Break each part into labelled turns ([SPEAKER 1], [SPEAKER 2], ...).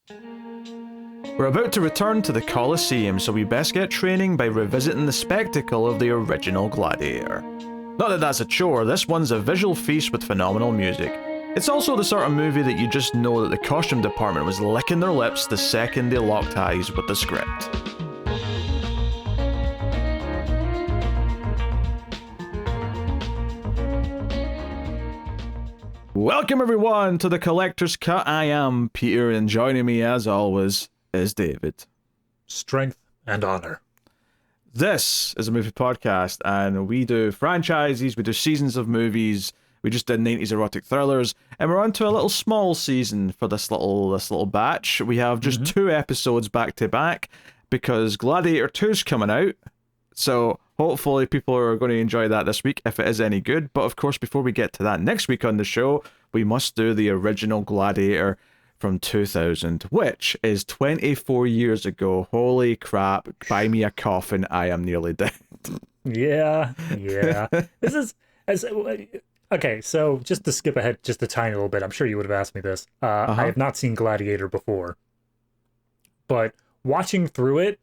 [SPEAKER 1] We're about to return to the Colosseum, so we best get training by revisiting the spectacle of the original Gladiator. Not that that's a chore, this one's a visual feast with phenomenal music. It's also the sort of movie that you just know that the costume department was licking their lips the second they locked eyes with the script. Welcome everyone to the Collector's Cut. I am Peter, and joining me as always is David.
[SPEAKER 2] Strength and honor.
[SPEAKER 1] This is a movie podcast, and we do franchises, we do seasons of movies. We just did 90s erotic thrillers, and we're on to a little small season for this little batch. We have just 2 episodes back to back because Gladiator 2's coming out. So hopefully people are going to enjoy that this week if it is any good. But of course, before we get to that next week on the show, we must do the original Gladiator from 2000, which is 24 years ago. Holy crap, buy me a coffin, I am nearly dead.
[SPEAKER 2] Yeah. This is... Okay, so just to skip ahead just a tiny little bit, I'm sure you would have asked me this. I have not seen Gladiator before. But watching through it,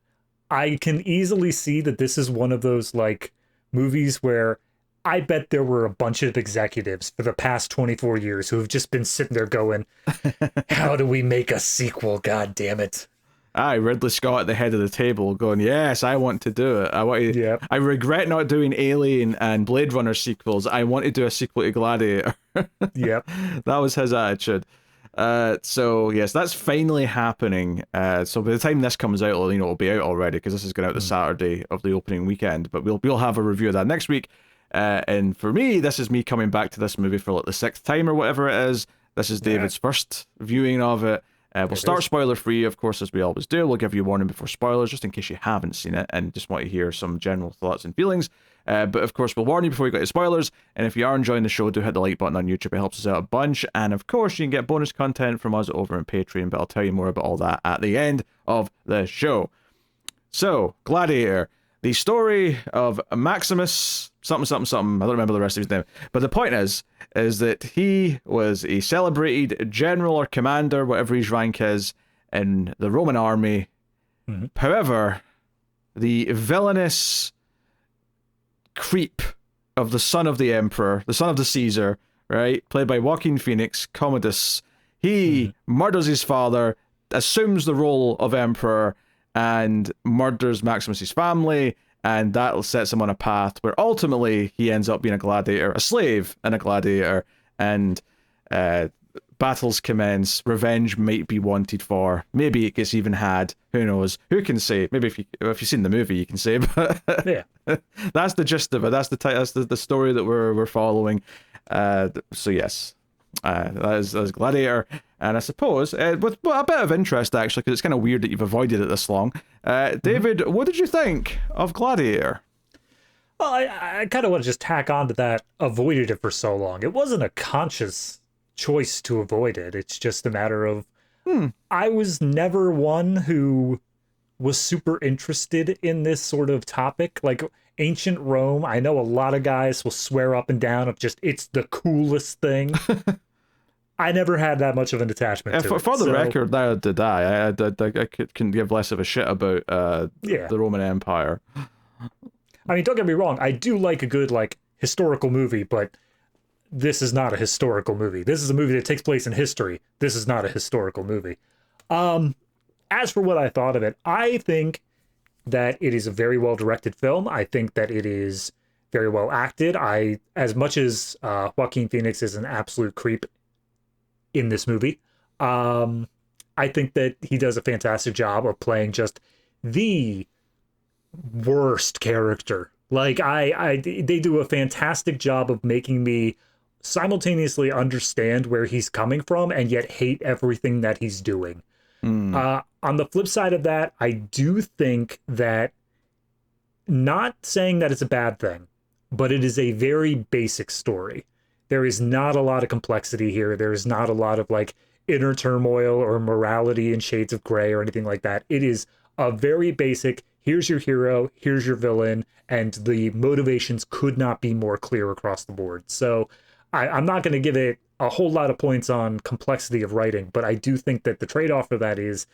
[SPEAKER 2] I can easily see that this is one of those, like, movies where I bet there were a bunch of executives for the past 24 years who have just been sitting there going, how do we make a sequel, god damn it?
[SPEAKER 1] Aye, Ridley Scott at the head of the table going, yes, I want to do it.
[SPEAKER 2] Yep.
[SPEAKER 1] I regret not doing Alien and Blade Runner sequels. I want to do a sequel to Gladiator.
[SPEAKER 2] Yep.
[SPEAKER 1] That was his attitude. So yes, that's finally happening. So by the time this comes out, it'll be out already because this is going out the Saturday of the opening weekend. But we'll have a review of that next week. And for me, this is me coming back to this movie for like the 6th time or whatever it is. This is David's first viewing of it. We'll start spoiler free, of course, as we always do. We'll give you a warning before spoilers, just in case you haven't seen it and just want to hear some general thoughts and feelings. But of course, we'll warn you before we get to spoilers. And if you are enjoying the show, do hit the like button on YouTube. It helps us out a bunch. And of course, you can get bonus content from us over on Patreon, but I'll tell you more about all that at the end of the show. So, Gladiator. The story of Maximus, something. I don't remember the rest of his name. But the point is that he was a celebrated general or commander, whatever his rank is, in the Roman army. Mm-hmm. However, the villainous creep of the son of the emperor, the son of the Caesar, right, played by Joaquin Phoenix, Commodus, he murders his father, assumes the role of emperor, and murders Maximus's family, and that sets him on a path where ultimately he ends up being a gladiator, a slave and a gladiator, and battles commence. Revenge might be wanted for. Maybe it gets even had. Who knows? Who can say? Maybe if you've seen the movie, you can say. But yeah, that's the gist of it. That's the story that we're following. So yes. That is Gladiator, and I suppose with a bit of interest actually, because it's kind of weird that you've avoided it this long. David, what did you think of Gladiator?
[SPEAKER 2] Well, I kind of want to just tack on to that. Avoided it for so long. It wasn't a conscious choice to avoid it. It's just a matter of I was never one who was super interested in this sort of topic, like ancient Rome. I know a lot of guys will swear up and down of just it's the coolest thing. I never had that much of an attachment to it.
[SPEAKER 1] For the record, neither did I. I couldn't give less of a shit about the Roman Empire.
[SPEAKER 2] I mean, don't get me wrong. I do like a good historical movie, but this is not a historical movie. This is a movie that takes place in history. This is not a historical movie. As for what I thought of it, I think that it is a very well-directed film. I think that it is very well acted. As much as Joaquin Phoenix is an absolute creep in this movie, I think that he does a fantastic job of playing just the worst character. They do a fantastic job of making me simultaneously understand where he's coming from and yet hate everything that he's doing. On the flip side of that, I do think that, not saying that it's a bad thing, but it is a very basic story. There is not a lot of complexity here. There is not a lot of inner turmoil or morality in shades of gray or anything like that. It is a very basic, here's your hero, here's your villain, and the motivations could not be more clear across the board. So I'm not going to give it a whole lot of points on complexity of writing, but I do think that the trade-off for that is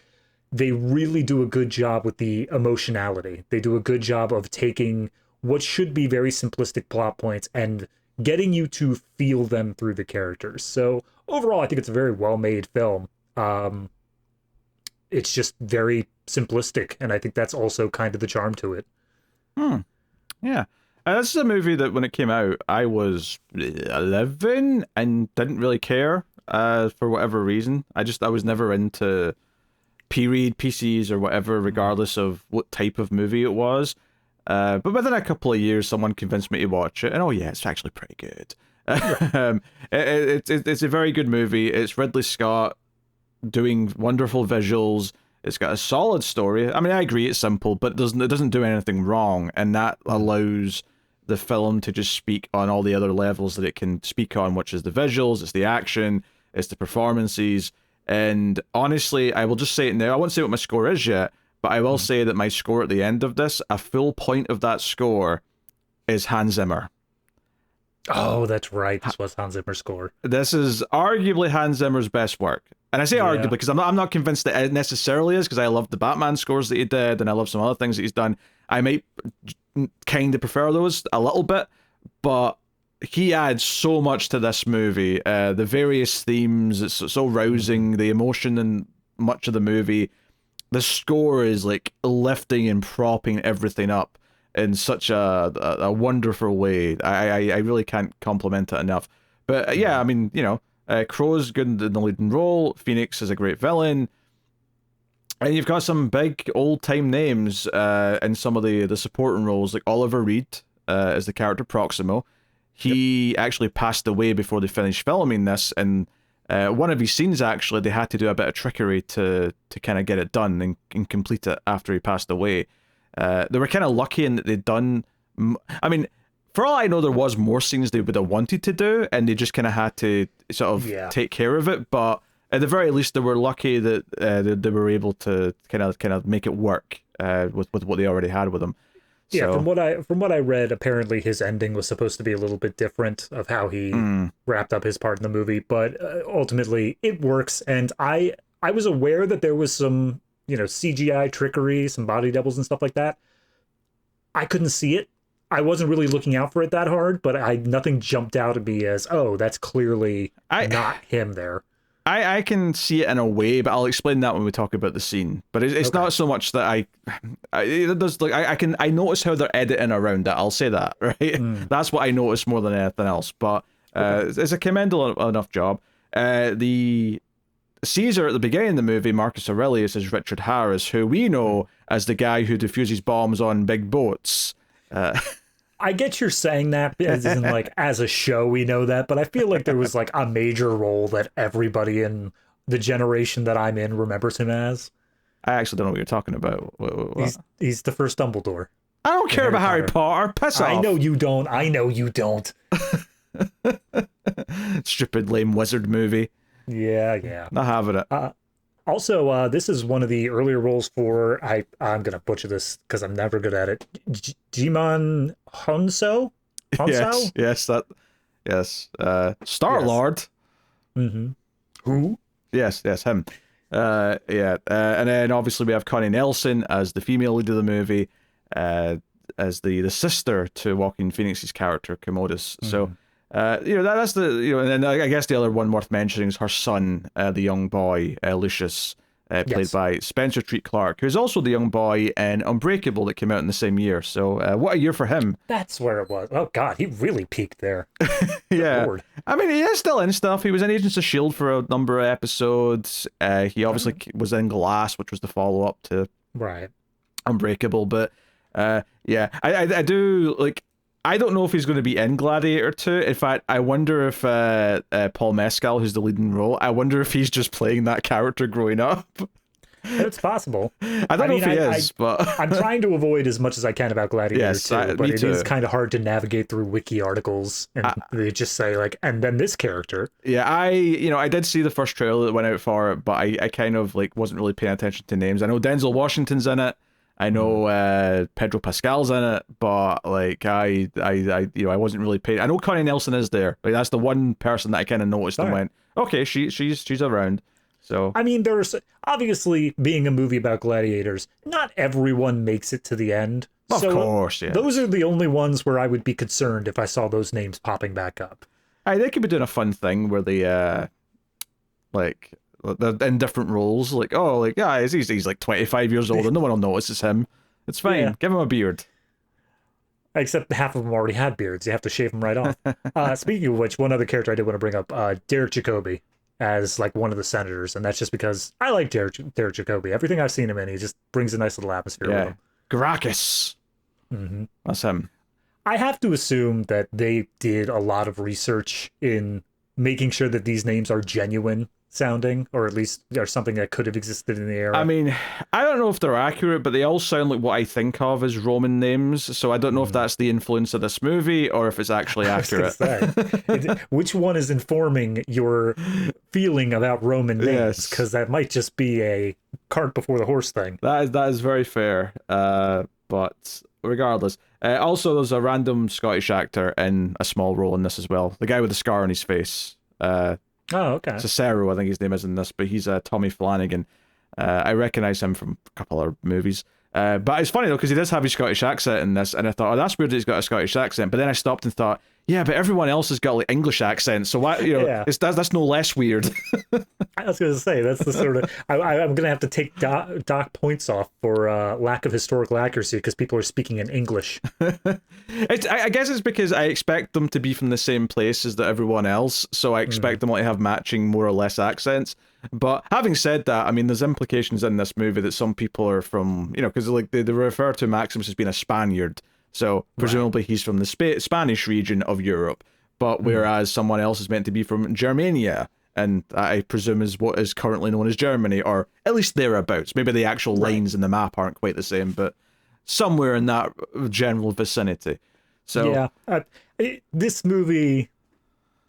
[SPEAKER 2] they really do a good job with the emotionality. They do a good job of taking what should be very simplistic plot points and getting you to feel them through the characters. So overall, I think it's a very well-made film. It's just very simplistic, and I think that's also kind of the charm to it.
[SPEAKER 1] Yeah. This is a movie that when it came out, I was 11 and didn't really care for whatever reason. I was never into period pieces or whatever, regardless of what type of movie it was. But within a couple of years, someone convinced me to watch it, and oh yeah, it's actually pretty good. It's a very good movie. It's Ridley Scott doing wonderful visuals. It's got a solid story. I mean, I agree it's simple, but it doesn't do anything wrong, and that allows the film to just speak on all the other levels that it can speak on, which is the visuals, it's the action, it's the performances. And honestly, I will just say it now. I won't say what my score is yet, but I will say that my score at the end of this, a full point of that score is Hans Zimmer.
[SPEAKER 2] Oh, that's right. This was Hans Zimmer's score.
[SPEAKER 1] This is arguably Hans Zimmer's best work. And I say arguably because I'm not convinced that it necessarily is, because I love the Batman scores that he did, and I love some other things that he's done. I might kind of prefer those a little bit, but he adds so much to this movie. The various themes, it's so rousing, the emotion in much of the movie. The score is like lifting and propping everything up in such a wonderful way. I really can't compliment it enough. But yeah, I mean, you know, Crowe's good in the leading role. Phoenix is a great villain. And you've got some big old-time names in some of the supporting roles, like Oliver Reed as the character Proximo. He actually passed away before they finished filming this, and one of his scenes, actually, they had to do a bit of trickery to kind of get it done and complete it after he passed away. They were kind of lucky in that they'd done... I mean, for all I know, there was more scenes they would have wanted to do, and they just kind of had to sort of take care of it, but at the very least, they were lucky that they were able to kind of make it work with what they already had with them.
[SPEAKER 2] Yeah,
[SPEAKER 1] So,
[SPEAKER 2] from what I read, apparently his ending was supposed to be a little bit different of how he wrapped up his part in the movie, but ultimately it works. And I was aware that there was some, you know, CGI trickery, some body doubles and stuff like that. I couldn't see it. I wasn't really looking out for it that hard, but nothing jumped out at me as, oh, that's clearly not him there.
[SPEAKER 1] I can see it in a way, but I'll explain that when we talk about the scene. But it's not so much that I notice how they're editing around it. I'll say that, right? That's what I notice more than anything else. But it's a commendable enough job. The Caesar at the beginning of the movie, Marcus Aurelius, is Richard Harris, who we know as the guy who defuses bombs on big boats.
[SPEAKER 2] I get you're saying that as in like as a show we know that, but I feel like there was like a major role that everybody in the generation that I'm in remembers him as.
[SPEAKER 1] I actually don't know what you're talking about. What?
[SPEAKER 2] He's the first Dumbledore.
[SPEAKER 1] I don't care about Harry Potter. Piss off.
[SPEAKER 2] I know you don't. I know you don't.
[SPEAKER 1] Stupid lame wizard movie.
[SPEAKER 2] Yeah.
[SPEAKER 1] Not having it.
[SPEAKER 2] Also, this is one of the earlier roles for I'm gonna butcher this because I'm never good at it. Jimon Honso?
[SPEAKER 1] Yes. Star-Lord.
[SPEAKER 2] Mm-hmm. Who?
[SPEAKER 1] Yes, him. And then obviously we have Connie Nielsen as the female lead of the movie, as the sister to Joaquin Phoenix's character Commodus. So, that's and then I guess the other one worth mentioning is her son, the young boy Lucius, played by Spencer Treat Clark, who's also the young boy in Unbreakable that came out in the same year. So, what a year for him!
[SPEAKER 2] That's where it was. Oh God, he really peaked there.
[SPEAKER 1] Yeah,
[SPEAKER 2] Lord.
[SPEAKER 1] I mean, he is still in stuff. He was in Agents of S.H.I.E.L.D. for a number of episodes. He obviously was in Glass, which was the follow-up to Unbreakable. But I do like. I don't know if he's going to be in Gladiator 2. In fact, I wonder if Paul Mescal, who's the leading role, I wonder if he's just playing that character growing up.
[SPEAKER 2] It's possible.
[SPEAKER 1] I don't know if he is, but...
[SPEAKER 2] I'm trying to avoid as much as I can about Gladiator 2, but it is kind of hard to navigate through wiki articles, and they just say, like, and then this character.
[SPEAKER 1] Yeah, I did see the first trailer that went out for it, but I kind of, like, wasn't really paying attention to names. I know Denzel Washington's in it. I know Pedro Pascal's in it, but like I wasn't really paying. I know Connie Nielsen is there. Like that's the one person that I kind of noticed and went, okay, she's around. So
[SPEAKER 2] I mean, there's obviously, being a movie about gladiators, not everyone makes it to the end.
[SPEAKER 1] Of
[SPEAKER 2] So
[SPEAKER 1] course, yeah.
[SPEAKER 2] those are the only ones where I would be concerned if I saw those names popping back up.
[SPEAKER 1] They could be doing a fun thing where they like they're in different roles. Like, oh, like yeah, he's like 25 years old and no one will notice it's him. It's fine.
[SPEAKER 2] Yeah.
[SPEAKER 1] Give him a beard.
[SPEAKER 2] Except half of them already had beards. You have to shave them right off. Speaking of which, one other character I did want to bring up, Derek Jacobi, as like one of the senators, and that's just because I like Derek Jacobi. Everything I've seen him in, he just brings a nice little atmosphere with him.
[SPEAKER 1] Gracchus. That's him.
[SPEAKER 2] I have to assume that they did a lot of research in making sure that these names are genuine sounding, or at least are something that could have existed in the era.
[SPEAKER 1] I mean, I don't know if they're accurate, but they all sound like what I think of as Roman names, so I don't know if that's the influence of this movie or if it's actually accurate.
[SPEAKER 2] Which one is informing your feeling about Roman names? Because that might just be a cart before the horse thing.
[SPEAKER 1] That is very fair, but regardless. Also, there's a random Scottish actor in a small role in this as well. The guy with the scar on his face.
[SPEAKER 2] Oh, okay.
[SPEAKER 1] Cicero, I think his name is in this, but he's Tommy Flanagan. I recognise him from a couple of movies. But it's funny though, because he does have his Scottish accent in this, and I thought, oh, that's weird that he's got a Scottish accent. But then I stopped and thought, yeah, but everyone else has got like English accents, so why, that's no less weird.
[SPEAKER 2] I was going to say, that's the sort of, I'm going to have to take doc points off for lack of historical accuracy because people are speaking in English.
[SPEAKER 1] I guess it's because I expect them to be from the same place as everyone else, so I expect them all to have matching more or less accents. But having said that, I mean, there's implications in this movie that some people are from, because like they refer to Maximus as being a Spaniard, so presumably he's from the Spanish region of Europe, but whereas someone else is meant to be from Germania, and I presume is what is currently known as Germany, or at least thereabouts. Maybe the actual lines in the map aren't quite the same, but somewhere in that general vicinity. So
[SPEAKER 2] yeah, this movie,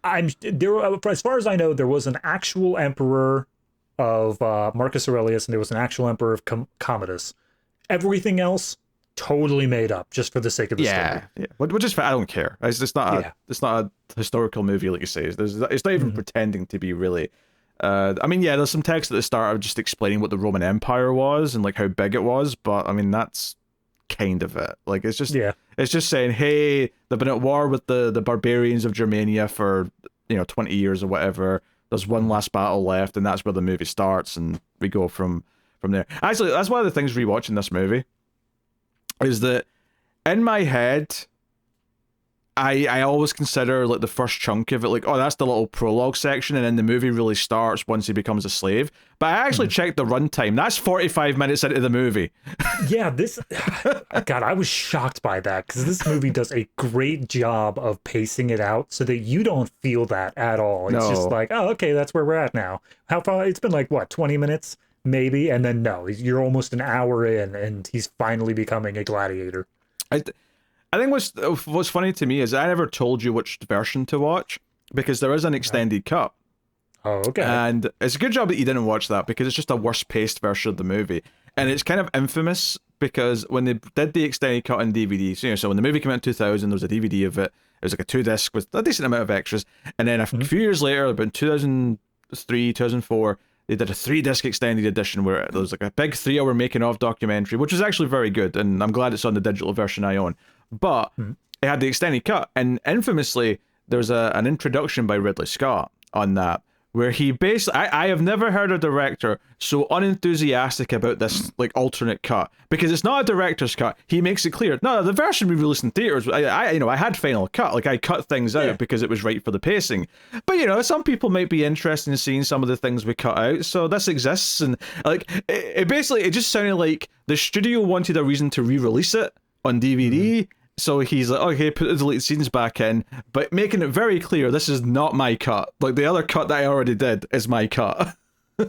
[SPEAKER 2] as far as I know, there was an actual emperor of Marcus Aurelius, and there was an actual emperor of Commodus. Everything else totally made up just for the sake of the story.
[SPEAKER 1] Yeah, which is I don't care. It's not a historical movie like you say. It's not even pretending to be really. I mean, yeah, there's some text at the start of just explaining what the Roman Empire was and like how big it was, but I mean that's kind of it. Like it's just saying, hey, they've been at war with the barbarians of Germania for 20 years or whatever. There's one last battle left, and that's where the movie starts, and we go from there. Actually, that's one of the things rewatching this movie is that in my head, I always consider like the first chunk of it like, oh, that's the little prologue section, and then the movie really starts once he becomes a slave. But I actually checked the runtime. That's 45 minutes into the movie.
[SPEAKER 2] Yeah, God, I was shocked by that because this movie does a great job of pacing it out so that you don't feel that at all. It's just like, oh, okay, that's where we're at now. How far? It's been like, what, 20 minutes? Maybe, and then no, you're almost an hour in, and he's finally becoming a gladiator.
[SPEAKER 1] I think what's funny to me is I never told you which version to watch because there is an extended cut.
[SPEAKER 2] Oh, okay.
[SPEAKER 1] And it's a good job that you didn't watch that because it's just a worse paced version of the movie, and it's kind of infamous because when they did the extended cut on DVD, so when the movie came out in 2000, there was a DVD of it. It was like a 2-disc with a decent amount of extras, and then a few years later, about 2003, 2004. They did a 3-disc extended edition where there was like a big 3-hour making of documentary, which was actually very good, and I'm glad it's on the digital version I own. But it had the extended cut, and infamously, there's an introduction by Ridley Scott on that, where he basically, I have never heard a director so unenthusiastic about this like alternate cut, because it's not a director's cut. He makes it clear, no, the version we released in theaters, I had final cut, like I cut things out because it was right for the pacing. But some people might be interested in seeing some of the things we cut out, so this exists, and like it just sounded like the studio wanted a reason to re-release it on DVD. So he's like, okay, put the deleted scenes back in, but making it very clear this is not my cut. Like the other cut that I already did is my cut.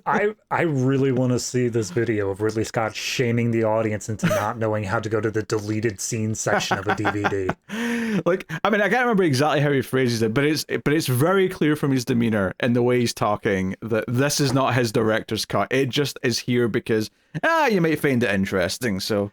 [SPEAKER 2] I really want to see this video of Ridley Scott shaming the audience into not knowing how to go to the deleted scenes section of a DVD.
[SPEAKER 1] Like, I mean, I can't remember exactly how he phrases it, but it's very clear from his demeanor and the way he's talking that this is not his director's cut. It just is here because you might find it interesting. So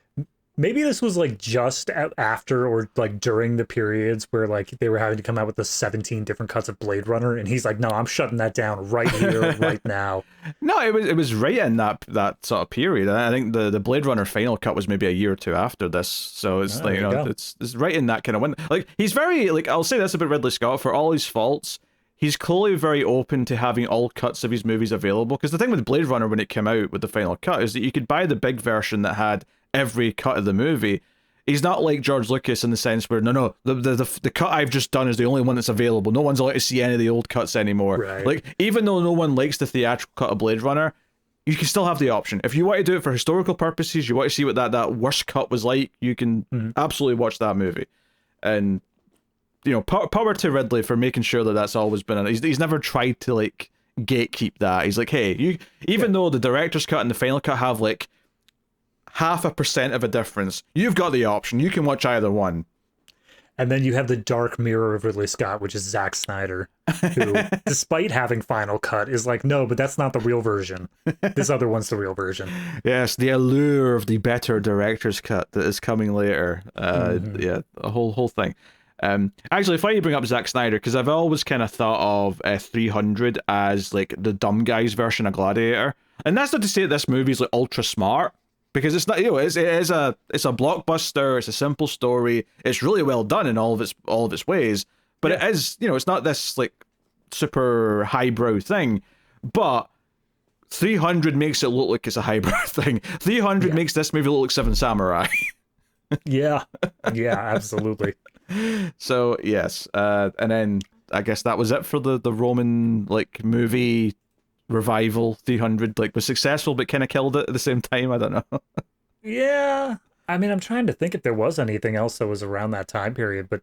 [SPEAKER 2] Maybe this was like just after or like during the periods where like they were having to come out with the 17 different cuts of Blade Runner, and he's like, no, I'm shutting that down right here, right now.
[SPEAKER 1] No, it was right in that sort of period. I think the Blade Runner final cut was maybe a year or two after this, so it's like, you know, it's right in that kind of window. Like, he's very, like, I'll say this about Ridley Scott, for all his faults, he's clearly very open to having all cuts of his movies available. Because the thing with Blade Runner when it came out with the final cut is that you could buy the big version that had every cut of the movie. He's not like George Lucas in the sense where the cut I've just done is the only one that's available. No one's allowed to see any of the old cuts anymore.
[SPEAKER 2] Right.
[SPEAKER 1] Like, even though no one likes the theatrical cut of Blade Runner, you can still have the option. If you want to do it for historical purposes, you want to see what that worst cut was like, you can absolutely watch that movie. And, you know, power to Ridley for making sure that that's always been. He's never tried to like gatekeep that. He's like, hey, even though the director's cut and the final cut have like 0.5% of a difference, you've got the option. You can watch either one.
[SPEAKER 2] And then you have the dark mirror of Ridley Scott, which is Zack Snyder, who, despite having Final Cut, is like, no, but that's not the real version. This other one's the real version.
[SPEAKER 1] Yes, the allure of the better director's cut that is coming later. Yeah, the whole thing. Actually, funny you bring up Zack Snyder, because I've always kind of thought of 300 as like the dumb guy's version of Gladiator, and that's not to say that this movie's like ultra smart. Because it's not, you know, it's a blockbuster. It's a simple story. It's really well done in all of its ways. But it is, you know, it's not this like super highbrow thing. But 300 makes it look like it's a highbrow thing. 300 makes this movie look like Seven Samurai.
[SPEAKER 2] Yeah, absolutely.
[SPEAKER 1] So yes, and then I guess that was it for the Roman like movie revival. 300 like was successful but kind of killed it at the same time. I don't know.
[SPEAKER 2] Yeah, I mean, I'm trying to think if there was anything else that was around that time period, but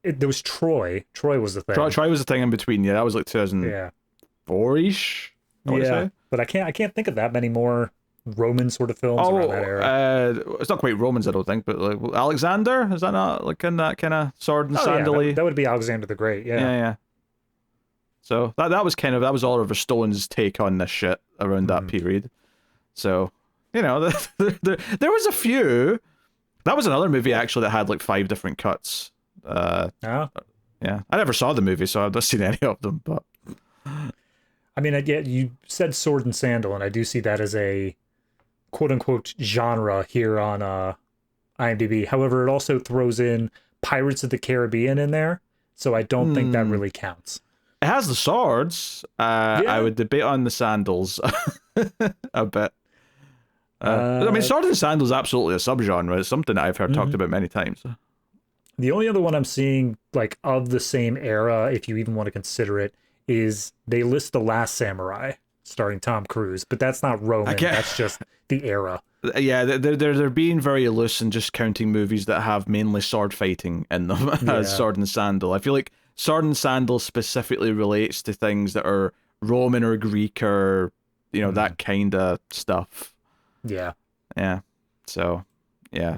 [SPEAKER 2] there was Troy was the thing.
[SPEAKER 1] Troy was the thing in between. Yeah, that was like 2004-ish.
[SPEAKER 2] Yeah, but I can't think of that many more Roman sort of films around that era.
[SPEAKER 1] It's not quite Romans, I don't think, but like Alexander, is that not like in that kind of sword and sandally?
[SPEAKER 2] Yeah, that would be Alexander the Great. Yeah.
[SPEAKER 1] So that was Oliver Stone's take on this shit around that period. So, you know, there was a few. That was another movie actually that had like 5 different cuts. Yeah, I never saw the movie, so I've not seen any of them. But
[SPEAKER 2] I mean, you said sword and sandal, and I do see that as a quote unquote genre here on IMDb. However, it also throws in Pirates of the Caribbean in there, so I don't think that really counts.
[SPEAKER 1] It has the swords. I would debate on the sandals a bit. I mean, sword and sandals is absolutely a subgenre. It's something that I've heard talked about many times.
[SPEAKER 2] The only other one I'm seeing, like, of the same era, if you even want to consider it, is they list The Last Samurai, starring Tom Cruise, but that's not Roman. That's just the era.
[SPEAKER 1] Yeah, they're being very loose and just counting movies that have mainly sword fighting in them as sword and sandal. I feel like sword and sandal specifically relates to things that are Roman or Greek or, you know, that kind of stuff.
[SPEAKER 2] Yeah.
[SPEAKER 1] Yeah. So, yeah.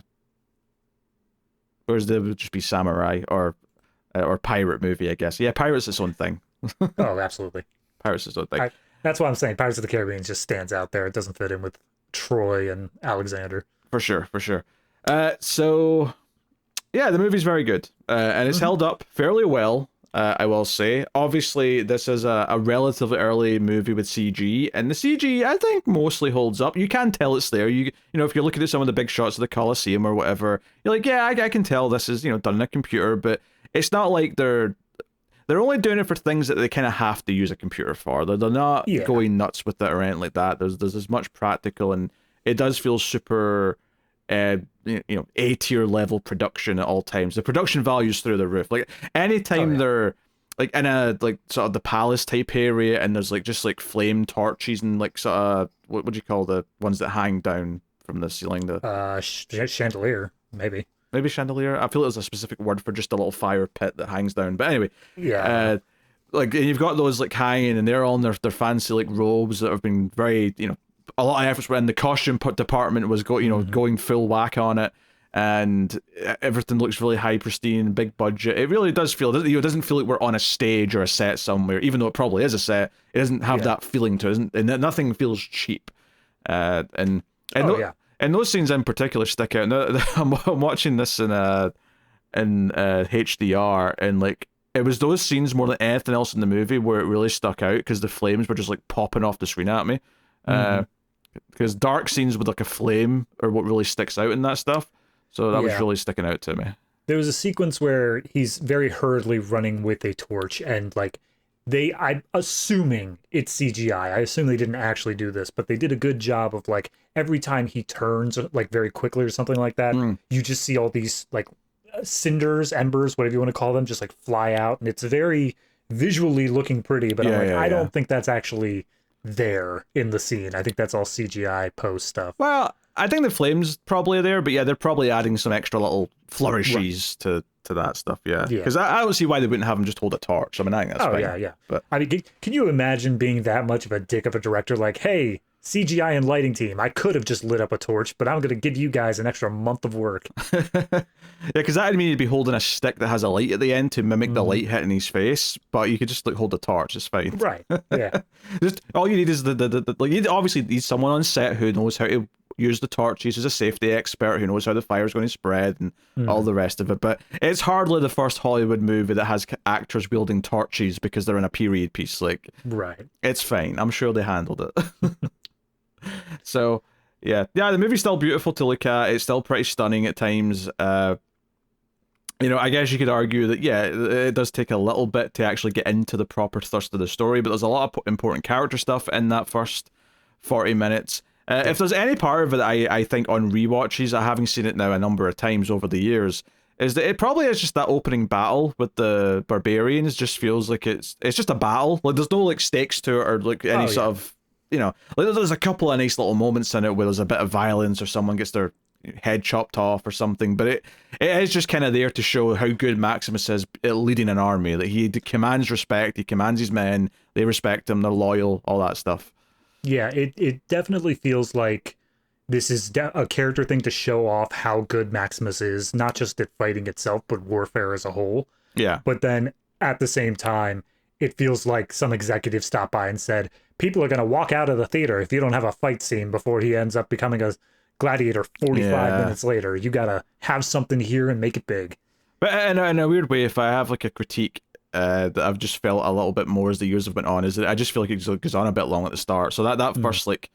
[SPEAKER 1] Whereas there would just be samurai or pirate movie, I guess. Yeah, pirate's its own thing.
[SPEAKER 2] Oh, absolutely.
[SPEAKER 1] Pirate's its own thing.
[SPEAKER 2] That's why I'm saying Pirates of the Caribbean just stands out there. It doesn't fit in with Troy and Alexander. For sure.
[SPEAKER 1] So, yeah, the movie's very good. And it's held up fairly well, I will say. Obviously, this is a relatively early movie with CG, and the CG, I think, mostly holds up. You can tell it's there. You know, if you're looking at some of the big shots of the Colosseum or whatever, you're like, yeah, I can tell this is, you know, done on a computer, but it's not like they're only doing it for things that they kind of have to use a computer for. They're not going nuts with it or anything like that. There's as much practical, and it does feel super, you know, A-tier level production at all times. The production value's through the roof. Like, anytime they're like in a like sort of the palace type area, and there's like just like flame torches and like sort of what would you call the ones that hang down from the ceiling? The
[SPEAKER 2] chandelier, maybe
[SPEAKER 1] chandelier. I feel there's a specific word for just a little fire pit that hangs down. But anyway, like, and you've got those like hanging, and they're all in their fancy like robes that have been very, you know, a lot of efforts when the costume department was going full whack on it. and everything looks really high, pristine, big budget. It really does feel, it doesn't feel like we're on a stage or a set somewhere, even though it probably is a set. It doesn't have that feeling to it, and nothing feels cheap. And those scenes in particular stick out. I'm watching this in HDR, and like, it was those scenes more than anything else in the movie where it really stuck out, because the flames were just like popping off the screen at me. Because dark scenes with like a flame are what really sticks out in that stuff. So that was really sticking out to me.
[SPEAKER 2] There was a sequence where he's very hurriedly running with a torch, and like I'm assuming it's CGI. I assume they didn't actually do this, but they did a good job of like every time he turns like very quickly or something like that, you just see all these like cinders, embers, whatever you want to call them, just like fly out, and it's very visually looking pretty. But I don't think that's actually there in the scene. I think that's all CGI post stuff.
[SPEAKER 1] Well, I think the flames probably are there, but yeah, they're probably adding some extra little flourishes to that stuff. Yeah, because I don't see why they wouldn't have him just hold a torch. I mean, I think that's fine.
[SPEAKER 2] Yeah.
[SPEAKER 1] But
[SPEAKER 2] I mean, can you imagine being that much of a dick of a director? Like, hey, CGI and lighting team, I could have just lit up a torch, but I'm going to give you guys an extra month of work.
[SPEAKER 1] Yeah, because that'd mean he'd be holding a stick that has a light at the end to mimic the light hitting his face, but you could just like hold a torch. It's fine.
[SPEAKER 2] Right. Yeah.
[SPEAKER 1] Just all you need is the like. You obviously need someone on set who knows how to use the torches, as a safety expert who knows how the fire's going to spread and all the rest of it. But it's hardly the first Hollywood movie that has actors wielding torches because they're in a period piece. Like,
[SPEAKER 2] right.
[SPEAKER 1] It's fine. I'm sure they handled it. So yeah, the movie's still beautiful to look at. It's still pretty stunning at times. I guess you could argue that it does take a little bit to actually get into the proper thrust of the story, but there's a lot of important character stuff in that first 40 minutes. If there's any part of it that I think on rewatches, having seen it now a number of times over the years, is that it probably is just that opening battle with the barbarians just feels like it's just a battle. Like, there's no like stakes to it or like any sort of, like there's a couple of nice little moments in it where there's a bit of violence or someone gets their head chopped off or something, but it is just kind of there to show how good Maximus is at leading an army. That he commands respect, he commands his men, they respect him, they're loyal, all that stuff.
[SPEAKER 2] Yeah, it definitely feels like this is a character thing to show off how good Maximus is, not just at fighting itself, but warfare as a whole.
[SPEAKER 1] Yeah.
[SPEAKER 2] But then at the same time, it feels like some executive stopped by and said, people are going to walk out of the theater if you don't have a fight scene before he ends up becoming a gladiator 45 minutes later. You got to have something here and make it big.
[SPEAKER 1] But in a weird way, if I have like a critique that I've just felt a little bit more as the years have went on, is that I just feel like it goes on a bit long at the start. So that first like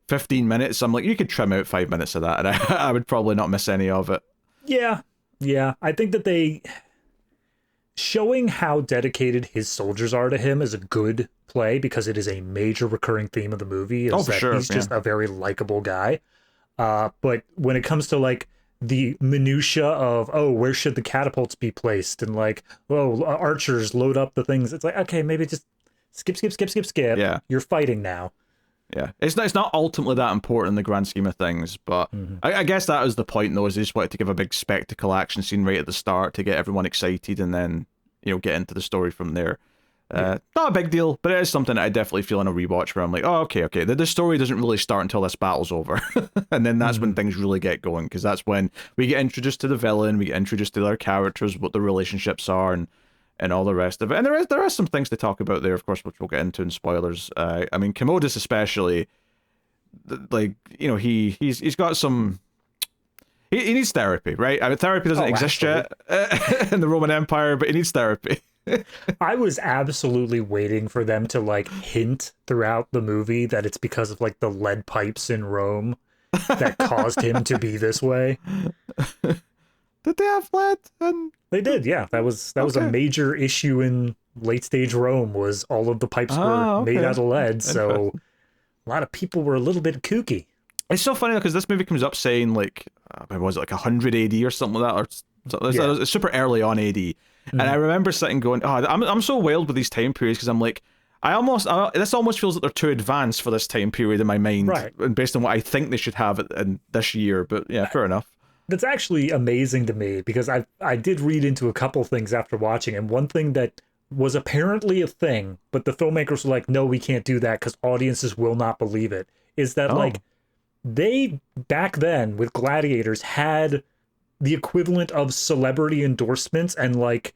[SPEAKER 1] 15 minutes, I'm like, you could trim out 5 minutes of that, and I would probably not miss any of it.
[SPEAKER 2] Yeah. I think that they showing how dedicated his soldiers are to him is a good play, because it is a major recurring theme of the movie. Is that he's just a very likable guy. But when it comes to like the minutia of, where should the catapults be placed, and like, archers load up the things, it's like, okay, maybe just skip. Yeah, you're fighting now.
[SPEAKER 1] Yeah, it's not ultimately that important in the grand scheme of things, but I guess that was the point, though, is they just wanted to give a big spectacle action scene right at the start to get everyone excited, and then get into the story from there. Not a big deal, but it is something that I definitely feel in a rewatch where I'm like, okay, the story doesn't really start until this battle's over. And then that's when things really get going, because that's when we get introduced to the villain, we get introduced to their characters, what the relationships are, and all the rest of it. And there are some things to talk about there, of course, which we'll get into in spoilers. I mean, Commodus especially, like, he's got some... He needs therapy, right? I mean, therapy doesn't exist yet in the Roman Empire, but he needs therapy.
[SPEAKER 2] I was absolutely waiting for them to like hint throughout the movie that it's because of like the lead pipes in Rome that caused him to be this way.
[SPEAKER 1] Did they have lead?
[SPEAKER 2] They did, yeah. That was a major issue in late stage Rome, was all of the pipes were made out of lead, so a lot of people were a little bit kooky.
[SPEAKER 1] It's so funny because this movie comes up saying like, was it like 100 AD or something like that, or it's super early on AD. And I remember sitting going, I'm so wild with these time periods, because I'm like, this almost feels like they're too advanced for this time period in my mind, right? And based on what I think they should have in this year. But yeah, fair enough.
[SPEAKER 2] That's actually amazing to me, because I did read into a couple things after watching, and one thing that was apparently a thing, but the filmmakers were like, no, we can't do that because audiences will not believe it, is that like they back then with Gladiators had the equivalent of celebrity endorsements and like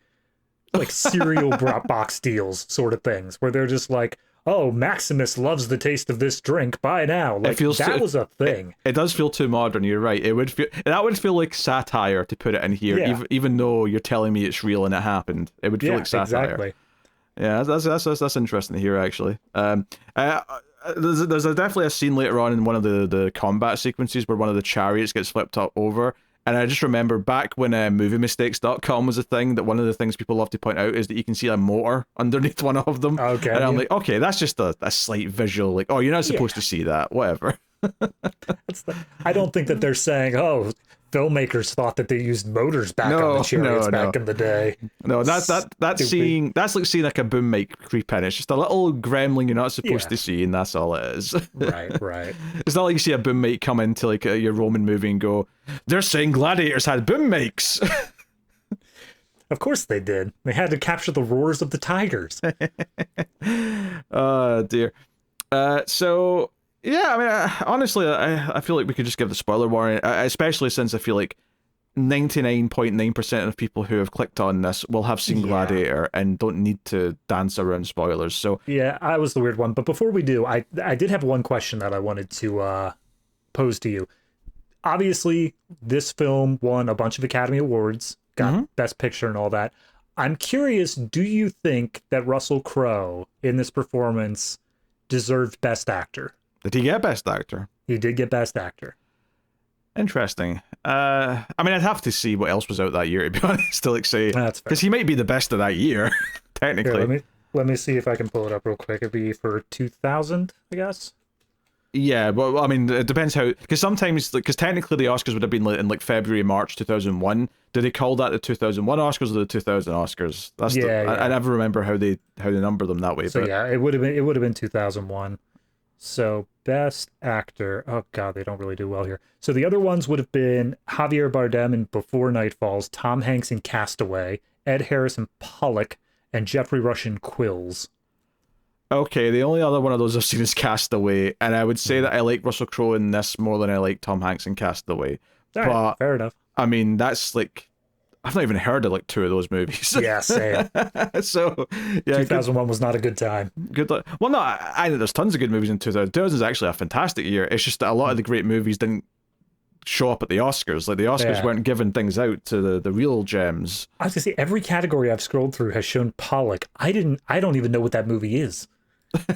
[SPEAKER 2] cereal box deals sort of things, where they're just like, oh, Maximus loves the taste of this drink, buy now. Like, that was a thing.
[SPEAKER 1] It does feel too modern, you're right. It would feel, that would feel like satire to put it in here, even though you're telling me it's real and it happened. It would feel like satire. Exactly. Yeah, that's interesting to hear, actually. There's definitely a scene later on in one of the combat sequences where one of the chariots gets flipped up over. And I just remember back when MovieMistakes.com was a thing, that one of the things people love to point out is that you can see a motor underneath one of them.
[SPEAKER 2] Okay.
[SPEAKER 1] And I'm like, okay, that's just a slight visual, like, oh, you're not supposed to see that, whatever.
[SPEAKER 2] I don't think that they're saying, oh, filmmakers thought that they used motors back on the chariots back in the day.
[SPEAKER 1] No, that's like seeing like a boom mic creep in. It's just a little gremlin you're not supposed to see, and that's all it is.
[SPEAKER 2] Right.
[SPEAKER 1] It's not like you see a boom mic come into like your Roman movie and go, they're saying gladiators had boom mics.
[SPEAKER 2] Of course they did. They had to capture the roars of the tigers.
[SPEAKER 1] Oh dear. So yeah, I mean, honestly, I feel like we could just give the spoiler warning, especially since I feel like 99.9% of people who have clicked on this will have seen Gladiator and don't need to dance around spoilers. So
[SPEAKER 2] yeah, I was the weird one. But before we do, I did have one question that I wanted to pose to you. Obviously, this film won a bunch of Academy Awards, got Best Picture and all that. I'm curious, do you think that Russell Crowe in this performance deserved Best Actor?
[SPEAKER 1] Did he get Best Actor?
[SPEAKER 2] He did get Best Actor.
[SPEAKER 1] Interesting. I mean, I'd have to see what else was out that year, to be honest, to like say, because he might be the best of that year, technically.
[SPEAKER 2] Here, let me see if I can pull it up real quick. It'd be for 2000, I guess.
[SPEAKER 1] Yeah, well, I mean, it depends how, because sometimes, because technically the Oscars would have been in like February, March 2001. Do they call that the 2001 Oscars or the 2000 Oscars? That's I never remember how they number them that way.
[SPEAKER 2] So yeah, it would have been 2001. So Best Actor, oh god, they don't really do well here. So the other ones would have been Javier Bardem in Before Night Falls, Tom Hanks in Castaway, Ed Harris in Pollock, and Jeffrey Rush in Quills.
[SPEAKER 1] Okay, the only other one of those I've seen is Castaway, and I would say that I like Russell Crowe in this more than I like Tom Hanks in Castaway.
[SPEAKER 2] All right, fair enough.
[SPEAKER 1] I mean, that's like, I've not even heard of like two of those movies.
[SPEAKER 2] Yeah, same.
[SPEAKER 1] So, yeah,
[SPEAKER 2] 2001 was not a good time.
[SPEAKER 1] Good luck. Well, no, I think there's tons of good movies in 2000. 2000 is actually a fantastic year. It's just that a lot of the great movies didn't show up at the Oscars. Like the Oscars weren't giving things out to the real gems.
[SPEAKER 2] I was gonna say, every category I've scrolled through has shown Pollock. I don't even know what that movie is.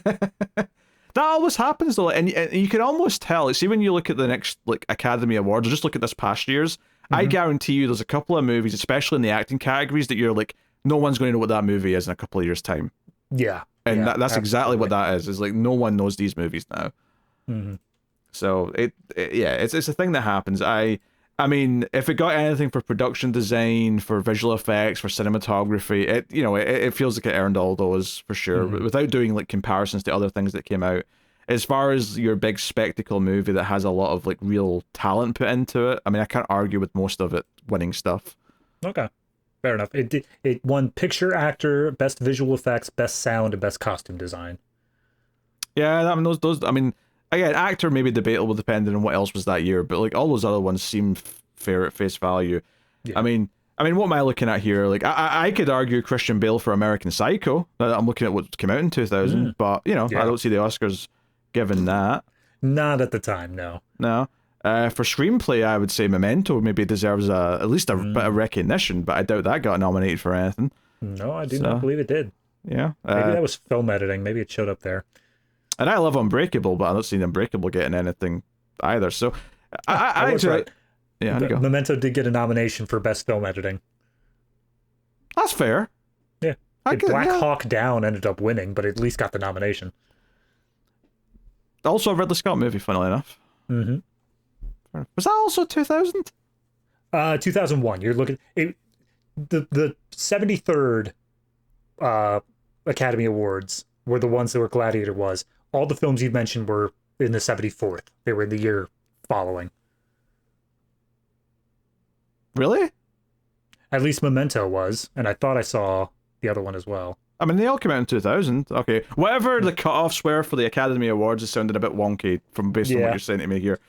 [SPEAKER 1] That always happens though, and you can almost tell. See, when you look at the next like Academy Awards, or just look at this past year's, I guarantee you there's a couple of movies, especially in the acting categories, that you're like, no one's going to know what that movie is in a couple of years' time.
[SPEAKER 2] Yeah.
[SPEAKER 1] And that's exactly what that is. It's like, no one knows these movies now. So it's a thing that happens. I mean, if it got anything for production design, for visual effects, for cinematography, it feels like it earned all those for sure. Without doing like comparisons to other things that came out. As far as your big spectacle movie that has a lot of like real talent put into it, I mean, I can't argue with most of it winning stuff. Okay,
[SPEAKER 2] fair enough. It won Picture Actor, Best Visual Effects, Best Sound, and Best Costume Design.
[SPEAKER 1] Yeah, I mean those. I mean, again, actor maybe debatable depending on what else was that year, but like all those other ones seem fair at face value. Yeah. I mean, what am I looking at here? Like, I could argue Christian Bale for American Psycho. I'm looking at what came out in 2000, but I don't see the Oscars given that.
[SPEAKER 2] Not at the time, no.
[SPEAKER 1] No. For screenplay, I would say Memento maybe deserves at least a bit of recognition, but I doubt that got nominated for anything.
[SPEAKER 2] No, I do not believe it did.
[SPEAKER 1] Yeah.
[SPEAKER 2] Maybe that was film editing. Maybe it showed up there.
[SPEAKER 1] And I love Unbreakable, but I don't see Unbreakable getting anything either. So I was right. Yeah,
[SPEAKER 2] Memento did get a nomination for Best Film Editing.
[SPEAKER 1] That's fair.
[SPEAKER 2] Yeah. Black Hawk Down ended up winning, but at least got the nomination.
[SPEAKER 1] Also a Ridley Scott movie, funnily enough. Was that also 2000?
[SPEAKER 2] 2001. You're looking the 73rd Academy Awards were the ones that were Gladiator was. All the films you mentioned were in the 74th. They were in the year following.
[SPEAKER 1] Really?
[SPEAKER 2] At least Memento was, and I thought I saw the other one as well.
[SPEAKER 1] I mean, they all came out in 2000. Okay. Whatever the cutoffs were for the Academy Awards, it sounded a bit wonky from based on what you're saying to me here.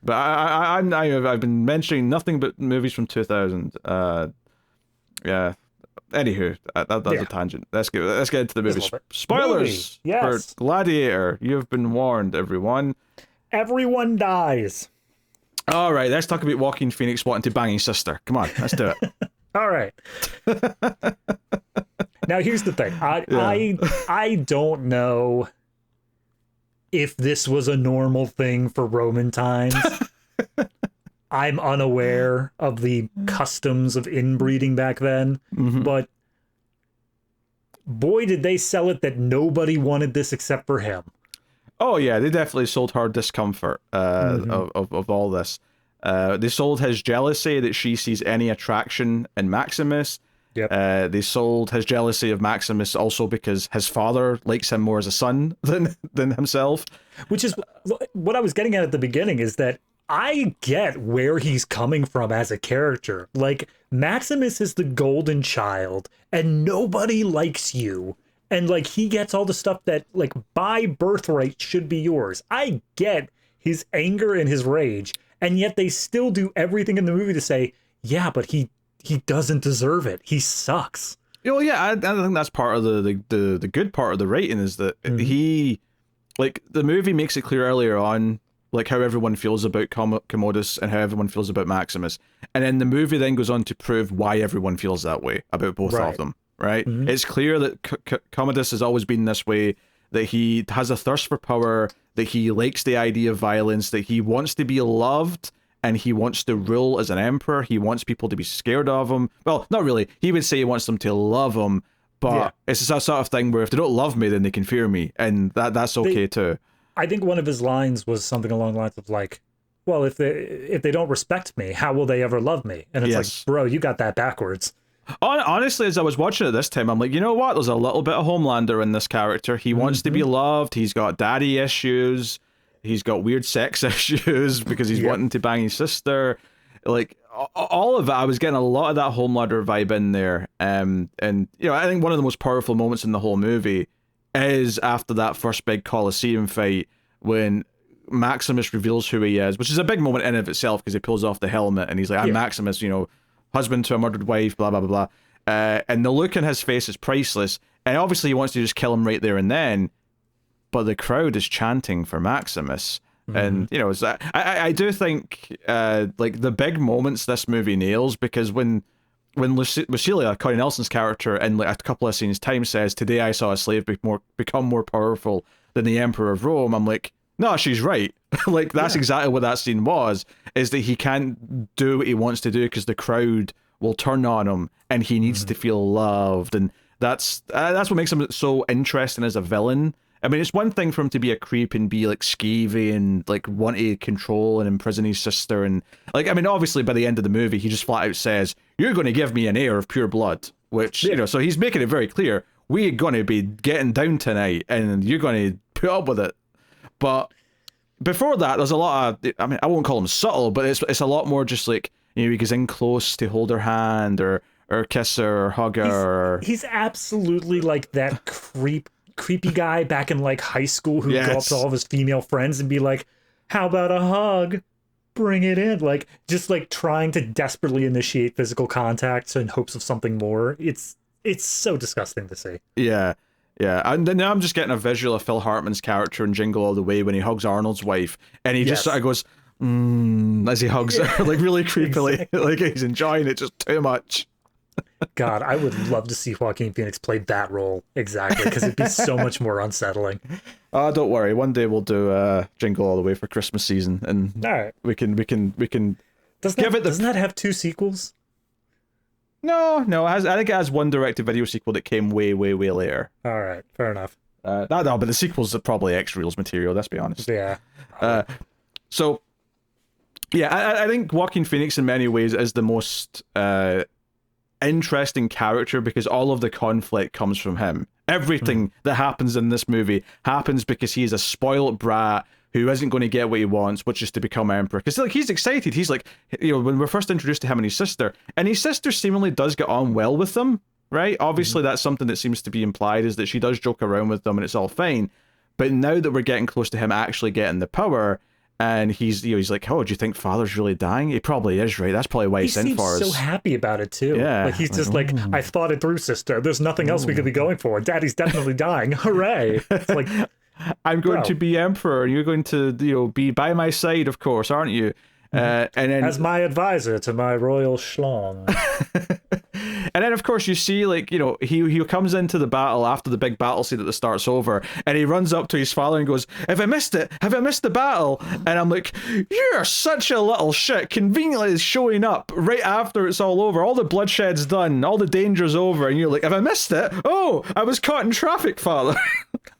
[SPEAKER 1] But I've been mentioning nothing but movies from 2000. Yeah. Anywho, that's a tangent. Let's get into the movies. Spoilers for Gladiator. You've been warned, everyone.
[SPEAKER 2] Everyone dies.
[SPEAKER 1] All right, let's talk about Joaquin Phoenix wanting to bang his sister. Come on, let's do it.
[SPEAKER 2] All right. Now here's the thing. I don't know if this was a normal thing for Roman times. I'm unaware of the customs of inbreeding back then, but boy, did they sell it that nobody wanted this except for him.
[SPEAKER 1] Oh yeah, they definitely sold her discomfort of all this. They sold his jealousy that she sees any attraction in Maximus.
[SPEAKER 2] Yep.
[SPEAKER 1] They sold his jealousy of Maximus also because his father likes him more as a son than himself.
[SPEAKER 2] Which is what I was getting at the beginning, is that I get where he's coming from as a character. Like, Maximus is the golden child, and nobody likes you. And, like, he gets all the stuff that, like, by birthright should be yours. I get his anger and his rage, and yet they still do everything in the movie to say, yeah, but he doesn't deserve it. He sucks.
[SPEAKER 1] Well, yeah, I think that's part of the good part of the writing, is that he, like, the movie makes it clear earlier on, like, how everyone feels about Commodus and how everyone feels about Maximus. And then the movie then goes on to prove why everyone feels that way about both of them, right? It's clear that Commodus has always been this way, that he has a thirst for power, that he likes the idea of violence, that he wants to be loved, and he wants to rule as an emperor. He wants people to be scared of him. Well, not really. He would say he wants them to love him, but it's that sort of thing where if they don't love me, then they can fear me, and that's okay too.
[SPEAKER 2] I think one of his lines was something along the lines of, like, well, if they don't respect me, how will they ever love me? And it's like, bro, you got that backwards.
[SPEAKER 1] Honestly, as I was watching it this time, I'm like, you know what? There's a little bit of Homelander in this character. He wants to be loved. He's got daddy issues. He's got weird sex issues because he's wanting to bang his sister. Like, all of it, I was getting a lot of that Homelander vibe in there. And, you know, I think one of the most powerful moments in the whole movie is after that first big Colosseum fight, when Maximus reveals who he is, which is a big moment in and of itself because he pulls off the helmet and he's like, I'm Maximus, you know, husband to a murdered wife, blah, blah, blah, blah. And the look in his face is priceless. And obviously he wants to just kill him right there and then, but the crowd is chanting for Maximus. And, you know, I do think, like, the big moments this movie nails, because when Lucilia, Connie Nielsen's character, in like a couple of scenes' time says, today I saw a slave become more powerful than the Emperor of Rome, I'm like, no, she's right. Like, that's exactly what that scene was, is that he can't do what he wants to do because the crowd will turn on him, and he needs to feel loved. And that's what makes him so interesting as a villain. I mean, it's one thing for him to be a creep and be, like, skeevy and, like, want to control and imprison his sister. And, like, I mean, obviously, by the end of the movie, he just flat out says, you're going to give me an heir of pure blood. Which, you know, so he's making it very clear, we're going to be getting down tonight, and you're going to put up with it. But before that, there's a lot of, I mean, I won't call him subtle, but it's a lot more just, like, you know, he goes in close to hold her hand, or kiss her, or hug her.
[SPEAKER 2] He's absolutely like that creepy guy back in, like, high school who would go up to all of his female friends and be like, how about a hug? Bring it in. Like, just, like, trying to desperately initiate physical contact in hopes of something more. It's so disgusting to see.
[SPEAKER 1] Yeah. And then now I'm just getting a visual of Phil Hartman's character in Jingle All the Way when he hugs Arnold's wife, and he just sort of goes, as he hugs her, like, really creepily. Exactly. Like, he's enjoying it just too much.
[SPEAKER 2] God, I would love to see Joaquin Phoenix play that role, exactly, because it'd be so much more unsettling.
[SPEAKER 1] Don't worry, one day we'll do Jingle All the Way for Christmas season, and we can
[SPEAKER 2] Doesn't that have 2 sequels?
[SPEAKER 1] No, I think it has one direct-to-video sequel that came way, way, way later.
[SPEAKER 2] All right, fair enough.
[SPEAKER 1] No, but the sequels are probably X-Reels material, let's be honest.
[SPEAKER 2] Yeah.
[SPEAKER 1] So, yeah, I think Joaquin Phoenix in many ways is the most interesting character because all of the conflict comes from him. Everything that happens in this movie happens because he is a spoiled brat who isn't going to get what he wants, which is to become emperor. Because, like, he's excited. He's like, you know, when we're first introduced to him and his sister seemingly does get on well with them, right? Obviously, that's something that seems to be implied, is that she does joke around with them and it's all fine. But now that we're getting close to him actually getting the power, And he's like, oh, do you think father's really dying? He probably is, right? That's probably why he sent for us.
[SPEAKER 2] He seems so happy about it too.
[SPEAKER 1] Yeah,
[SPEAKER 2] like he's just like, I've thought it through, sister. There's nothing else we could be going for. Daddy's definitely dying. Hooray! It's like,
[SPEAKER 1] I'm going to be emperor, and you're going to be by my side, of course, aren't you? And then,
[SPEAKER 2] as my advisor to my royal schlong.
[SPEAKER 1] And then, of course, you see, like, he comes into the battle after the big battle scene that starts over, and he runs up to his father and goes, have I missed it? Have I missed the battle? And I'm like, you're such a little shit. Conveniently is showing up right after it's all over. All the bloodshed's done. All the danger's over. And you're like, have I missed it? Oh, I was caught in traffic, father.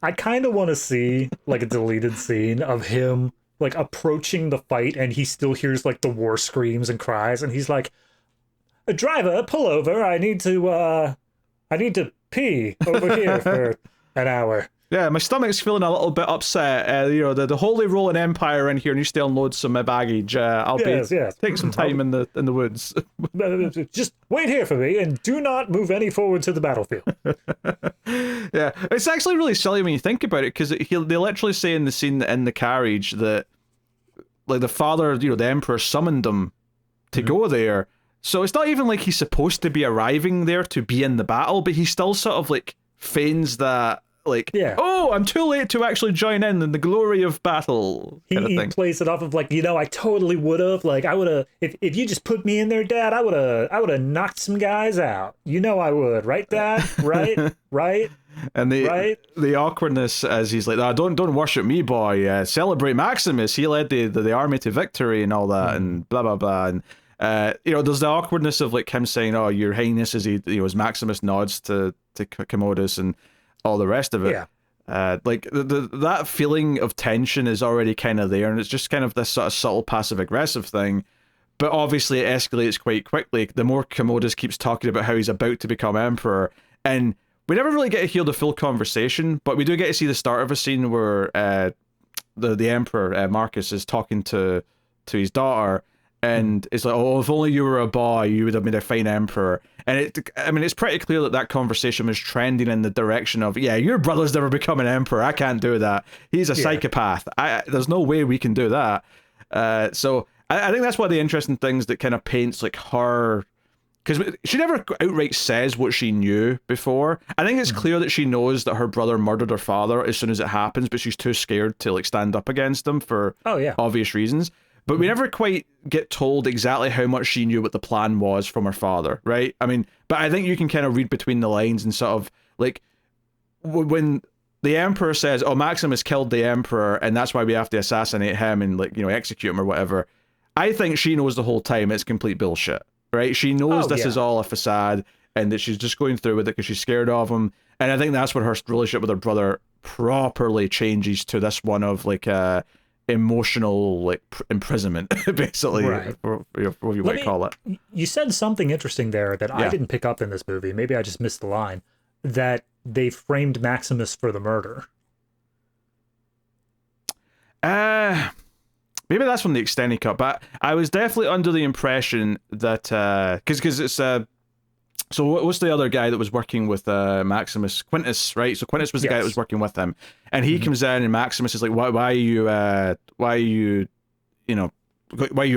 [SPEAKER 2] I kind of want to see, like, a deleted scene of him, like, approaching the fight, and he still hears, like, the war screams and cries, and he's like, a driver, pull over. I need to pee over here for an hour.
[SPEAKER 1] Yeah, my stomach's feeling a little bit upset. The Holy Roman Empire in here needs to unload some baggage. I'll take some time in the woods.
[SPEAKER 2] Just wait here for me, and do not move any forward to the battlefield.
[SPEAKER 1] Yeah, it's actually really silly when you think about it, because they literally say in the scene in the carriage that, like, the father, the emperor summoned him to go there. So it's not even like he's supposed to be arriving there to be in the battle, but he still sort of, like, feigns that, like, oh, I'm too late to actually join in the glory of battle.
[SPEAKER 2] He plays it off of, like, I totally would have, like, I would have, if you just put me in there, Dad, I would have knocked some guys out. I would, right, Dad? Right? Right?
[SPEAKER 1] And the awkwardness as he's like, oh, don't worship me, boy. Celebrate Maximus. He led the army to victory and all that, and blah blah blah. And there's the awkwardness of, like, him saying, "Oh, Your Highness," as as Maximus nods to Commodus and all the rest of it. Yeah. Like that feeling of tension is already kind of there, and it's just kind of this sort of subtle passive aggressive thing. But obviously, it escalates quite quickly. The more Commodus keeps talking about how he's about to become emperor, and we never really get to hear the full conversation, but we do get to see the start of a scene where the emperor Marcus is talking to his daughter. And it's like, oh, if only you were a boy, you would have been a fine emperor. And it's pretty clear that conversation was trending in the direction of, yeah, your brother's never become an emperor. I can't do that. He's a psychopath. There's no way we can do that. So I think that's one of the interesting things that kind of paints, like, her, because she never outright says what she knew before. I think it's clear that she knows that her brother murdered her father as soon as it happens, but she's too scared to, like, stand up against him for obvious reasons. But we never quite get told exactly how much she knew what the plan was from her father, right? I mean, but I think you can kind of read between the lines and sort of, like, when the emperor says, oh, Maximus killed the emperor and that's why we have to assassinate him and, like, execute him or whatever. I think she knows the whole time it's complete bullshit, right? She knows this is all a facade and that she's just going through with it because she's scared of him. And I think that's when her relationship with her brother properly changes to this one of, like, emotional, like, imprisonment, basically,
[SPEAKER 2] right.
[SPEAKER 1] or what you might call it.
[SPEAKER 2] You said something interesting there that I didn't pick up in this movie. Maybe I just missed the line. That they framed Maximus for the murder.
[SPEAKER 1] Maybe that's from the extended cut, but I was definitely under the impression that because it's so what's the other guy that was working with Maximus? Quintus, right? So Quintus was the guy that was working with him, and he comes in, and Maximus is like, "Why are you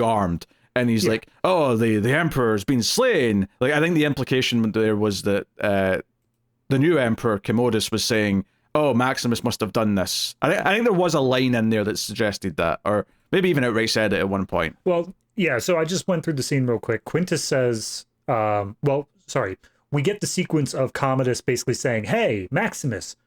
[SPEAKER 1] armed?" And he's like, "Oh, the emperor's been slain." Like, I think the implication there was that the new emperor Commodus was saying, "Oh, Maximus must have done this." I think there was a line in there that suggested that, or maybe even outright said it at one point.
[SPEAKER 2] Well, yeah. So I just went through the scene real quick. Quintus says, we get the sequence of Commodus basically saying, hey, Maximus,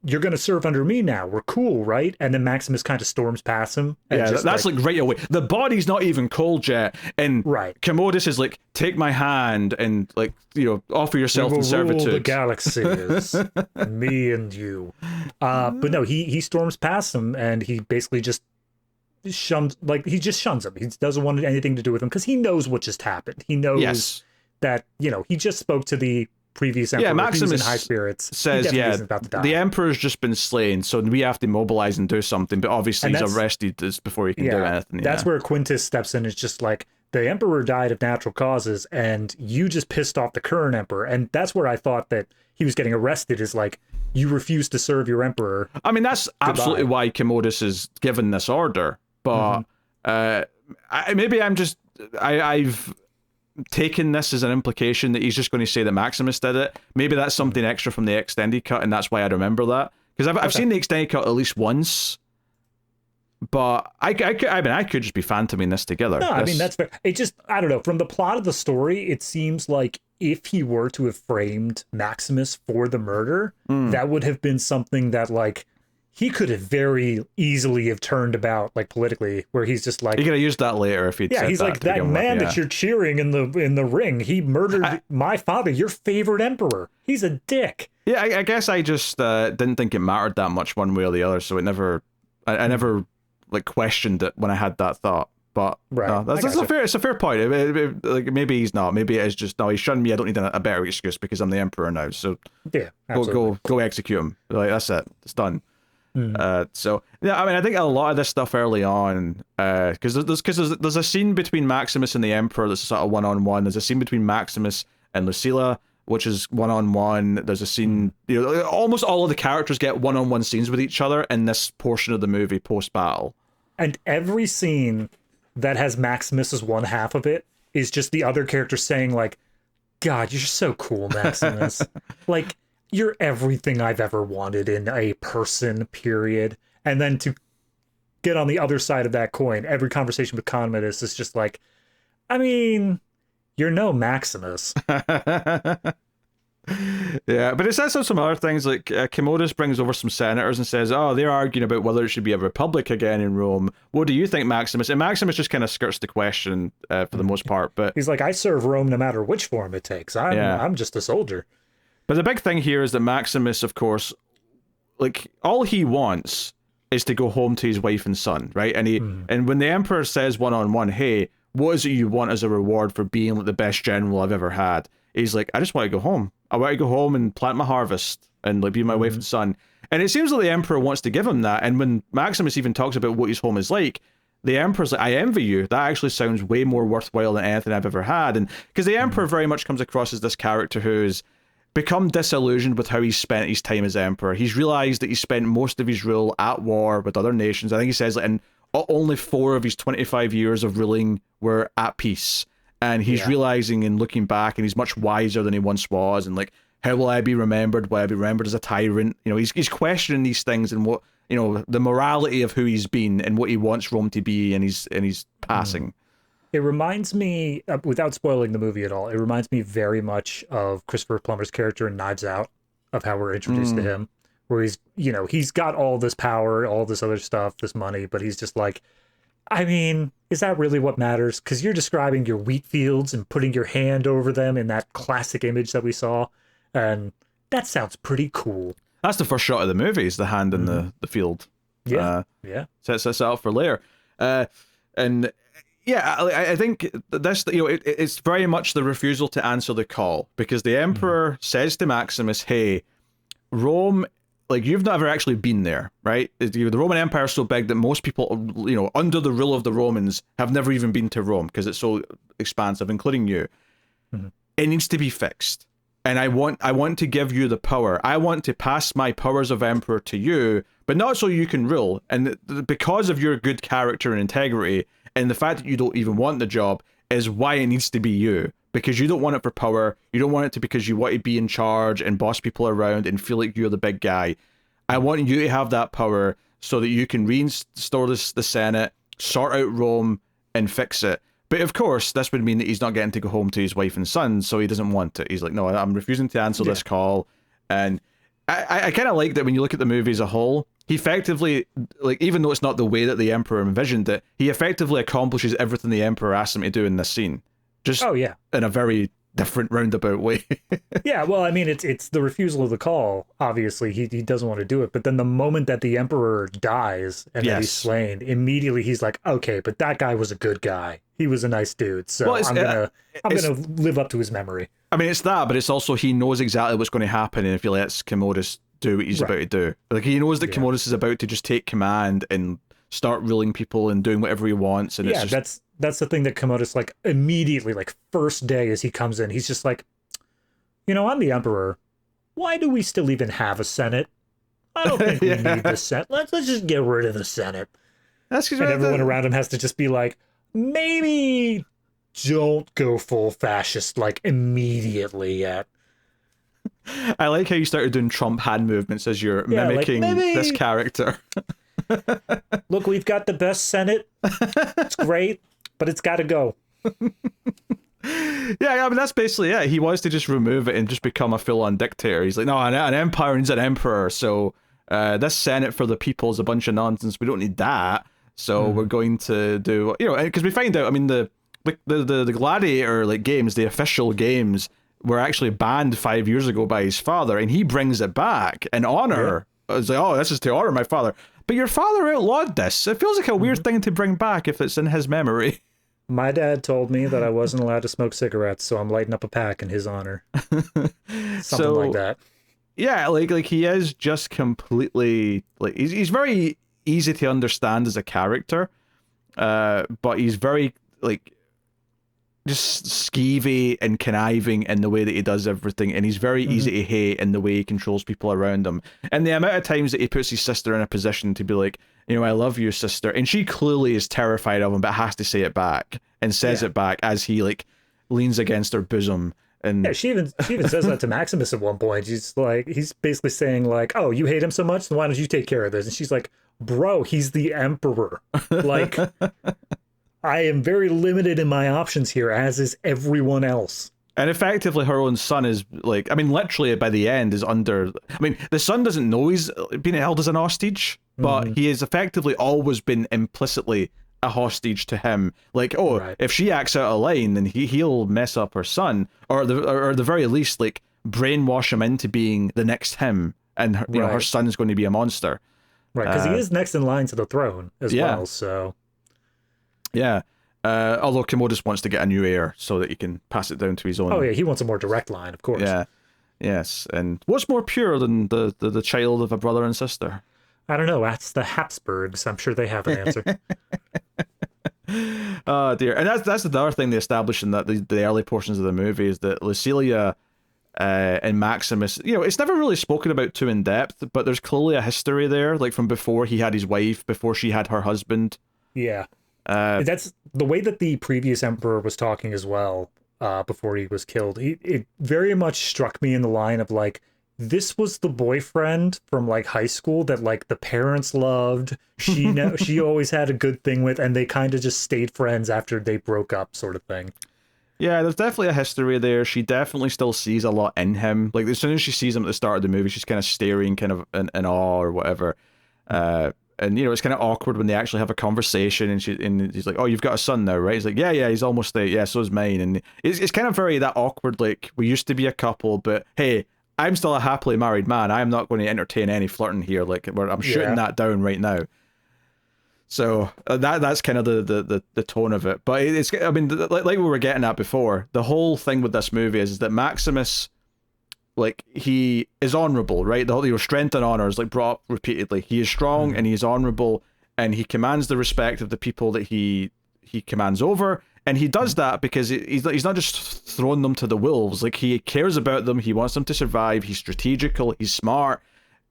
[SPEAKER 2] you're going to serve under me now. We're cool, right? And then Maximus kind of storms past him. And
[SPEAKER 1] that's like right away. The body's not even cold yet. And Commodus is like, take my hand and, like, offer yourself in servitude.
[SPEAKER 2] Rule the galaxies, me and you. But no, he storms past him and he basically just shuns him. He doesn't want anything to do with him because he knows what just happened. He knows that, he just spoke to the previous emperor. Yeah,
[SPEAKER 1] Maximus
[SPEAKER 2] who's in high spirits.
[SPEAKER 1] Says, about to die. The emperor's just been slain, so we have to mobilize and do something, but obviously he's arrested before he can do anything.
[SPEAKER 2] That's where Quintus steps in. It's just like, the emperor died of natural causes, and you just pissed off the current emperor. And that's where I thought that he was getting arrested, is like, you refuse to serve your emperor.
[SPEAKER 1] I mean, that's absolutely why Commodus is given this order. but maybe I've taken this as an implication that he's just going to say that Maximus did it. Maybe that's something extra from the extended cut, and that's why I remember that, because I've seen the extended cut at least once. But I could just be phantoming this together.
[SPEAKER 2] No, I mean, that's fair. It just, I don't know. From the plot of the story, it seems like if he were to have framed Maximus for the murder, that would have been something that, like, he could have very easily have turned about, like, politically, where he's just like...
[SPEAKER 1] He could have used that later if he'd said
[SPEAKER 2] he's
[SPEAKER 1] that
[SPEAKER 2] like, that man that you're cheering in the ring, he murdered my father, your favorite emperor. He's a dick.
[SPEAKER 1] Yeah, I guess I just didn't think it mattered that much one way or the other, so it never... I never... like questioned it when I had that thought, but it's a fair point. Like maybe he's not. Maybe it is just no. He's shunned me. I don't need a better excuse because I'm the emperor now. So
[SPEAKER 2] yeah,
[SPEAKER 1] go execute him. Like that's it. It's done. So yeah, I mean, I think a lot of this stuff early on, because there's a scene between Maximus and the emperor that's sort of one-on-one. There's a scene between Maximus and Lucilla, which is one-on-one. There's a scene, almost all of the characters get one-on-one scenes with each other in this portion of the movie post-battle.
[SPEAKER 2] And every scene that has Maximus as one half of it is just the other character saying, like, God, you're so cool, Maximus. Like, you're everything I've ever wanted in a person, period. And then to get on the other side of that coin, every conversation with Commodus is just like, I mean, you're no Maximus.
[SPEAKER 1] Yeah, but it says some other things, like Commodus brings over some senators and says, oh, they're arguing about whether it should be a republic again in Rome. What do you think, Maximus? And Maximus just kind of skirts the question for the most part. But
[SPEAKER 2] he's like, I serve Rome no matter which form it takes. I'm just a soldier.
[SPEAKER 1] But the big thing here is that Maximus, of course, like, all he wants is to go home to his wife and son, right? And and when the emperor says one-on-one, hey, what is it you want as a reward for being like the best general I've ever had? He's like, I just want to go home. I want to go home and plant my harvest and like be my wife and son. And it seems like the emperor wants to give him that. And when Maximus even talks about what his home is like, the emperor's like, I envy you. That actually sounds way more worthwhile than anything I've ever had. And because the emperor very much comes across as this character who's become disillusioned with how he's spent his time as emperor. He's realized that he spent most of his rule at war with other nations. I think he says like, and only 4 of his 25 years of ruling were at peace. And he's realizing and looking back, and he's much wiser than he once was. And like, how will I be remembered? Will I be remembered as a tyrant? He's questioning these things and what, the morality of who he's been and what he wants Rome to be, and he's passing.
[SPEAKER 2] It reminds me, without spoiling the movie at all, it reminds me very much of Christopher Plummer's character in Knives Out, of how we're introduced to him, where he's got all this power, all this other stuff, this money, but he's just like, I mean, is that really what matters? Because you're describing your wheat fields and putting your hand over them in that classic image that we saw, and that sounds pretty cool.
[SPEAKER 1] That's the first shot of the movie, is the hand in the field.
[SPEAKER 2] Yeah,
[SPEAKER 1] Sets us up for later. And yeah, I think this, it's very much the refusal to answer the call, because the emperor says to Maximus, hey, Rome, like, you've never actually been there, right? The Roman Empire is so big that most people, under the rule of the Romans, have never even been to Rome because it's so expansive, including you. It needs to be fixed. And I want to give you the power. I want to pass my powers of emperor to you, but not so you can rule. And because of your good character and integrity, and the fact that you don't even want the job, is why it needs to be you. Because you don't want it for power. You don't want it because you want to be in charge and boss people around and feel like you're the big guy. I want you to have that power so that you can restore the Senate, sort out Rome, and fix it. But of course, this would mean that he's not getting to go home to his wife and son, so he doesn't want it. He's like, no, I'm refusing to answer this call. And I kind of like that when you look at the movie as a whole, he effectively, like, even though it's not the way that the Emperor envisioned it, he effectively accomplishes everything the Emperor asked him to do in this scene. Just in a very different roundabout way.
[SPEAKER 2] Yeah, well, I mean, it's the refusal of the call. Obviously, he doesn't want to do it. But then the moment that the Emperor dies and that he's slain, immediately he's like, okay, but that guy was a good guy. He was a nice dude. So I'm gonna live up to his memory. I
[SPEAKER 1] mean, it's that, but it's also he knows exactly what's going to happen if he lets Commodus do what he's about to do. Like, he knows that Commodus is about to just take command and start ruling people and doing whatever he wants. And it's just...
[SPEAKER 2] that's the thing that Commodus, like, immediately, like, first day as he comes in, he's just like, I'm the Emperor. Why do we still even have a Senate? I don't think we need the Senate. Let's just get rid of the Senate.
[SPEAKER 1] That's because
[SPEAKER 2] And everyone around him has to just be like, maybe don't go full fascist like immediately yet.
[SPEAKER 1] I like how you started doing Trump hand movements as you're mimicking this character.
[SPEAKER 2] Look, we've got the best Senate. It's great, but it's got to go.
[SPEAKER 1] Yeah, I mean, that's basically it. He wants to just remove it and just become a full-on dictator. He's like, no, an empire needs an emperor, so this Senate for the people is a bunch of nonsense. We don't need that. So we're going to do, because we find out, I mean, the Gladiator like games, the official games, were actually banned 5 years ago by his father, and he brings it back in honor. Yeah. It's like, oh, this is to honor my father. But your father outlawed this. It feels like a weird thing to bring back if it's in his memory.
[SPEAKER 2] My dad told me that I wasn't allowed to smoke cigarettes, so I'm lighting up a pack in his honor. Something like that. Yeah,
[SPEAKER 1] like he is just completely like he's very easy to understand as a character, but he's very like just skeevy and conniving in the way that he does everything, and he's very easy to hate in the way he controls people around him. And the amount of times that he puts his sister in a position to be like, I love you, sister, and she clearly is terrified of him, but has to say it back and says it back as he like leans against her bosom. And
[SPEAKER 2] yeah, she even says that to Maximus at one point. He's basically saying like, "Oh, you hate him so much, then why don't you take care of this?" And she's like, "Bro, he's the emperor. Like, I am very limited in my options here, as is everyone else."
[SPEAKER 1] And effectively, her own son is like, I mean, literally by the end is under. I mean, the son doesn't know he's being held as an hostage, but he has effectively always been implicitly a hostage to him. Like, if she acts out of line, then he'll mess up her son, or at the very least, like brainwash him into being the next him, and her son is going to be a monster.
[SPEAKER 2] Right, because he is next in line to the throne as well. So,
[SPEAKER 1] yeah. Although Commodus wants to get a new heir so that he can pass it down to his own.
[SPEAKER 2] Oh yeah, he wants a more direct line, of course.
[SPEAKER 1] Yeah, yes. And what's more pure than the child of a brother and sister?
[SPEAKER 2] I don't know. That's the Habsburgs. I'm sure they have an answer.
[SPEAKER 1] Oh dear. And that's the other thing they establish in the early portions of the movie is that Lucilia and Maximus, it's never really spoken about too in depth, but there's clearly a history there, like from before he had his wife, before she had her husband.
[SPEAKER 2] Yeah. That's the way that the previous emperor was talking as well, before he was killed. It very much struck me in the line of like, this was the boyfriend from like high school that like the parents loved. She always had a good thing with, and they kind of just stayed friends after they broke up, sort of thing.
[SPEAKER 1] Yeah, there's definitely a history there. She definitely still sees a lot in him. Like as soon as she sees him at the start of the movie, she's kind of staring, kind of in awe or whatever. And it's kind of awkward when they actually have a conversation, and he's like, "Oh, you've got a son now, right?" He's like, "Yeah, he's almost there. Yeah, so is mine." And it's kind of very that awkward, like we used to be a couple, but hey, I'm still a happily married man. I'm not going to entertain any flirting here. Like I'm shooting that down right now. So that's kind of the tone of it. But it's, I mean, like we were getting at before, the whole thing with this movie is that Maximus, like, he is honorable, right? The whole strength and honor is like brought up repeatedly. He is strong and he is honorable, and he commands the respect of the people that he commands over. And he does that because he's not just throwing them to the wolves. Like, he cares about them. He wants them to survive. He's strategical. He's smart.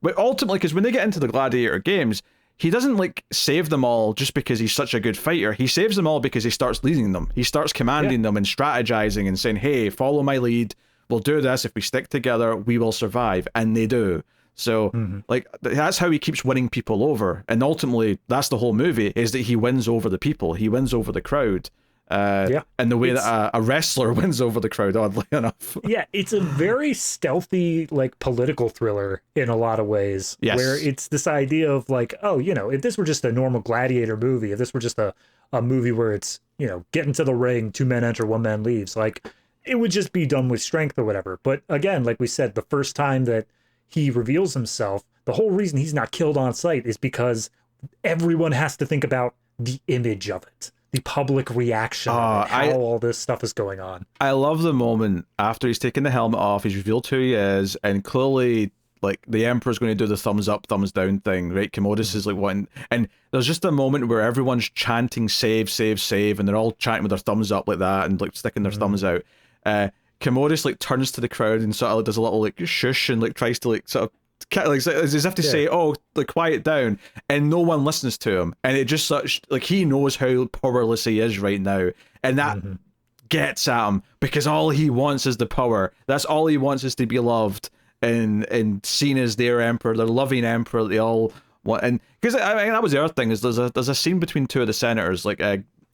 [SPEAKER 1] But ultimately, because when they get into the Gladiator games, he doesn't like save them all just because he's such a good fighter. He saves them all because he starts leading them. He starts commanding them and strategizing and saying, "Hey, follow my lead. We'll do this. If we stick together, we will survive." And they do. So, like, that's how he keeps winning people over. And ultimately, that's the whole movie, is that he wins over the people. He wins over the crowd. And the way that a wrestler wins over the crowd, oddly enough.
[SPEAKER 2] Yeah, it's a very stealthy, like, political thriller in a lot of ways.
[SPEAKER 1] Yes.
[SPEAKER 2] Where it's this idea of, like, oh, if this were just a normal Gladiator movie, if this were just a movie where it's, get into the ring, 2 men enter, 1 man leaves, like, it would just be done with strength or whatever. But again, like we said, the first time that he reveals himself, the whole reason he's not killed on sight is because everyone has to think about the image of it. The public reaction, how all this stuff is going on. I
[SPEAKER 1] love the moment after he's taken the helmet off, he's revealed who he is, and clearly, like, the Emperor's going to do the thumbs up, thumbs down thing, right? Commodus is like wanting, and there's just a moment where everyone's chanting save, save, save, and they're all chanting with their thumbs up like that, and like sticking their thumbs out. Commodus like turns to the crowd and sort of does a little like shush and like tries to like sort of like as if to say, "Oh, like quiet down," and no one listens to him, and it just such like he knows how powerless he is right now, and that gets at him because all he wants is the power. That's all he wants is to be loved and seen as their emperor, their loving emperor. That they all want, and because I mean that was the other thing is there's a scene between two of the senators, like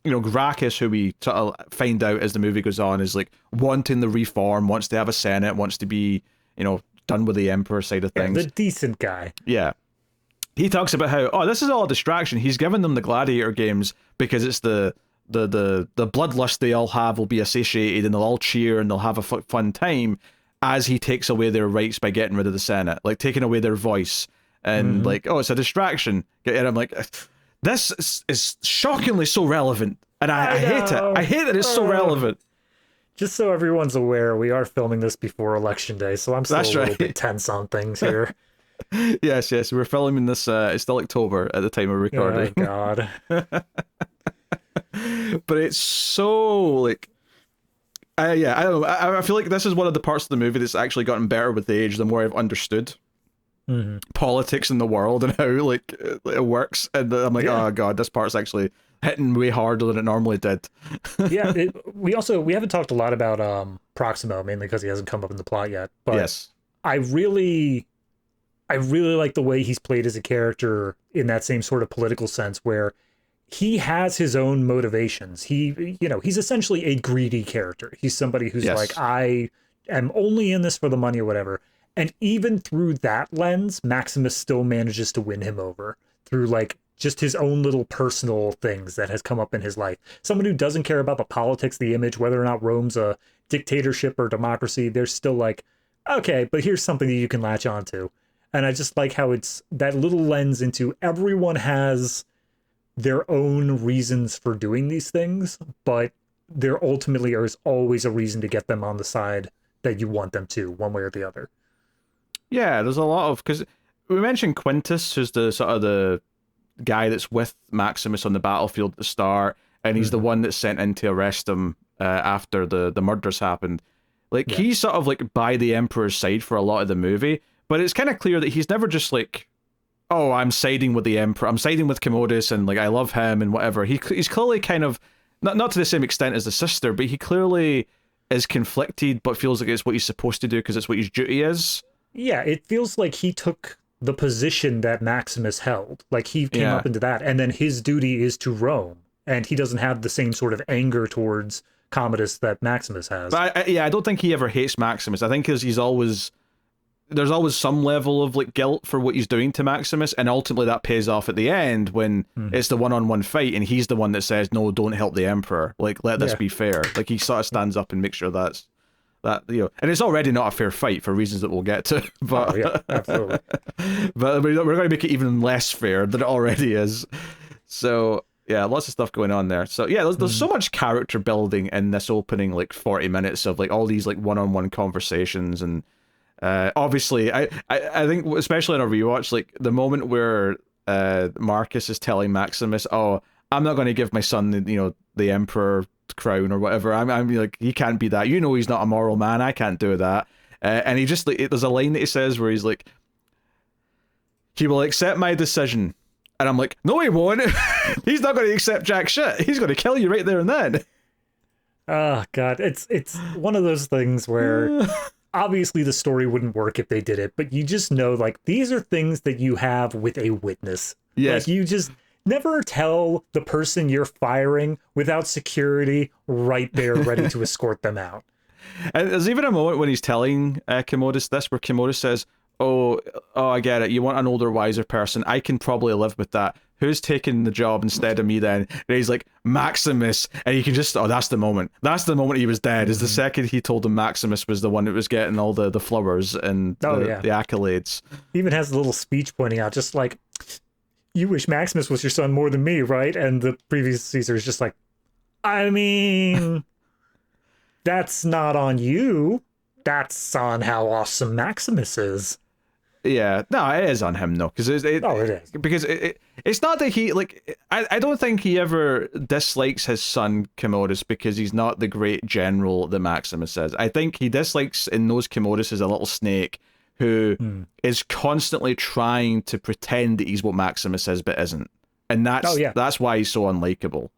[SPEAKER 1] Gracchus, who we sort of find out as the movie goes on, is like wanting the reform, wants to have a senate, wants to be done with the emperor side of things.
[SPEAKER 2] The decent guy.
[SPEAKER 1] Yeah. He talks about how, this is all a distraction. He's given them the Gladiator games because it's the bloodlust they all have will be satiated and they'll all cheer and they'll have a fun time as he takes away their rights by getting rid of the Senate, like taking away their voice and like, it's a distraction. And I'm like, this is shockingly so relevant. And I hate it. I hate that it's so relevant.
[SPEAKER 2] Just so everyone's aware, we are filming this before Election Day, so I'm still a little bit tense on things here.
[SPEAKER 1] Yes. We're filming this. It's still October at the time of recording.
[SPEAKER 2] Oh, God.
[SPEAKER 1] But it's so, like... I don't know. I feel like this is one of the parts of the movie that's actually gotten better with age the more I've understood politics in the world and how, like, it works. And I'm like, oh, God, this part's actually hitting way harder than it normally did.
[SPEAKER 2] We haven't talked a lot about Proximo, mainly because he hasn't come up in the plot yet. But
[SPEAKER 1] yes.
[SPEAKER 2] I really like the way he's played as a character in that same sort of political sense where he has his own motivations. He's essentially a greedy character. He's somebody who's like, I am only in this for the money or whatever. And even through that lens, Maximus still manages to win him over through like just his own little personal things that has come up in his life. Someone who doesn't care about the politics, the image, whether or not Rome's a dictatorship or democracy, they're still like, okay, but here's something that you can latch onto. And I just like how it's that little lens into everyone has their own reasons for doing these things, but there ultimately is always a reason to get them on the side that you want them to, one way or the other. Yeah,
[SPEAKER 1] there's a lot of, because we mentioned Quintus, who's the sort of the guy that's with Maximus on the battlefield at the start, and he's the one that's sent in to arrest him after the murders happened. Like, he's sort of like by the Emperor's side for a lot of the movie, but it's kind of clear that he's never just like, oh, I'm siding with the Emperor, I'm siding with Commodus, and like I love him and whatever. He's clearly kind of not to the same extent as the sister, but he clearly is conflicted, but feels like it's what he's supposed to do because it's what his duty is. Yeah,
[SPEAKER 2] it feels like he took the position that Maximus held. Like he came up into that, and then his duty is to Rome, and he doesn't have the same sort of anger towards Commodus that Maximus has.
[SPEAKER 1] But I don't think he ever hates Maximus. I think there's always some level of like guilt for what he's doing to Maximus, and ultimately that pays off at the end when it's the one-on-one fight, and he's the one that says, no, don't help the Emperor. Like, let this be fair. Like, he sort of stands up and makes sure that, and it's already not a fair fight for reasons that we'll get to. But,
[SPEAKER 2] absolutely.
[SPEAKER 1] But we're going to make it even less fair than it already is. So, yeah, lots of stuff going on there. So, yeah, there's so much character building in this opening, like, 40 minutes of, like, all these, like, one-on-one conversations, and obviously, I think, especially in a rewatch, like, the moment where Marcus is telling Maximus, oh, I'm not going to give my son, the Emperor crown or whatever. I'm like, he can't be that. He's not a moral man. I can't do that. And he just, like, there's a line that he says where he's like, he will accept my decision. And I'm like, no, he won't. He's not going to accept jack shit. He's going to kill you right there and then.
[SPEAKER 2] Oh, God. It's one of those things where obviously the story wouldn't work if they did it, but you just know, like, these are things that you have with a witness.
[SPEAKER 1] Yes.
[SPEAKER 2] Like, you just never tell the person you're firing without security right there ready to escort them out.
[SPEAKER 1] And there's even a moment when he's telling Commodus this, where Commodus says, oh, I get it. You want an older, wiser person. I can probably live with that. Who's taking the job instead of me then? And he's like, Maximus. And you can just, that's the moment. That's the moment he was dead, is the second he told him Maximus was the one that was getting all the flowers and the accolades.
[SPEAKER 2] He even has a little speech pointing out, just like, you wish Maximus was your son more than me, right? And the previous Caesar is just like, I mean, that's not on you. That's on how awesome Maximus is.
[SPEAKER 1] Yeah, no, it is on him, though, because it is. Because it's not that he, like, I don't think he ever dislikes his son Commodus because he's not the great general that Maximus is. I think he dislikes in those Commodus as a little snake who is constantly trying to pretend that he's what Maximus is, but isn't. And that's why he's so unlikable.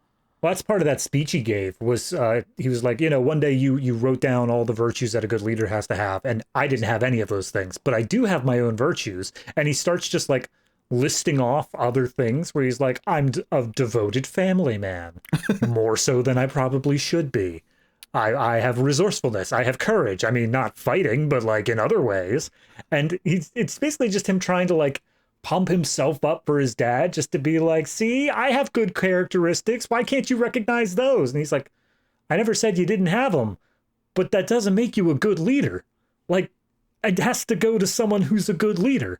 [SPEAKER 2] Well, that's part of that speech he gave was he was like, one day you wrote down all the virtues that a good leader has to have, and I didn't have any of those things, but I do have my own virtues. And he starts just like listing off other things where he's like, I'm a devoted family man, more so than I probably should be. I have resourcefulness. I have courage. I mean, not fighting, but like in other ways. And it's basically just him trying to like pump himself up for his dad, just to be like, see, I have good characteristics. Why can't you recognize those? And he's like, I never said you didn't have them, but that doesn't make you a good leader. Like, it has to go to someone who's a good leader.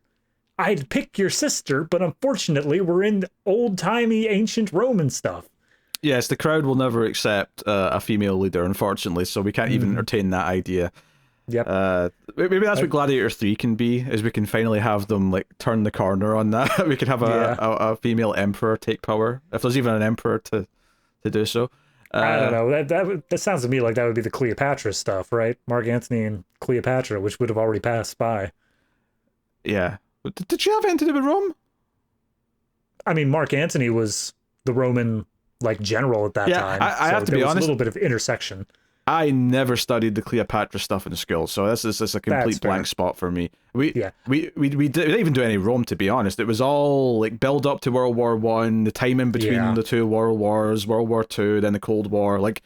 [SPEAKER 2] I'd pick your sister, but unfortunately, we're in old-timey ancient Roman stuff.
[SPEAKER 1] Yes, the crowd will never accept a female leader, unfortunately, so we can't even entertain that idea.
[SPEAKER 2] Yep.
[SPEAKER 1] Maybe that's what Gladiator 3 can be, is we can finally have them like turn the corner on that. We could have a female emperor take power, if there's even an emperor to do so.
[SPEAKER 2] I don't know. That sounds to me like that would be the Cleopatra stuff, right? Mark Antony and Cleopatra, which would have already passed by.
[SPEAKER 1] Yeah. Did she have anything to do with Rome?
[SPEAKER 2] I mean, Mark Antony was the Roman like general at that time.
[SPEAKER 1] I have to be honest.
[SPEAKER 2] A little bit of intersection.
[SPEAKER 1] I never studied the Cleopatra stuff in school, so this is a complete blank spot for me. We didn't even do any Rome, to be honest. It was all like build up to World War One, the time in between the two world wars, World War Two, then the Cold War. Like,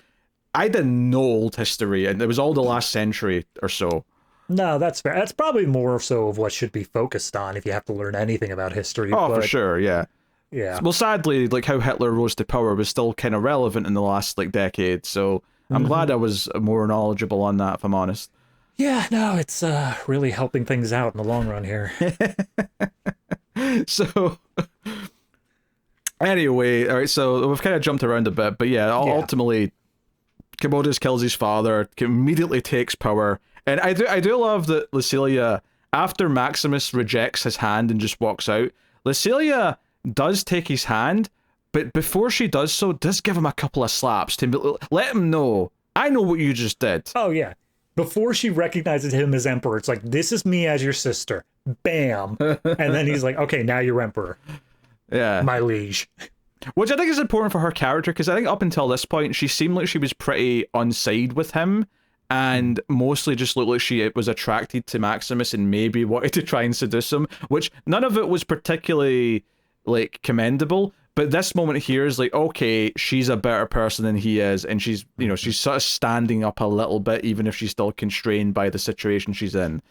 [SPEAKER 1] I didn't know old history, and it was all the last century or so.
[SPEAKER 2] No, that's fair. That's probably more so of what should be focused on if you have to learn anything about history.
[SPEAKER 1] Oh, for sure, yeah.
[SPEAKER 2] Yeah.
[SPEAKER 1] Well, sadly, like how Hitler rose to power was still kind of relevant in the last like decade, so I'm glad I was more knowledgeable on that, if I'm honest.
[SPEAKER 2] Yeah, no, it's really helping things out in the long run here.
[SPEAKER 1] So, anyway, all right, so we've kind of jumped around a bit, but ultimately, Commodus kills his father, immediately takes power, and I do love that Lucilia, after Maximus rejects his hand and just walks out, Lucilia does take his hand, but before she does so, does give him a couple of slaps to let him know, I know what you just did.
[SPEAKER 2] Oh, yeah. Before she recognizes him as emperor, it's like, this is me as your sister. Bam. And then he's like, okay, now you're emperor.
[SPEAKER 1] Yeah.
[SPEAKER 2] My liege.
[SPEAKER 1] Which I think is important for her character, because I think up until this point, she seemed like she was pretty on side with him, and mostly just looked like she was attracted to Maximus and maybe wanted to try and seduce him, which none of it was particularly like commendable, but this moment here is like, okay, she's a better person than he is, and she's she's sort of standing up a little bit, even if she's still constrained by the situation she's in.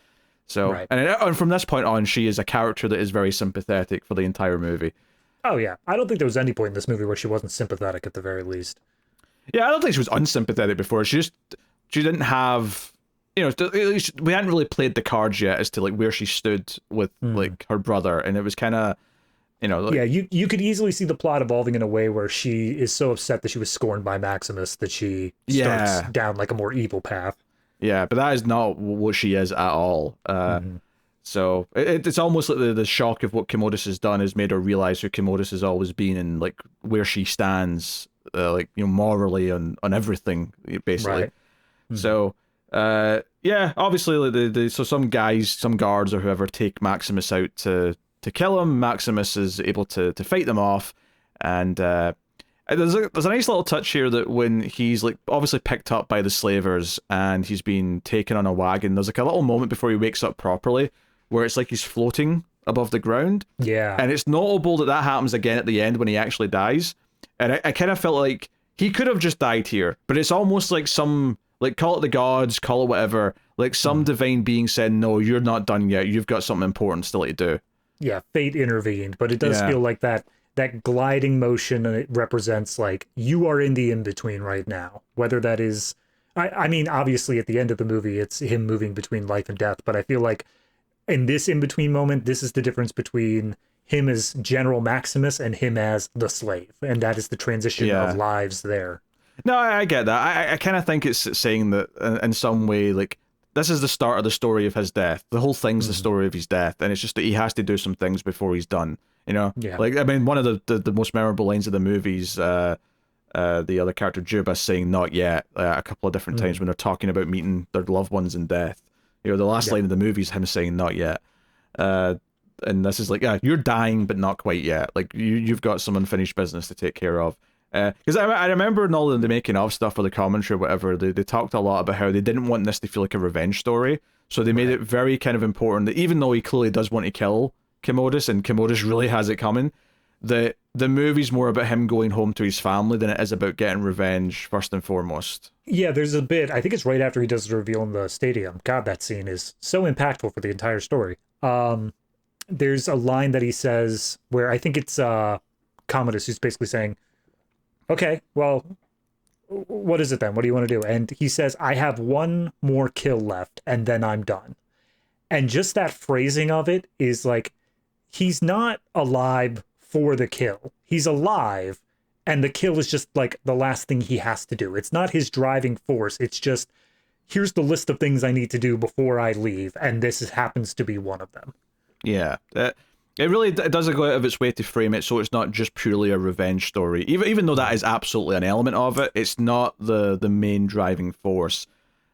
[SPEAKER 1] So
[SPEAKER 2] right.
[SPEAKER 1] and from this point on, she is a character that is very sympathetic for the entire movie.
[SPEAKER 2] Oh yeah, I don't think there was any point in this movie where she wasn't sympathetic at the very least.
[SPEAKER 1] Yeah, I don't think she was unsympathetic before. She didn't have, we hadn't really played the cards yet as to like where she stood with like her brother, and it was kind of,
[SPEAKER 2] yeah, you could easily see the plot evolving in a way where she is so upset that she was scorned by Maximus that she starts down like a more evil path.
[SPEAKER 1] Yeah, but that is not what she is at all. So it's almost like the shock of what Commodus has done has made her realize who Commodus has always been and like where she stands, morally on everything, basically. Right. So obviously so some guards or whoever take Maximus out to kill him. Maximus is able to fight them off, and there's a nice little touch here that when he's like obviously picked up by the slavers and he's been taken on a wagon, there's like a little moment before he wakes up properly where it's like he's floating above the ground.
[SPEAKER 2] Yeah.
[SPEAKER 1] And it's notable that happens again at the end when he actually dies. And I kind of felt like he could have just died here, but it's almost like some, like, call it the gods, call it whatever, like some divine being said, no, you're not done yet. You've got something important still to do.
[SPEAKER 2] Yeah, fate intervened, but it does feel like that gliding motion, and it represents like you are in the in-between right now. Whether that is, I mean, obviously at the end of the movie, it's him moving between life and death, but I feel like in this in-between moment, this is the difference between him as General Maximus and him as the slave, and that is the transition of lives there.
[SPEAKER 1] No, I get that. I kind of think it's saying that in some way, like, this is the start of the story of his death. The whole thing's the story of his death, and it's just that he has to do some things before he's done. Yeah. Like, I mean, one of the most memorable lines of the movies, the other character Juba saying "not yet" a couple of different times when they're talking about meeting their loved ones in death. The last line of the movie is him saying not yet. And this is like, yeah, you're dying, but not quite yet. Like you've got some unfinished business to take care of. Because I remember in all of the making of stuff or the commentary or whatever, they talked a lot about how they didn't want this to feel like a revenge story. So they made it very kind of important that even though he clearly does want to kill Commodus, and Commodus really has it coming, the movie's more about him going home to his family than it is about getting revenge first and foremost.
[SPEAKER 2] Yeah, there's a bit, I think it's right after he does the reveal in the stadium. God, that scene is so impactful for the entire story. There's a line that he says where I think it's Commodus who's basically saying, okay, well, what is it then? What do you want to do? And he says, I have one more kill left, and then I'm done. And just that phrasing of it is like, he's not alive for the kill. He's alive, and the kill is just like the last thing he has to do. It's not his driving force. It's just, here's the list of things I need to do before I leave, and happens to be one of them.
[SPEAKER 1] Yeah. It really does go out of its way to frame it so it's not just purely a revenge story. Even though that is absolutely an element of it, it's not the main driving force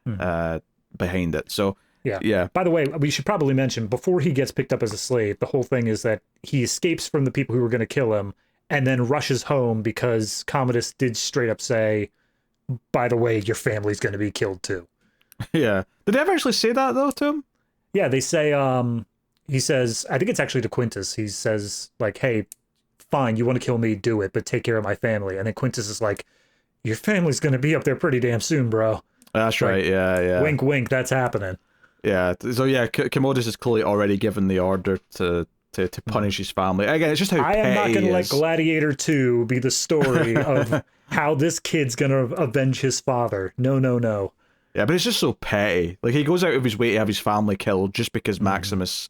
[SPEAKER 1] behind it. So, yeah.
[SPEAKER 2] By the way, we should probably mention, before he gets picked up as a slave, the whole thing is that he escapes from the people who were going to kill him and then rushes home because Commodus did straight up say, by the way, your family's going to be killed too.
[SPEAKER 1] Yeah. Did they ever actually say that, though, to him?
[SPEAKER 2] Yeah, they say... he says, I think it's actually to Quintus. He says, like, hey, fine, you want to kill me, do it, but take care of my family. And then Quintus is like, your family's going to be up there pretty damn soon, bro.
[SPEAKER 1] That's right, yeah.
[SPEAKER 2] Wink, wink, that's happening.
[SPEAKER 1] Yeah, so yeah, Commodus is clearly already given the order to punish his family. Again, it's just how
[SPEAKER 2] I am not going to let
[SPEAKER 1] is.
[SPEAKER 2] Gladiator 2 be the story of how this kid's going to avenge his father. No.
[SPEAKER 1] Yeah, but it's just so petty. Like, he goes out of his way to have his family killed just because Maximus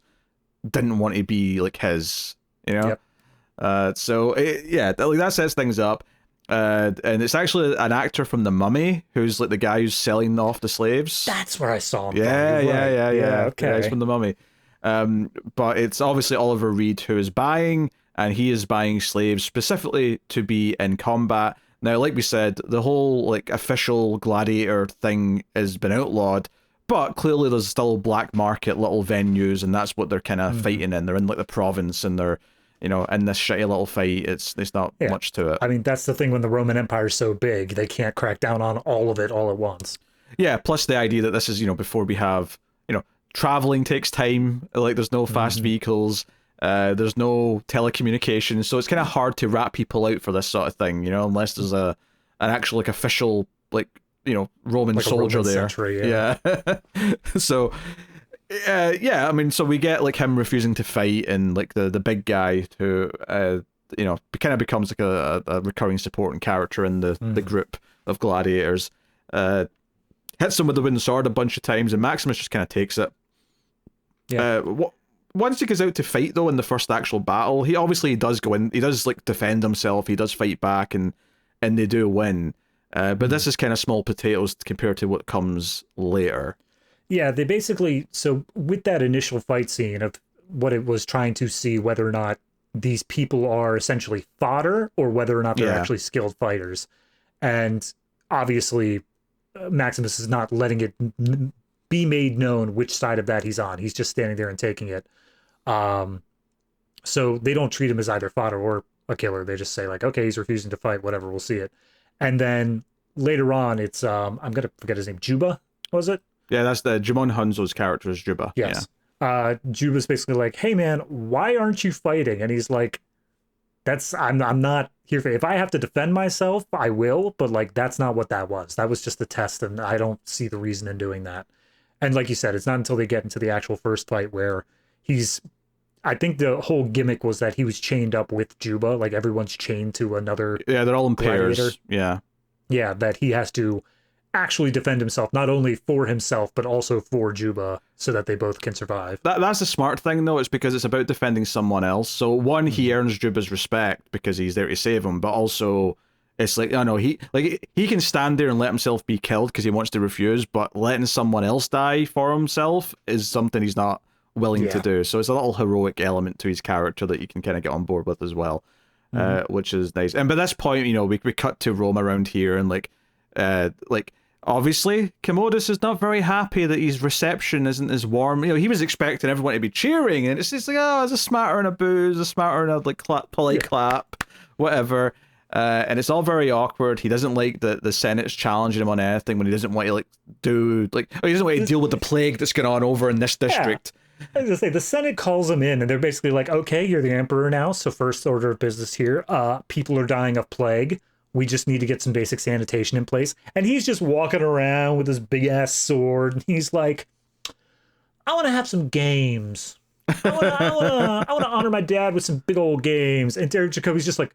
[SPEAKER 1] didn't want to be like his,
[SPEAKER 2] Yep.
[SPEAKER 1] So that sets things up, and it's actually an actor from The Mummy who's like the guy who's selling off the slaves.
[SPEAKER 2] That's where I saw him.
[SPEAKER 1] Yeah.
[SPEAKER 2] Okay.
[SPEAKER 1] Yeah, he's from The Mummy. But it's obviously Oliver Reed who is buying, and he is buying slaves specifically to be in combat. Now, like we said, the whole like official Gladiator thing has been outlawed. But clearly there's still black market little venues, and that's what they're kind of fighting in. They're in like the province, and they're, in this shitty little fight. There's not much to it.
[SPEAKER 2] I mean, that's the thing when the Roman Empire is so big, they can't crack down on all of it all at once.
[SPEAKER 1] Yeah, plus the idea that this is, before we have, traveling takes time. Like there's no fast vehicles, there's no telecommunications, so it's kind of hard to rat people out for this sort of thing, unless there's an actual like official like Roman
[SPEAKER 2] like
[SPEAKER 1] soldier
[SPEAKER 2] Roman
[SPEAKER 1] there.
[SPEAKER 2] Century, yeah.
[SPEAKER 1] So, I mean, so we get like him refusing to fight, and like the big guy who, kind of becomes like a recurring supporting character in the group of gladiators. Hits him with the wooden sword a bunch of times, and Maximus just kind of takes it.
[SPEAKER 2] Yeah.
[SPEAKER 1] Once he goes out to fight, though, in the first actual battle, he does go in. He does like defend himself. He does fight back, and they do win. But this is kind of small potatoes compared to what comes later.
[SPEAKER 2] Yeah, they basically, so with that initial fight scene of what it was trying to see whether or not these people are essentially fodder or whether or not they're actually skilled fighters. And obviously, Maximus is not letting it be made known which side of that he's on. He's just standing there and taking it. So they don't treat him as either fodder or a killer. They just say like, okay, he's refusing to fight, whatever, we'll see it. And then later on, it's I'm gonna forget his name. Juba, was it?
[SPEAKER 1] Yeah, that's the Jimon Hunzo's character is Juba.
[SPEAKER 2] Yes. Yeah. Juba's basically like, "Hey man, why aren't you fighting?" And he's like, I'm not here for. If I have to defend myself, I will. But like, that's not what that was. That was just a test, and I don't see the reason in doing that." And like you said, it's not until they get into the actual first fight where he's. I think the whole gimmick was that he was chained up with Juba, like everyone's chained to another.
[SPEAKER 1] Yeah, they're all in pairs.
[SPEAKER 2] Gladiator. Yeah, that he has to actually defend himself, not only for himself, but also for Juba, so that they both can survive.
[SPEAKER 1] That's the smart thing, though. It's because it's about defending someone else. So one, he earns Juba's respect because he's there to save him, but also it's like, he can stand there and let himself be killed because he wants to refuse, but letting someone else die for himself is something he's not willing to do. So it's a little heroic element to his character that you can kind of get on board with as well, which is nice. And by this point, we cut to Rome around here, and like obviously, Commodus is not very happy that his reception isn't as warm. He was expecting everyone to be cheering, and it's just like, oh, it's a smatter and a booze, a smatter and a like polite clap, whatever. And it's all very awkward. He doesn't like the Senate's challenging him on anything when he doesn't want to he doesn't want to deal with the plague that's going on over in this district.
[SPEAKER 2] I was gonna say, the Senate calls him in, and they're basically like, okay, you're the emperor now, so first order of business here. People are dying of plague. We just need to get some basic sanitation in place. And he's just walking around with his big ass sword, and he's like, I want to have some games. I want to honor my dad with some big old games. And Derek Jacobi's just like,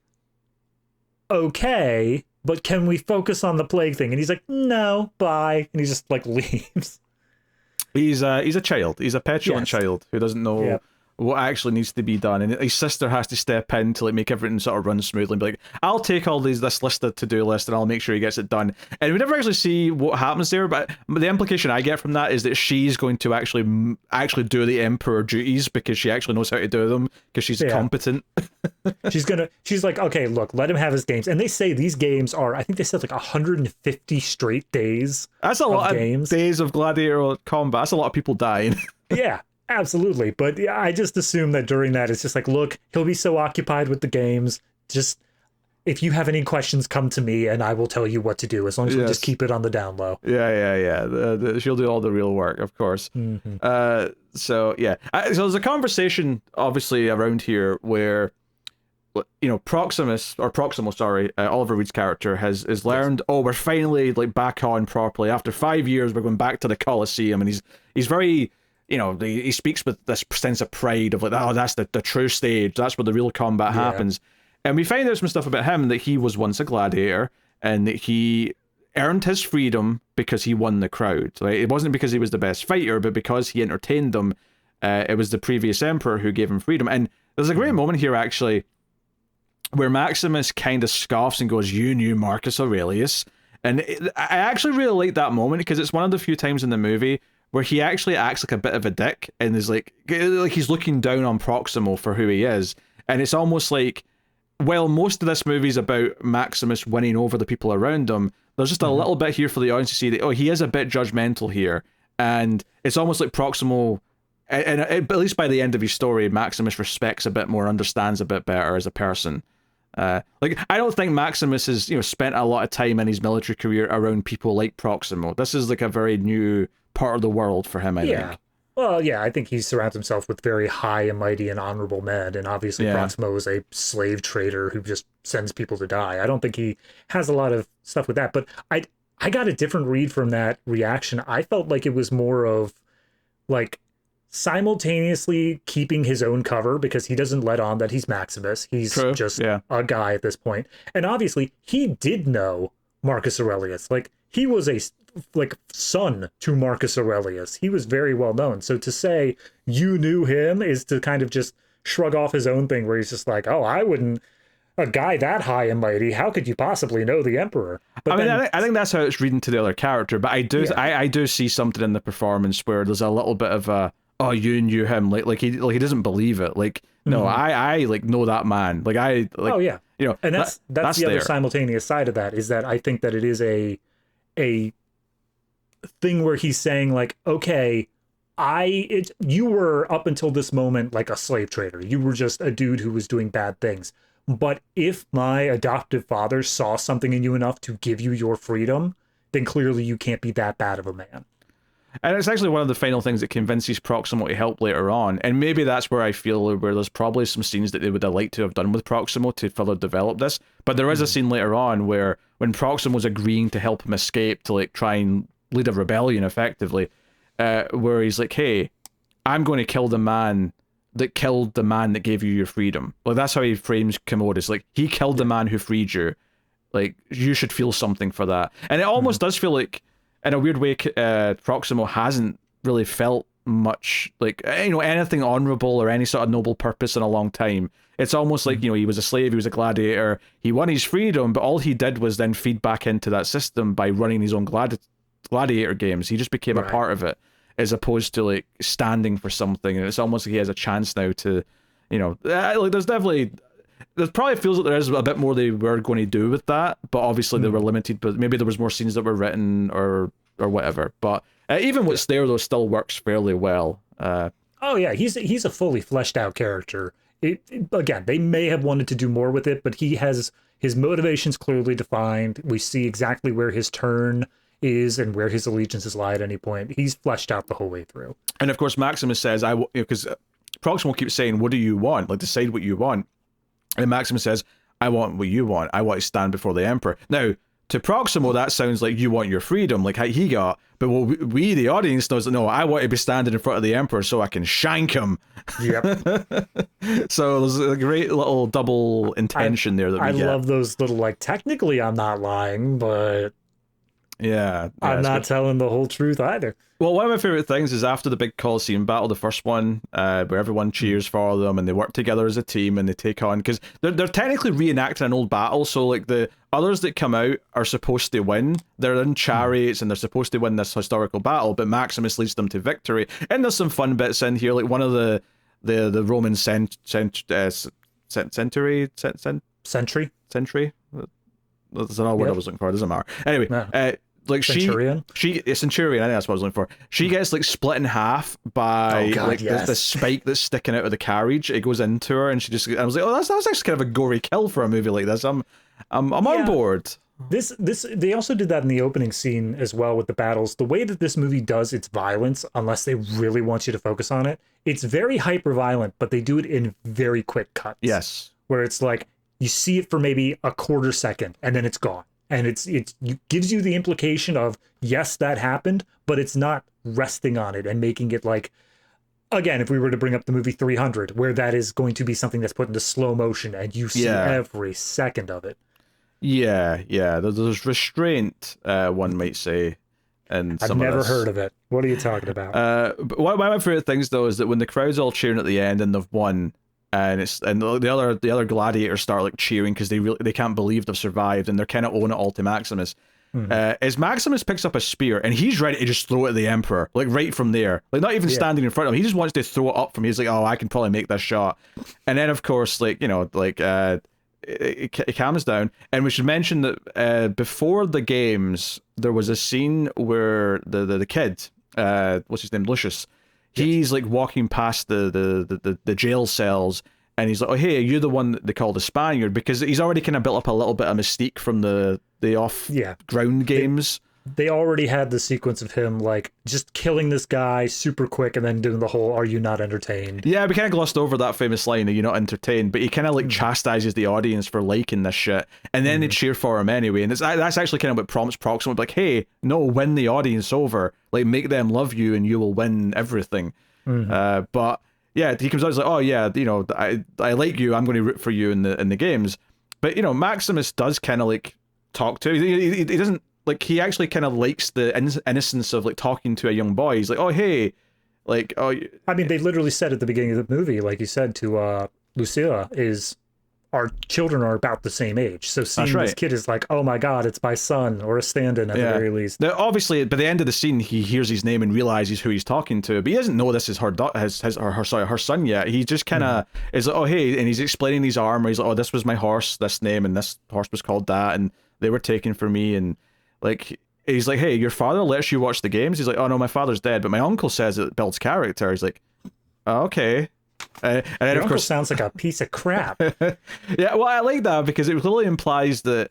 [SPEAKER 2] okay, but can we focus on the plague thing? And he's like, no, bye. And he just like leaves.
[SPEAKER 1] He's a child. He's a petulant child who doesn't know what actually needs to be done, and his sister has to step in to like make everything sort of run smoothly and be like, I'll take all this listed to-do list and I'll make sure he gets it done. And we never actually see what happens there, but the implication I get from that is that she's going to actually do the emperor duties because she actually knows how to do them because she's competent. She's like, okay, look, let him have his games. And they say these games are, I think they said like 150 straight days. That's a lot of days of gladiator combat. That's a lot of people dying.
[SPEAKER 2] Yeah. Absolutely. But yeah, I just assume that during that, it's just like, look, he'll be so occupied with the games. Just, if you have any questions, come to me and I will tell you what to do, as long as we just keep it on the down low.
[SPEAKER 1] Yeah. She'll do all the real work, of course. Mm-hmm. So there's a conversation, obviously, around here where, Proximo, Oliver Reed's character has learned, we're finally like back on properly. After 5 years, we're going back to the Colosseum, and he's very... he speaks with this sense of pride of like, oh, that's the true stage. That's where the real combat happens. And we find out some stuff about him, that he was once a gladiator and that he earned his freedom because he won the crowd. Right? It wasn't because he was the best fighter, but because he entertained them. It was the previous emperor who gave him freedom. And there's a great moment here, actually, where Maximus kind of scoffs and goes, you knew Marcus Aurelius. And I actually really like that moment because it's one of the few times in the movie where he actually acts like a bit of a dick and is like he's looking down on Proximo for who he is. And it's almost like, well, most of this movie is about Maximus winning over the people around him. There's just a little bit here for the audience to see that, he is a bit judgmental here. And it's almost like Proximo, and at least by the end of his story, Maximus respects a bit more, understands a bit better as a person. I don't think Maximus has spent a lot of time in his military career around people like Proximo. This is like a very new part of the world for him, I think.
[SPEAKER 2] Well, yeah, I think he surrounds himself with very high and mighty and honorable men, and obviously Proximo is a slave trader who just sends people to die. I don't think he has a lot of stuff with that, but I got a different read from that reaction. I felt like it was more of like simultaneously keeping his own cover because he doesn't let on that he's Maximus. He's just a guy at this point. And obviously he did know Marcus Aurelius. Like, he was a son to Marcus Aurelius. He was very well known. So to say you knew him is to kind of just shrug off his own thing where he's just like, I wouldn't, a guy that high and mighty, how could you possibly know the emperor? But
[SPEAKER 1] I think that's how it's reading to the other character, but I do see something in the performance where there's a little bit of a, you knew him, like he doesn't believe it. Like, no, I like know that man. Like, I like,
[SPEAKER 2] and that's the other simultaneous side of that, is that I think that it is a thing where he's saying like, okay, you were up until this moment like a slave trader. You were just a dude who was doing bad things. But if my adoptive father saw something in you enough to give you your freedom, then clearly you can't be that bad of a man.
[SPEAKER 1] And it's actually one of the final things that convinces Proximo to help later on. And maybe that's where I feel where there's probably some scenes that they would have liked to have done with Proximo to further develop this. But there is a scene later on where when Proximo's agreeing to help him escape, to like try and lead a rebellion effectively, where he's like, hey, I'm going to kill the man that killed the man that gave you your freedom. Like, that's how he frames Commodus. Like, he killed the man who freed you. Like, you should feel something for that. And it almost does feel like, in a weird way, Proximo hasn't really felt much like, anything honorable or any sort of noble purpose in a long time. It's almost like, he was a slave, he was a gladiator, he won his freedom, but all he did was then feed back into that system by running his own gladiator games. He just became a part of it, as opposed to like standing for something. And it's almost like he has a chance now to, like, there's definitely, It probably feels like there is a bit more they were going to do with that, but obviously they were limited. But maybe there was more scenes that were written or whatever. But even what's there though still works fairly well.
[SPEAKER 2] Oh yeah, he's a fully fleshed out character. Again, they may have wanted to do more with it, but he has his motivations clearly defined. We see exactly where his turn is and where his allegiances lie at any point. He's fleshed out the whole way through.
[SPEAKER 1] And of course, Maximus says, because Proxima will keep saying, "What do you want? Like, decide what you want." And Maximus says, "I want what you want. I want to stand before the Emperor." Now, to Proximo, that sounds like you want your freedom, like how he got. But what we, the audience, knows that no, I want to be standing in front of the Emperor so I can shank him.
[SPEAKER 2] Yep.
[SPEAKER 1] So there's a great little double intention there that we get.
[SPEAKER 2] I love those little, like, technically I'm not lying, but
[SPEAKER 1] yeah
[SPEAKER 2] I'm not telling the whole truth either.
[SPEAKER 1] Well, one of my favorite things is after the big Colosseum battle, the first one, where everyone cheers for them and they work together as a team and they take on, because they're technically reenacting an old battle. So like the others that come out are supposed to win. They're in chariots and they're supposed to win this historical battle, but Maximus leads them to victory. And there's some fun bits in here, like one of the Roman century. That's another word I was looking for. It doesn't matter. Anyway, like Centurion? Centurion, I think that's what I was looking for. She gets like split in half by the spike that's sticking out of the carriage. It goes into her, and I was like, oh, that's actually kind of a gory kill for a movie like this. I'm on board.
[SPEAKER 2] This they also did that in the opening scene as well with the battles. The way that this movie does its violence, unless they really want you to focus on it, it's very hyper violent, but they do it in very quick cuts.
[SPEAKER 1] Yes,
[SPEAKER 2] where it's like you see it for maybe a quarter second and then it's gone. And it gives you the implication of, yes, that happened, but it's not resting on it and making it like, again, if we were to bring up the movie 300, where that is going to be something that's put into slow motion and you see every second of it.
[SPEAKER 1] Yeah. There's restraint, one might say. And
[SPEAKER 2] I've never heard of it. What are you talking about?
[SPEAKER 1] But one of my favorite things, though, is that when the crowd's all cheering at the end and they've won, and the other gladiators start like cheering because they can't believe they've survived, and they're kind of owing it all to Maximus. As Maximus picks up a spear and he's ready to just throw it at the Emperor, like right from there, like not even standing in front of him. He just wants to throw it up from. He's like, oh, I can probably make this shot. And then of course, like it calms down. And we should mention that before the games, there was a scene where the kid, what's his name, Lucius. He's like walking past the jail cells, and he's like, "Oh, hey, are you the one that they call the Spaniard?" Because he's already kind of built up a little bit of mystique from the off-ground games. They
[SPEAKER 2] already had the sequence of him like just killing this guy super quick and then doing the whole "Are you not entertained?"
[SPEAKER 1] Yeah, we kind of glossed over that famous line, "Are you not entertained?" But he kind of like chastises the audience for liking this shit, and then they cheer for him anyway. And that's actually kind of what prompts Proxima to be like, "Hey, no, win the audience over. Like, make them love you, and you will win everything." But yeah, he comes out and is like, "Oh yeah, I like you. I'm going to root for you in the games." But Maximus does kind of like talk to. He doesn't. Like, he actually kind of likes the innocence of, like, talking to a young boy. He's like, oh, hey, like, oh...
[SPEAKER 2] I mean, they literally said at the beginning of the movie, like you said to Lucilla, is our children are about the same age. So seeing this kid is like, oh my God, it's my son, or a stand-in at the very least.
[SPEAKER 1] Now, obviously, by the end of the scene, he hears his name and realizes who he's talking to, but he doesn't know this is her son yet. He just kind of is like, oh, hey, and he's explaining his armor. He's like, oh, this was my horse, this name, and this horse was called that, and they were taken for me, and... Like, he's like, hey, your father lets you watch the games? He's like, oh, no, my father's dead, but my uncle says it builds character. He's like, oh, okay. And then,
[SPEAKER 2] of course, sounds like a piece of crap.
[SPEAKER 1] Yeah, well, I like that because it clearly implies that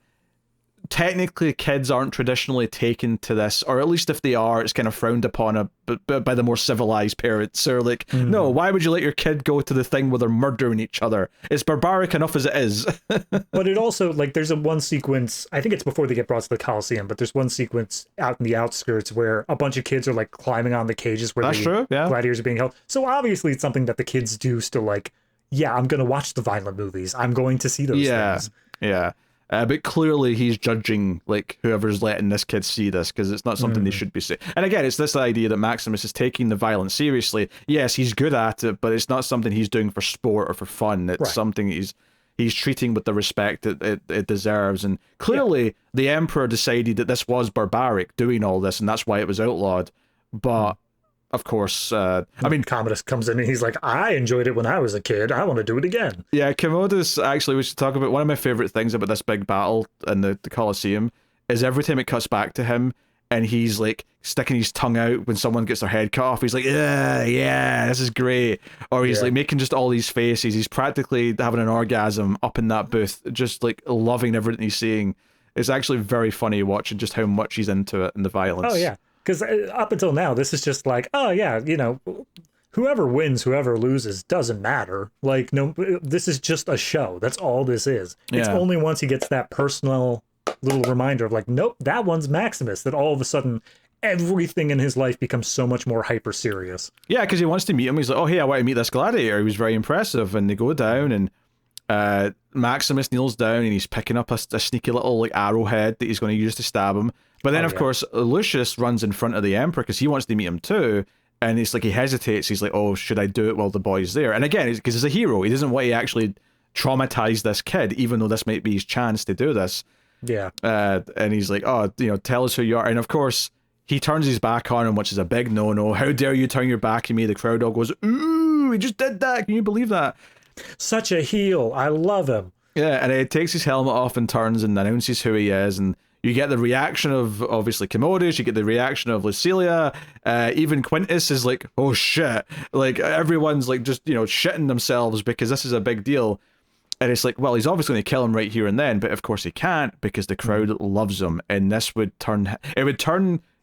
[SPEAKER 1] technically kids aren't traditionally taken to this, or at least if they are, it's kind of frowned upon by the more civilized parents. Or like, no, why would you let your kid go to the thing where they're murdering each other? It's barbaric enough as it is.
[SPEAKER 2] But it also, like, there's one sequence, I think it's before they get brought to the Coliseum, but there's one sequence out in the outskirts where a bunch of kids are like climbing on the cages where gladiators are being held. So obviously it's something that the kids do still like, yeah, I'm going to watch the violent movies. I'm going to see those things.
[SPEAKER 1] Yeah. But clearly he's judging like whoever's letting this kid see this, because it's not something they should be seeing. And again, it's this idea that Maximus is taking the violence seriously. Yes, he's good at it, but it's not something he's doing for sport or for fun. It's something he's treating with the respect that it deserves. And clearly the Emperor decided that this was barbaric, doing all this, and that's why it was outlawed. But of course, I mean,
[SPEAKER 2] Commodus comes in and he's like, I enjoyed it when I was a kid. I want to do it again.
[SPEAKER 1] yeah, Commodus, actually, we should talk about one of my favorite things about this big battle in the Colosseum is every time it cuts back to him and he's like sticking his tongue out when someone gets their head cut off. He's like, yeah, this is great. Or he's like making just all these faces. He's practically having an orgasm up in that booth, just like loving everything he's seeing. It's actually very funny watching just how much he's into it and the violence.
[SPEAKER 2] Oh, yeah. Because up until now, this is just like, oh, yeah, you know, whoever wins, whoever loses, doesn't matter. Like, no, this is just a show. That's all this is. It's only once he gets that personal little reminder of like, nope, that one's Maximus, that all of a sudden everything in his life becomes so much more hyper serious.
[SPEAKER 1] Yeah, because he wants to meet him. He's like, oh, hey, I want to meet this gladiator. He was very impressive. And they go down and Maximus kneels down and he's picking up a sneaky little like arrowhead that he's going to use to stab him. But then, of course, Lucius runs in front of the Emperor because he wants to meet him too. And it's like he hesitates. He's like, oh, should I do it while the boy's there? And again, because he's a hero. He doesn't want to actually traumatize this kid, even though this might be his chance to do this.
[SPEAKER 2] Yeah.
[SPEAKER 1] And he's like, oh, you know, tell us who you are. And of course, he turns his back on him, which is a big no-no. How dare you turn your back on me? The crowd all goes, ooh, he just did that. Can you believe that?
[SPEAKER 2] Such a heel. I love him.
[SPEAKER 1] Yeah, and he takes his helmet off and turns and announces who he is. And you get the reaction of, obviously, Commodus. You get the reaction of Lucilia. Even Quintus is like, oh, shit. Like, everyone's, like, just, you know, shitting themselves because this is a big deal. And it's like, well, he's obviously going to kill him right here and then, but of course he can't because the crowd loves him. And this would turn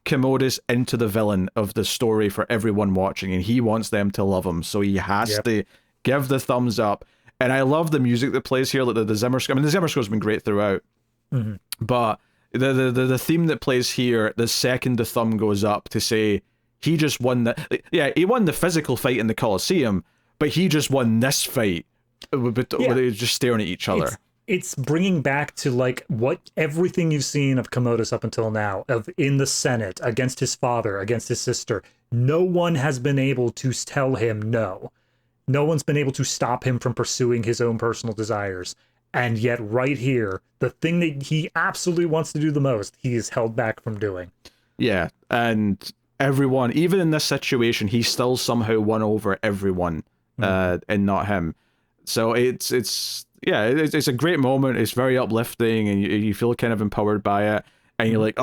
[SPEAKER 1] Commodus into the villain of the story for everyone watching, and he wants them to love him. So he has to give the thumbs up. And I love the music that plays here, like the Zimmer score. I mean, the Zimmer score's been great throughout, but the theme that plays here, the second the thumb goes up to say he just won he won the physical fight in the Colosseum, but he just won this fight. Where they were just staring at each other.
[SPEAKER 2] It's bringing back to like what everything you've seen of Commodus up until now, of in the Senate against his father, against his sister. No one has been able to tell him no. No one's been able to stop him from pursuing his own personal desires. And yet right here, the thing that he absolutely wants to do the most, he is held back from doing.
[SPEAKER 1] Yeah, and everyone, even in this situation, he still somehow won over everyone, and not him. So it's a great moment. It's very uplifting, and you feel kind of empowered by it. And you're like,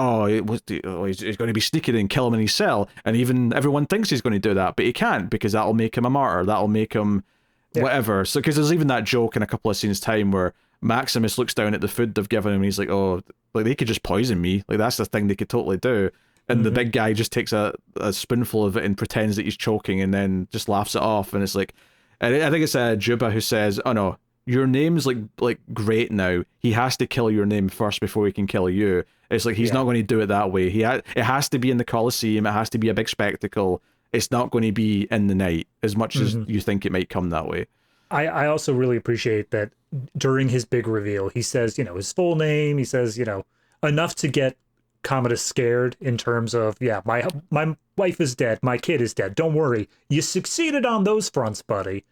[SPEAKER 1] he's going to be sneaky and kill him in his cell. And even everyone thinks he's going to do that, but he can't because that'll make him a martyr. That'll make him whatever. So because there's even that joke in a couple of scenes time where Maximus looks down at the food they've given him and he's like, oh, like they could just poison me. Like that's the thing they could totally do. And the big guy just takes a spoonful of it and pretends that he's choking and then just laughs it off. And it's like, and I think it's Juba who says, oh no, your name's like great now. He has to kill your name first before he can kill you. It's like he's not going to do it that way. It has to be in the Colosseum. It has to be a big spectacle. It's not going to be in the night as much as you think it might come that way.
[SPEAKER 2] I also really appreciate that during his big reveal, he says, his full name. He says, enough to get Commodus scared in terms of, my wife is dead. My kid is dead. Don't worry. You succeeded on those fronts, buddy.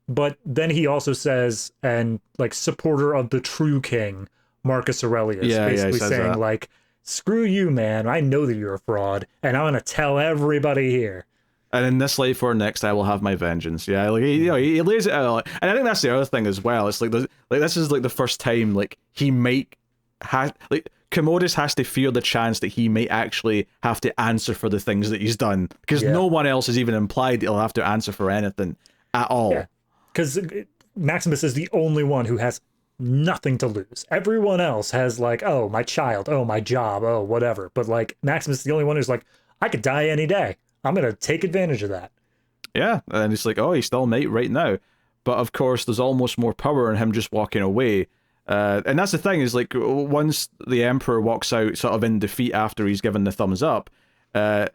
[SPEAKER 2] But then he also says, and like supporter of the true king, Marcus Aurelius, basically saying that. Like, screw you, man. I know that you're a fraud, and I'm going to tell everybody here.
[SPEAKER 1] And in this life or next, I will have my vengeance. Yeah, like he lays it out, and I think that's the other thing as well. It's like this is like the first time like Commodus has to fear the chance that he might actually have to answer for the things that he's done because no one else has even implied he'll have to answer for anything at all. Yeah,
[SPEAKER 2] because Maximus is the only one who has nothing to lose. Everyone else has like, oh, my child, oh, my job, oh, whatever. But like Maximus is the only one who's like, I could die any day. I'm going to take advantage of that. Yeah,
[SPEAKER 1] and it's like, oh, he still might right now. But of course, there's almost more power in him just walking away. And that's the thing, is like, once the Emperor walks out sort of in defeat after he's given the thumbs up,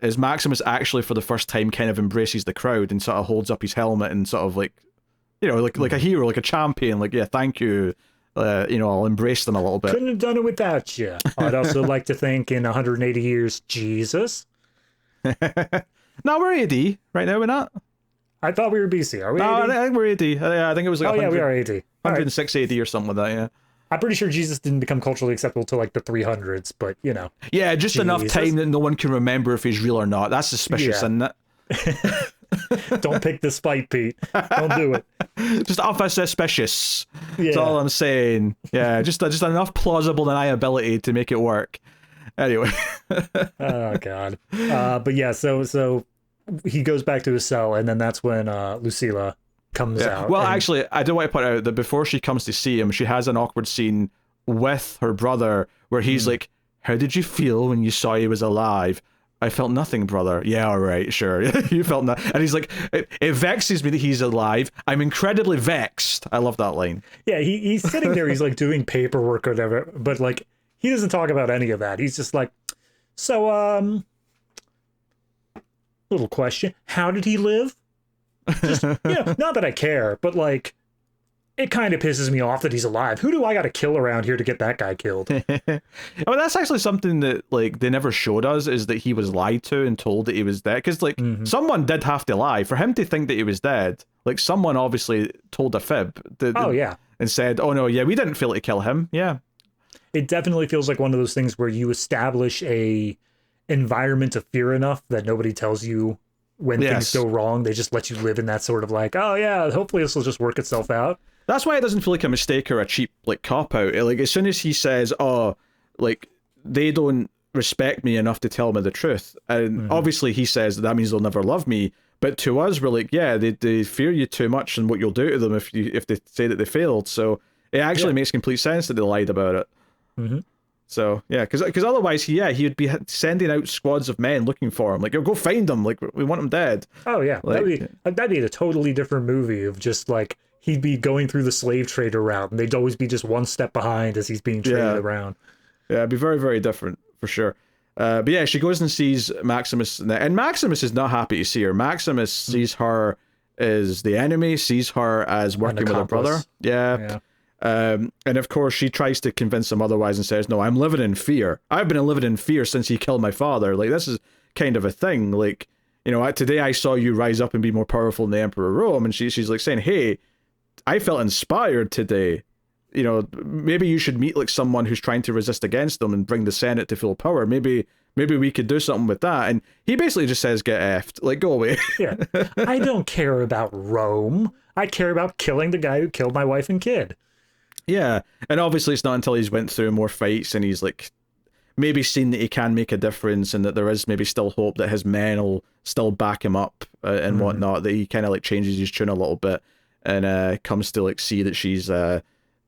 [SPEAKER 1] is Maximus actually for the first time kind of embraces the crowd and sort of holds up his helmet and sort of like, like a hero, like a champion, like, yeah, thank you. I'll embrace them a little bit.
[SPEAKER 2] Couldn't have done it without you. I'd also like to thank in 180 years, Jesus.
[SPEAKER 1] No, we're AD right now, we're not.
[SPEAKER 2] I thought we were BC. Are we
[SPEAKER 1] no,
[SPEAKER 2] AD?
[SPEAKER 1] I think we're AD. I think it was like
[SPEAKER 2] we are AD.
[SPEAKER 1] 106 AD or something like that, yeah.
[SPEAKER 2] I'm pretty sure Jesus didn't become culturally acceptable till like the 300s, but
[SPEAKER 1] Yeah, just enough time that no one can remember if he's real or not. That's suspicious, isn't it?
[SPEAKER 2] Don't pick this fight, Pete. Don't do it.
[SPEAKER 1] Just offer suspicious.
[SPEAKER 2] Yeah.
[SPEAKER 1] That's all I'm saying. Yeah, just enough plausible deniability to make it work. Anyway.
[SPEAKER 2] Oh God. But yeah, so he goes back to his cell, and then that's when Lucilla comes out.
[SPEAKER 1] Well, actually, I do want to point out that before she comes to see him, she has an awkward scene with her brother where he's like, "How did you feel when you saw he was alive?" "I felt nothing, brother." "Yeah, all right, sure." "You felt nothing." And he's like, it vexes me that he's alive. I'm incredibly vexed. I love that line.
[SPEAKER 2] Yeah, he's sitting there, he's like doing paperwork or whatever, but like he doesn't talk about any of that. He's just like, so little question, how did he live? Just, not that I care, but like it kind of pisses me off that he's alive. Who do I got to kill around here to get that guy killed?
[SPEAKER 1] Well, that's actually something that like they never showed us, is that he was lied to and told that he was dead. Because like someone did have to lie for him to think that he was dead. Like someone obviously told a fib. And said, "Oh no, yeah, we didn't feel to kill him." Yeah,
[SPEAKER 2] it definitely feels like one of those things where you establish a environment of fear enough that nobody tells you when things go wrong. They just let you live in that sort of like, oh yeah, hopefully this will just work itself out.
[SPEAKER 1] That's why it doesn't feel like a mistake or a cheap like cop out. Like as soon as he says, "Oh, like they don't respect me enough to tell me the truth," and obviously he says that means they'll never love me. But to us, we're like, yeah, they fear you too much and what you'll do to them if they say that they failed. So it actually makes complete sense that they lied about it. So yeah, because otherwise he would be sending out squads of men looking for him. Like, "Yo, go find him. Like, we want him dead."
[SPEAKER 2] Oh yeah, like, that'd be a totally different movie of just like he'd be going through the slave trader route, and they'd always be just one step behind as he's being traded around. Yeah,
[SPEAKER 1] it'd be very, very different for sure. But yeah, she goes and sees Maximus, and Maximus is not happy to see her. Maximus sees her as the enemy, sees her as working with her brother. Yeah. And of course, she tries to convince him otherwise and says, "No, I'm living in fear. I've been living in fear since he killed my father. Like, this is kind of a thing. Like, today I saw you rise up and be more powerful than the Emperor of Rome." And she's like saying, "Hey, I felt inspired today. Maybe you should meet like someone who's trying to resist against them and bring the Senate to full power. Maybe we could do something with that." And he basically just says, "Get effed. Like, go away."
[SPEAKER 2] Yeah. "I don't care about Rome. I care about killing the guy who killed my wife and kid."
[SPEAKER 1] Yeah, and obviously it's not until he's went through more fights and he's like maybe seen that he can make a difference and that there is maybe still hope that his men will still back him up and whatnot, that he kind of like changes his tune a little bit and comes to like see that she's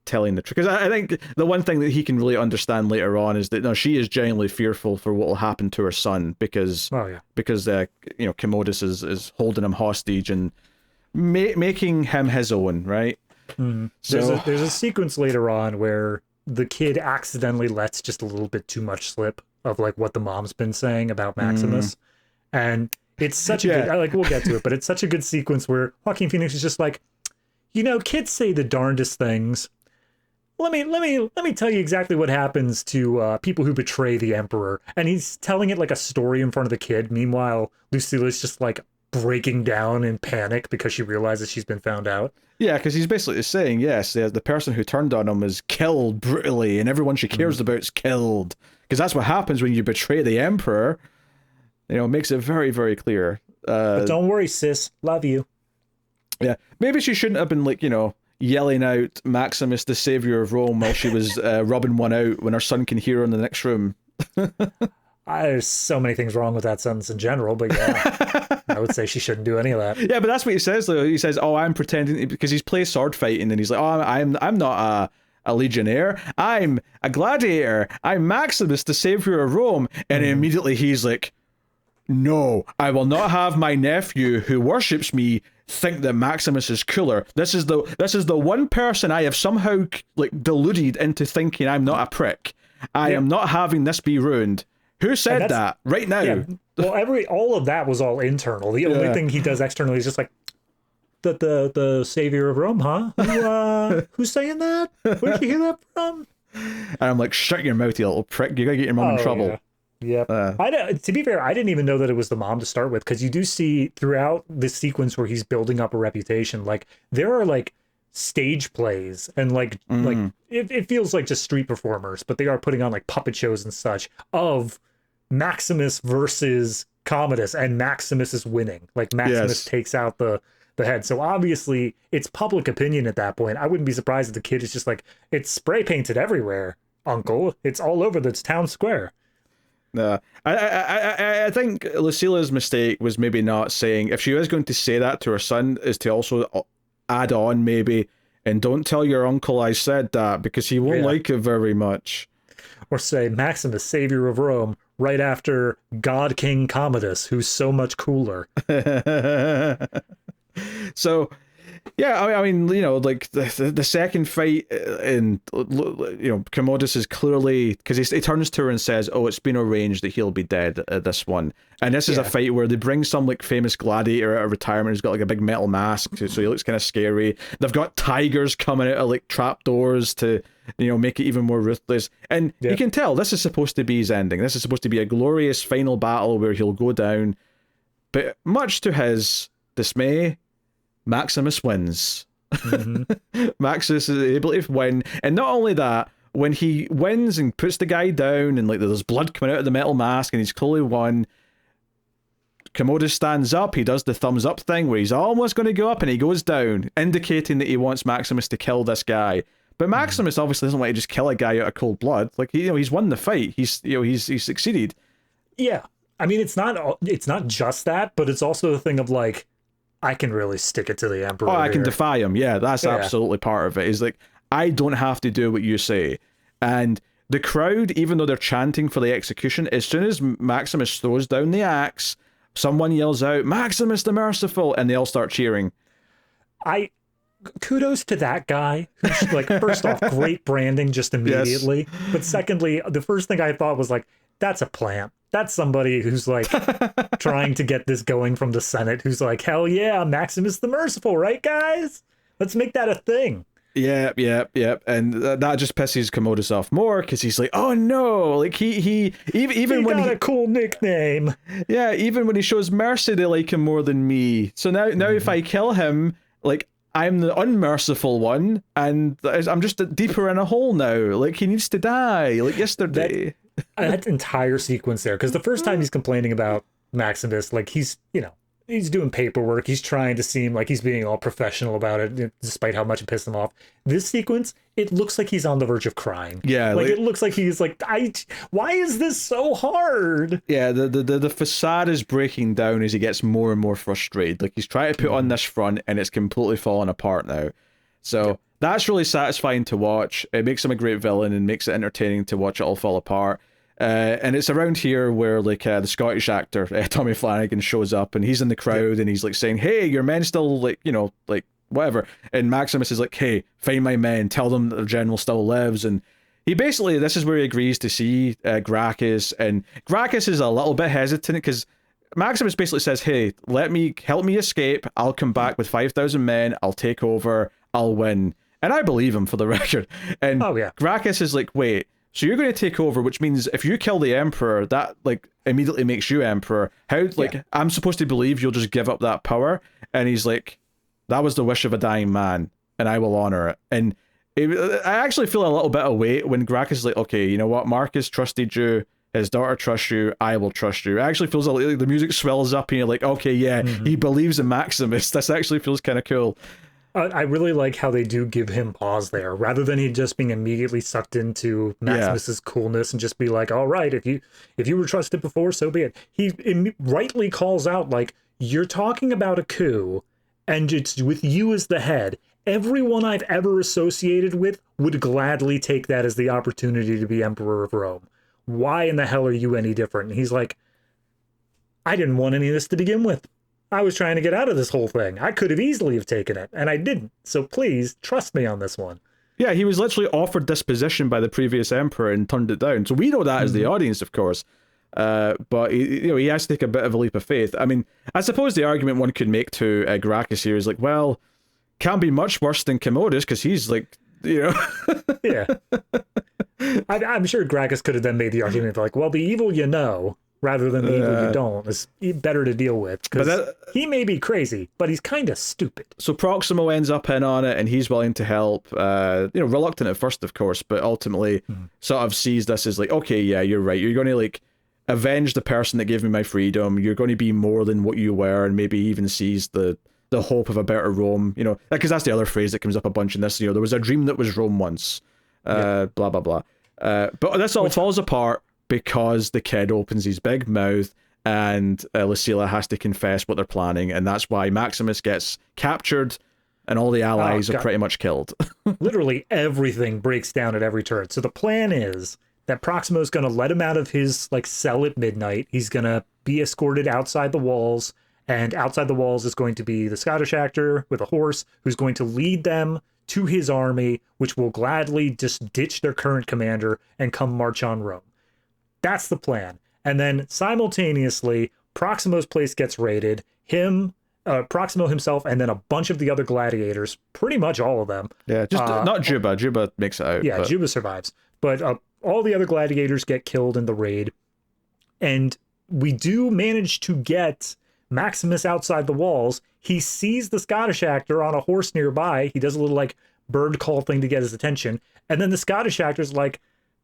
[SPEAKER 1] telling the truth. Because I think the one thing that he can really understand later on is that she is genuinely fearful for what will happen to her son because Commodus is holding him hostage and making him his own, right?
[SPEAKER 2] So there's a sequence later on where the kid accidentally lets just a little bit too much slip of like what the mom's been saying about Maximus, and it's such a good, like, we'll get to it, but it's such a good sequence where Joaquin Phoenix is just like, kids say the darndest things. Let me tell you exactly what happens to people who betray the emperor, and he's telling it like a story in front of the kid. Meanwhile, Lucilla's just like breaking down in panic because she realizes she's been found out.
[SPEAKER 1] Yeah, because he's basically saying, yes, the person who turned on him is killed brutally, and everyone she cares about is killed. Because that's what happens when you betray the emperor. It makes it very, very clear.
[SPEAKER 2] But don't worry, sis. Love you.
[SPEAKER 1] Yeah, maybe she shouldn't have been, like, yelling out Maximus, the savior of Rome, while she was rubbing one out when her son can hear her in the next room.
[SPEAKER 2] There's so many things wrong with that sentence in general, but yeah, I would say she shouldn't do any of that.
[SPEAKER 1] Yeah, but that's what he says, though. He says, "Oh, I'm pretending," because he's playing sword fighting, and he's like, "Oh, I'm not a legionnaire. I'm a gladiator. I'm Maximus, the savior of Rome." And immediately he's like, "No, I will not have my nephew who worships me think that Maximus is cooler. This is the one person I have somehow like deluded into thinking I'm not a prick. I am not having this be ruined." Who said that right now?
[SPEAKER 2] Yeah, well, all of that was all internal. The only thing he does externally is just like the savior of Rome, huh? Who's saying that? Where'd you hear that from?
[SPEAKER 1] And I'm like, shut your mouth, you little prick! You're gonna get your mom in trouble.
[SPEAKER 2] Yeah. To be fair, I didn't even know that it was the mom to start with, because you do see throughout this sequence where he's building up a reputation, like there are like stage plays and like it feels like just street performers, but they are putting on like puppet shows and such of Maximus versus Commodus, and Maximus is winning. Like Maximus takes out the head. So obviously it's public opinion at that point. I wouldn't be surprised if the kid is just like, it's spray painted everywhere, uncle. It's all over the town square.
[SPEAKER 1] No, I think Lucila's mistake was maybe not saying, if she was going to say that to her son, is to also add on maybe, and don't tell your uncle I said that, because he won't like it very much.
[SPEAKER 2] Or say Maximus, savior of Rome, right after God King Commodus, who's so much cooler.
[SPEAKER 1] So, yeah, I mean, you know, like the second fight, and you know, Commodus is clearly, because he turns to her and says, "Oh, it's been arranged that he'll be dead at this one." And this is a fight where they bring some like famous gladiator out of retirement who's got like a big metal mask, so he looks kind of scary. They've got tigers coming out of like trapdoors to, you know, make it even more ruthless. And you can tell this is supposed to be his ending. This is supposed to be a glorious final battle where he'll go down. But much to his dismay, Maximus wins. Maximus is able to win, and not only that, when he wins and puts the guy down and like there's blood coming out of the metal mask and he's clearly won, Commodus stands up, he does the thumbs up thing where he's almost going to go up and he goes down, indicating that he wants Maximus to kill this guy. But Maximus obviously doesn't want to just kill a guy out of cold blood. Like, you know, he's won the fight. He's succeeded.
[SPEAKER 2] Yeah, I mean, it's not just that, but it's also the thing of like, I can really stick it to the Emperor.
[SPEAKER 1] Oh, I can defy him. Yeah, that's absolutely part of it. Is like, I don't have to do what you say. And the crowd, even though they're chanting for the execution, as soon as Maximus throws down the axe, someone yells out, "Maximus the Merciful," and they all start cheering.
[SPEAKER 2] Kudos to that guy. Who's like, first off, great branding just immediately. But secondly, the first thing I thought was like, that's a plant. That's somebody who's like trying to get this going from the Senate, who's like, hell yeah, Maximus the Merciful, right, guys? Let's make that a thing.
[SPEAKER 1] Yeah. And that just pisses Commodus off more, because he's like, oh no, like he even when
[SPEAKER 2] got
[SPEAKER 1] he
[SPEAKER 2] a cool nickname.
[SPEAKER 1] Yeah, even when he shows mercy, they like him more than me. So now if I kill him, like, I'm the unmerciful one, and I'm just deeper in a hole now. Like, he needs to die, like yesterday.
[SPEAKER 2] That entire sequence there, because the first time he's complaining about Maximus, like, he's doing paperwork, he's trying to seem like he's being all professional about it, despite how much it pissed him off. This sequence, it looks like he's on the verge of crying.
[SPEAKER 1] Yeah,
[SPEAKER 2] like it looks like he's like, why is this so hard? Yeah,
[SPEAKER 1] the facade is breaking down as he gets more and more frustrated. Like, he's trying to put on this front, and it's completely falling apart now. So that's really satisfying to watch. It makes him a great villain and makes it entertaining to watch it all fall apart. And it's around here where like the Scottish actor Tommy Flanagan shows up, and he's in the crowd and he's like saying, "Hey, your men still, like, you know, like whatever." And Maximus is like, "Hey, find my men, tell them that the general still lives." And he basically, this is where he agrees to see Gracchus, and Gracchus is a little bit hesitant because Maximus basically says, "Hey, help me escape. I'll come back with 5,000 men. I'll take over. I'll win." And I believe him, for the record. And Gracchus is like, "Wait, so you're going to take over, which means if you kill the emperor, that like immediately makes you emperor. How, like, I'm supposed to believe you'll just give up that power?" And he's like, "That was the wish of a dying man, and I will honor it." And I actually feel a little bit of weight when Gracchus is like, "Okay, you know what? Marcus trusted you. His daughter trusts you. I will trust you." It actually feels like the music swells up, and you're like, "Okay, yeah, he believes in Maximus." This actually feels kind of cool.
[SPEAKER 2] I really like how they do give him pause there, rather than he just being immediately sucked into Maximus's coolness and just be like, "All right, if you were trusted before, so be it." He rightly calls out, like, "You're talking about a coup, and it's with you as the head. Everyone I've ever associated with would gladly take that as the opportunity to be Emperor of Rome. Why in the hell are you any different?" And he's like, "I didn't want any of this to begin with. I was trying to get out of this whole thing. I could have easily have taken it, and I didn't. So please trust me on this one."
[SPEAKER 1] Yeah, he was literally offered this position by the previous emperor and turned it down. So we know that as the audience, of course. But he has to take a bit of a leap of faith. I mean, I suppose the argument one could make to Gracchus here is like, well, can't be much worse than Commodus, because he's like, you know.
[SPEAKER 2] Yeah. I'm sure Gracchus could have then made the argument like, well, the evil you know, rather than the evil you don't, is better to deal with, because he may be crazy, but he's kind of stupid.
[SPEAKER 1] So Proximo ends up in on it, and he's willing to help. Reluctant at first, of course, but ultimately sort of sees this as like, okay, yeah, you're right. You're going to like avenge the person that gave me my freedom. You're going to be more than what you were, and maybe even seize the hope of a better Rome. You know, because that's the other phrase that comes up a bunch in this. You know, there was a dream that was Rome once. Blah blah blah. But this all falls apart because the kid opens his big mouth, and Lucilla has to confess what they're planning, and that's why Maximus gets captured, and all the allies are pretty much killed.
[SPEAKER 2] Literally everything breaks down at every turn. So the plan is that Proximo's going to let him out of his like cell at midnight. He's going to be escorted outside the walls, and outside the walls is going to be the Scottish actor with a horse who's going to lead them to his army, which will gladly just ditch their current commander and come march on Rome. That's the plan. And then simultaneously, Proximo's place gets raided. Proximo himself, and then a bunch of the other gladiators, pretty much all of them.
[SPEAKER 1] Yeah, just not Juba. Juba makes it out.
[SPEAKER 2] Yeah, but Juba survives. But all the other gladiators get killed in the raid. And we do manage to get Maximus outside the walls. He sees the Scottish actor on a horse nearby. He does a little like bird call thing to get his attention. And then the Scottish actor's like,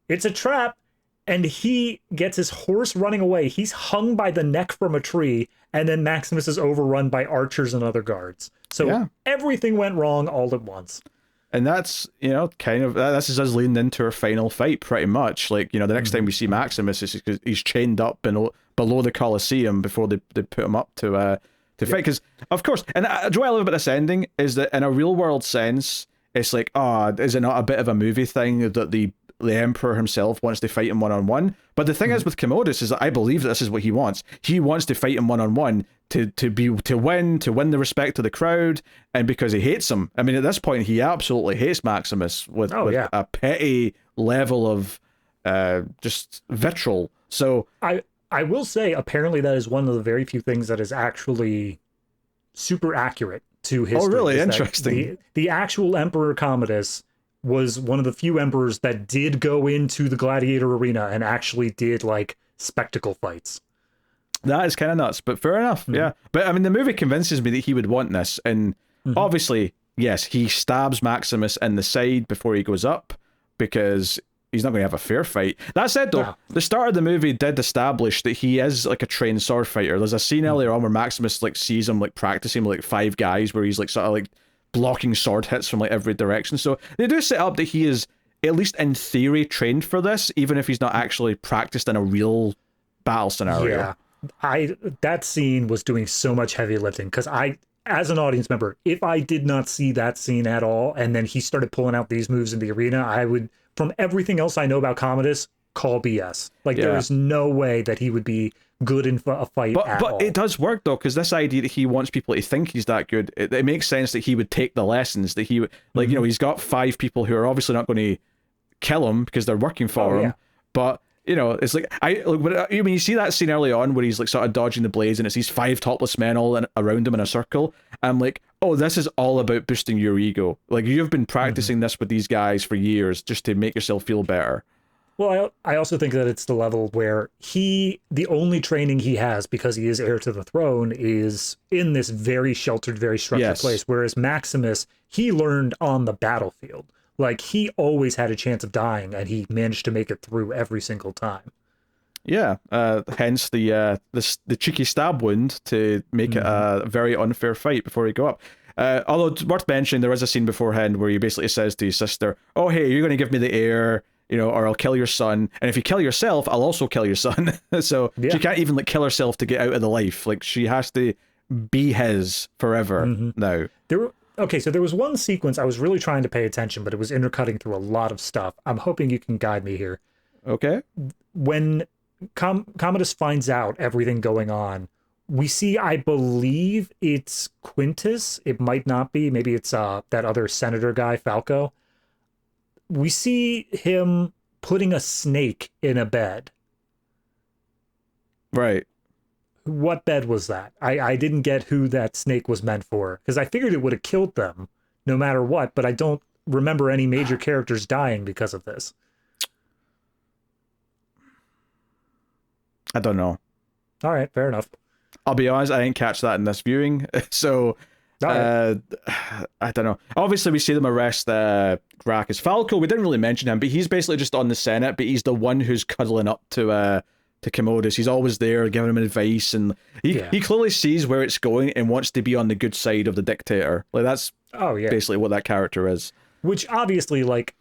[SPEAKER 2] it's a trap. And he gets his horse running away. He's hung by the neck from a tree. And then Maximus is overrun by archers and other guards. So everything went wrong all at once.
[SPEAKER 1] And that's, you know, kind of, this is us leading into our final fight, pretty much. Like, you know, the next time we see Maximus, is because he's chained up below the Colosseum before they put him up to fight. Because, of course, and what I love about this ending is that in a real world sense, it's like, is it not a bit of a movie thing that the Emperor himself wants to fight him one-on-one? But the thing is with Commodus is that I believe that this is what he wants. He wants to fight him one-on-one to win the respect of the crowd, and because he hates him. I mean, at this point, he absolutely hates Maximus with a petty level of just vitriol. So
[SPEAKER 2] I will say, apparently, that is one of the very few things that is actually super accurate to history.
[SPEAKER 1] Oh, really? Interesting.
[SPEAKER 2] The actual Emperor Commodus was one of the few emperors that did go into the gladiator arena and actually did like spectacle fights.
[SPEAKER 1] That is kind of nuts, but fair enough. Yeah. But I mean, the movie convinces me that he would want this. And obviously, yes, he stabs Maximus in the side before he goes up because he's not going to have a fair fight. That said, though, the start of the movie did establish that he is like a trained sword fighter. There's a scene earlier on where Maximus like sees him like practicing with like 5 guys where he's like sort of like blocking sword hits from like every direction. So they do set up that he is, at least in theory, trained for this, even if he's not actually practiced in a real battle scenario.
[SPEAKER 2] Yeah, that scene was doing so much heavy lifting, because I, as an audience member, if I did not see that scene at all, and then he started pulling out these moves in the arena, I would, from everything else I know about Commodus, call BS. Like, there is no way that he would be good in a fight at all.
[SPEAKER 1] But it does work, though, because this idea that he wants people to think he's that good, it makes sense that he would take the lessons, that he would, like, you know, he's got 5 people who are obviously not going to kill him because they're working for him, but, you know, it's like, when you see that scene early on where he's, like, sort of dodging the blades and it's these 5 topless men all around him in a circle, I'm like, oh, this is all about boosting your ego. Like, you've been practicing this with these guys for years just to make yourself feel better.
[SPEAKER 2] Well, I also think that it's the level where the only training he has, because he is heir to the throne, is in this very sheltered, very structured place. Whereas Maximus, he learned on the battlefield. Like, he always had a chance of dying, and he managed to make it through every single time.
[SPEAKER 1] Yeah, hence the cheeky stab wound to make it a very unfair fight before he go up. Although, it's worth mentioning, there is a scene beforehand where he basically says to his sister, oh, hey, you're going to give me the heir, you know, or I'll kill your son. And if you kill yourself, I'll also kill your son. So she can't even like kill herself to get out of the life. Like, she has to be his forever now.
[SPEAKER 2] So there was one sequence I was really trying to pay attention, but it was intercutting through a lot of stuff. I'm hoping you can guide me here.
[SPEAKER 1] Okay.
[SPEAKER 2] When Commodus finds out everything going on, we see, I believe it's Quintus. It might not be. Maybe it's that other senator guy, Falco. We see him putting a snake in a bed.
[SPEAKER 1] Right.
[SPEAKER 2] What bed was that? I didn't get who that snake was meant for, because I figured it would have killed them no matter what, but I don't remember any major characters dying because of this.
[SPEAKER 1] I don't know.
[SPEAKER 2] All right, fair enough.
[SPEAKER 1] I'll be honest, I didn't catch that in this viewing, so I don't know. Obviously, we see them arrest Gracchus. Falco, we didn't really mention him, but he's basically just on the Senate, but he's the one who's cuddling up to to Commodus. He's always there giving him advice, and he clearly sees where it's going and wants to be on the good side of the dictator. Like, that's basically what that character is.
[SPEAKER 2] Which obviously, like,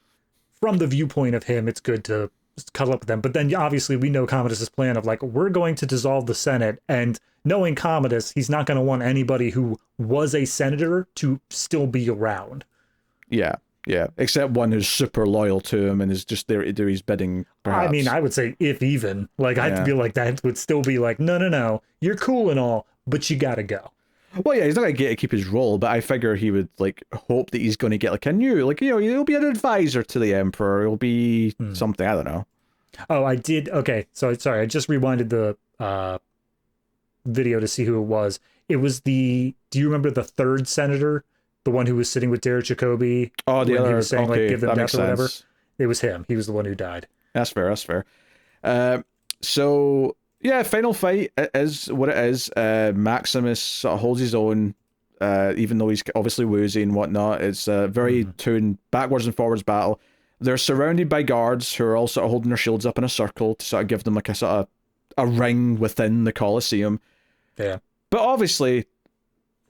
[SPEAKER 2] from the viewpoint of him, it's good to cuddle up with them. But then obviously we know Commodus's plan of, like, we're going to dissolve the Senate, and knowing Commodus, he's not going to want anybody who was a senator to still be around. Yeah, except one who's super loyal to him and is just there to do his bidding, perhaps. I mean, I would say if even. Like, I feel like that would still be like, no, you're cool and all, but you gotta go.
[SPEAKER 1] Well, yeah, he's not going to get to keep his role, but I figure he would, like, hope that he's going to get, like, a new, like, you know, he'll be an advisor to the Emperor. He'll be something, I don't know.
[SPEAKER 2] Oh, I did. Okay, so sorry, I just rewinded the video to see who it was. It was do you remember the third senator? The one who was sitting with Derek Jacobi?
[SPEAKER 1] Oh, the other,
[SPEAKER 2] he was saying,
[SPEAKER 1] okay,
[SPEAKER 2] like, give them
[SPEAKER 1] that
[SPEAKER 2] death
[SPEAKER 1] makes
[SPEAKER 2] or whatever.
[SPEAKER 1] sense.
[SPEAKER 2] It was him. He was the one who died.
[SPEAKER 1] That's fair. So, yeah, final fight is what it is. Maximus sort of holds his own, even though he's obviously woozy and whatnot. It's a very tuned backwards and forwards battle. They're surrounded by guards who are all sort of holding their shields up in a circle to sort of give them, like, a sort of a ring within the Colosseum.
[SPEAKER 2] Yeah.
[SPEAKER 1] But obviously,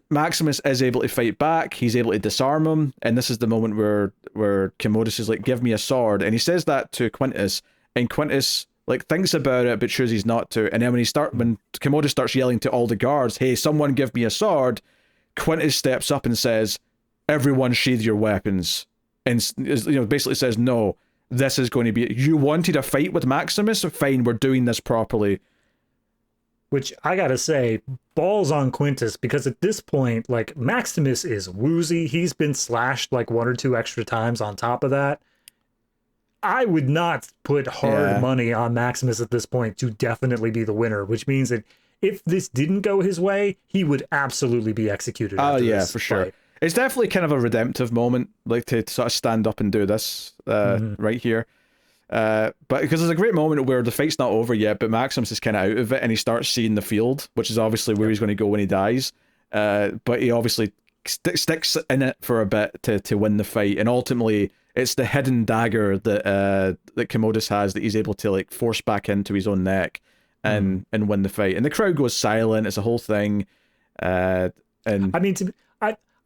[SPEAKER 1] Maximus is able to fight back. He's able to disarm him, and this is the moment where Commodus is like, "Give me a sword," and he says that to Quintus, and Quintus, like, thinks about it but chooses not to. And then when Commodus starts yelling to all the guards, "Hey, someone give me a sword," Quintus steps up and says, "Everyone sheathe your weapons," and, you know, basically says, "No, this is going to be, you wanted a fight with Maximus? Fine, we're doing this properly."
[SPEAKER 2] Which, I gotta say, balls on Quintus, because at this point, like, Maximus is woozy. He's been slashed like 1 or 2 extra times on top of that. I would not put hard money on Maximus at this point to definitely be the winner, which means that if this didn't go his way, he would absolutely be executed.
[SPEAKER 1] Oh, yeah, for sure. Fight. It's definitely kind of a redemptive moment, like, to sort of stand up and do this right here. But because there's a great moment where the fight's not over yet, but Maximus is kind of out of it and he starts seeing the field, which is obviously where he's going to go when he dies. But he obviously sticks in it for a bit to win the fight, and ultimately it's the hidden dagger that Commodus has that he's able to, like, force back into his own neck and win the fight. And the crowd goes silent. It's a whole thing. And
[SPEAKER 2] I mean,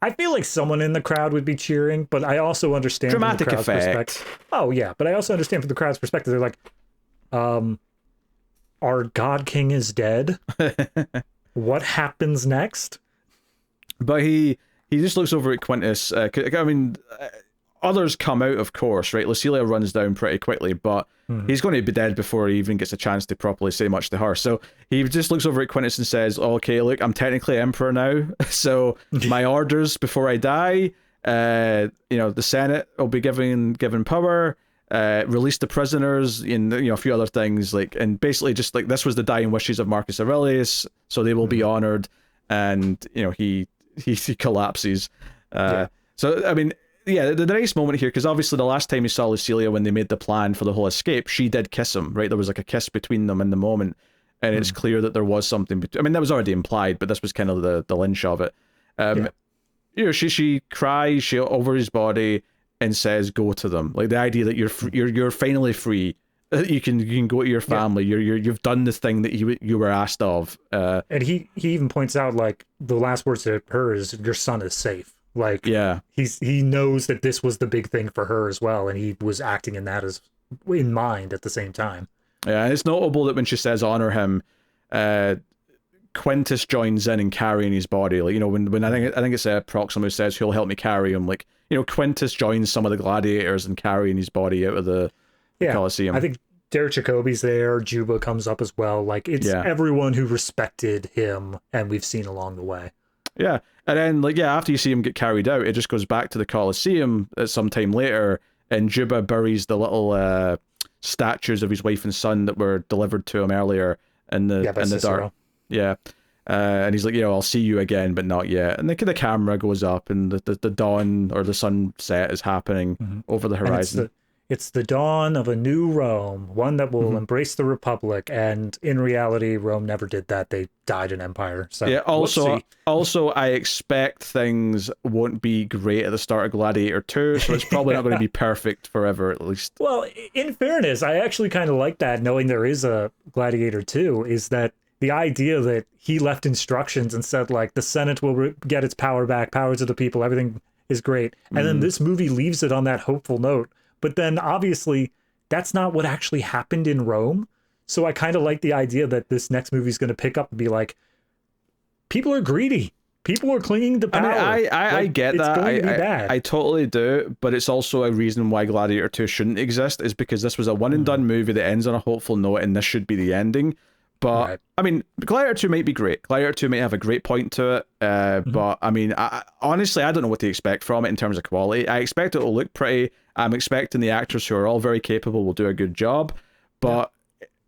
[SPEAKER 2] I feel like someone in the crowd would be cheering, but I also understand
[SPEAKER 1] dramatic
[SPEAKER 2] from the crowd's
[SPEAKER 1] effect.
[SPEAKER 2] Perspective. Oh yeah, but I also understand from the crowd's perspective. They're like, our God King is dead. What happens next?
[SPEAKER 1] But he just looks over at Quintus. I mean, others come out, of course, right? Lucilia runs down pretty quickly, but he's going to be dead before he even gets a chance to properly say much to her. So he just looks over at Quintus and says, "Okay, look, I'm technically emperor now, so my orders before I die, you know, the Senate will be given power, release the prisoners, and, you know, a few other things, like, and basically just, like, this was the dying wishes of Marcus Aurelius, so they will be honored." And, you know, he collapses. So, I mean, yeah, the nice moment here, because obviously the last time you saw Lucilia when they made the plan for the whole escape, she did kiss him, right? There was, like, a kiss between them in the moment, and it's clear that there was something I mean, that was already implied, but this was kind of the lynch of it. You know, she cries over his body and says, "Go to them." Like, the idea that you're finally free. You can go to your family. You've done the thing that you were asked of.
[SPEAKER 2] And he even points out, like, the last words to her is, "Your son is safe." Like,
[SPEAKER 1] yeah,
[SPEAKER 2] he knows that this was the big thing for her as well, and he was acting in that as in mind at the same time.
[SPEAKER 1] Yeah, and it's notable that when she says honor him, Quintus joins in and carrying his body. Like, you know, when I think it's Proxima who says, "Who'll help me carry him?" Like, you know, Quintus joins some of the gladiators in carrying his body out of the Colosseum.
[SPEAKER 2] I think Derek Jacobi's there. Juba comes up as well. Like, it's everyone who respected him, and we've seen along the way.
[SPEAKER 1] Yeah, and then, like, after you see him get carried out, it just goes back to the Colosseum at some time later, and Juba buries the little statues of his wife and son that were delivered to him earlier in the dark. Yeah, and he's like, "I'll see you again, but not yet." And the camera goes up, and the dawn or the sunset is happening over the horizon.
[SPEAKER 2] It's the dawn of a new Rome, one that will embrace the Republic. And in reality, Rome never did that. They died in empire. So
[SPEAKER 1] Yeah, also,
[SPEAKER 2] whoopsie.
[SPEAKER 1] I expect things won't be great at the start of Gladiator 2, so it's probably not going to be perfect forever, at least.
[SPEAKER 2] Well, in fairness, I actually kind of like that, knowing there is a Gladiator 2, is that the idea that he left instructions and said, like, the Senate will get its power back, power to the people, everything is great. And then this movie leaves it on that hopeful note. But then, obviously, that's not what actually happened in Rome. So I kind of like the idea that this next movie is going to pick up and be like, people are greedy. People are clinging to power.
[SPEAKER 1] I mean, I get
[SPEAKER 2] it's
[SPEAKER 1] that.
[SPEAKER 2] going to be bad.
[SPEAKER 1] I totally do, but it's also a reason why Gladiator 2 shouldn't exist, is because this was a one and done movie that ends on a hopeful note, and this should be the ending. But,
[SPEAKER 2] Right.
[SPEAKER 1] I mean, Gladiator 2 might be great. Gladiator 2 might have a great point to it, but, I mean, honestly, I don't know what to expect from it in terms of quality. I expect it will look pretty. I'm expecting the actors, who are all very capable, will do a good job, but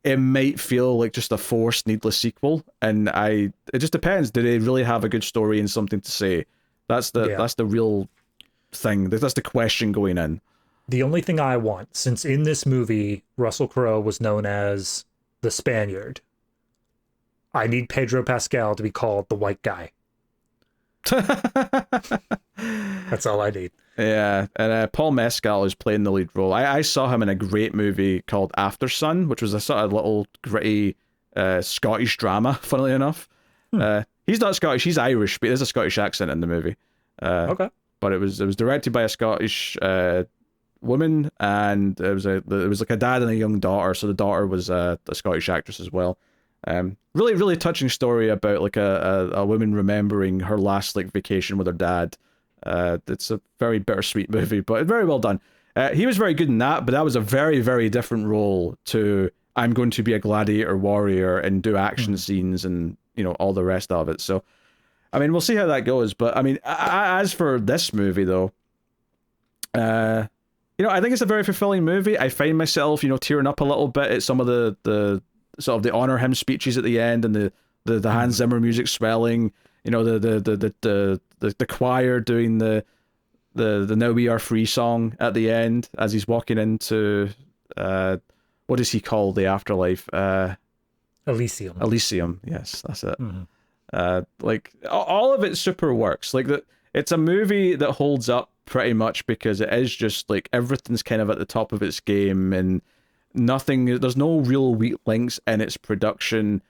[SPEAKER 1] it might feel like just a forced, needless sequel, and it just depends. Do they really have a good story and something to say? That's the real thing. That's the question going in.
[SPEAKER 2] The only thing I want, since in this movie, Russell Crowe was known as the Spaniard, I need Pedro Pascal to be called the white guy. That's all I need.
[SPEAKER 1] Yeah, and Paul Mescal is playing the lead role. I saw him in a great movie called After Sun, which was a sort of little gritty Scottish drama, funnily enough. He's not Scottish, he's Irish, but there's a Scottish accent in the movie.
[SPEAKER 2] Okay.
[SPEAKER 1] But it was directed by a Scottish woman, and it was like a dad and a young daughter, so the daughter was a Scottish actress as well. Really, really touching story about like a woman remembering her last like vacation with her dad. It's a very bittersweet movie, but very well done. He was very good in that, but that was a very, very different role to I'm going to be a gladiator warrior and do action scenes and, you know, all the rest of it. So, I mean, we'll see how that goes. But I mean, as for this movie though, you know, I think it's a very fulfilling movie. I find myself, you know, tearing up a little bit at some of the sort of the honor hymn speeches at the end, and the Hans Zimmer music swelling. You know, the choir doing the Now We Are Free song at the end as he's walking into what does he call the afterlife?
[SPEAKER 2] Elysium.
[SPEAKER 1] Elysium. Yes, that's it. Like all of it super works. Like it's a movie that holds up pretty much because it is just like everything's kind of at the top of its game, and there's no real weak links in its production.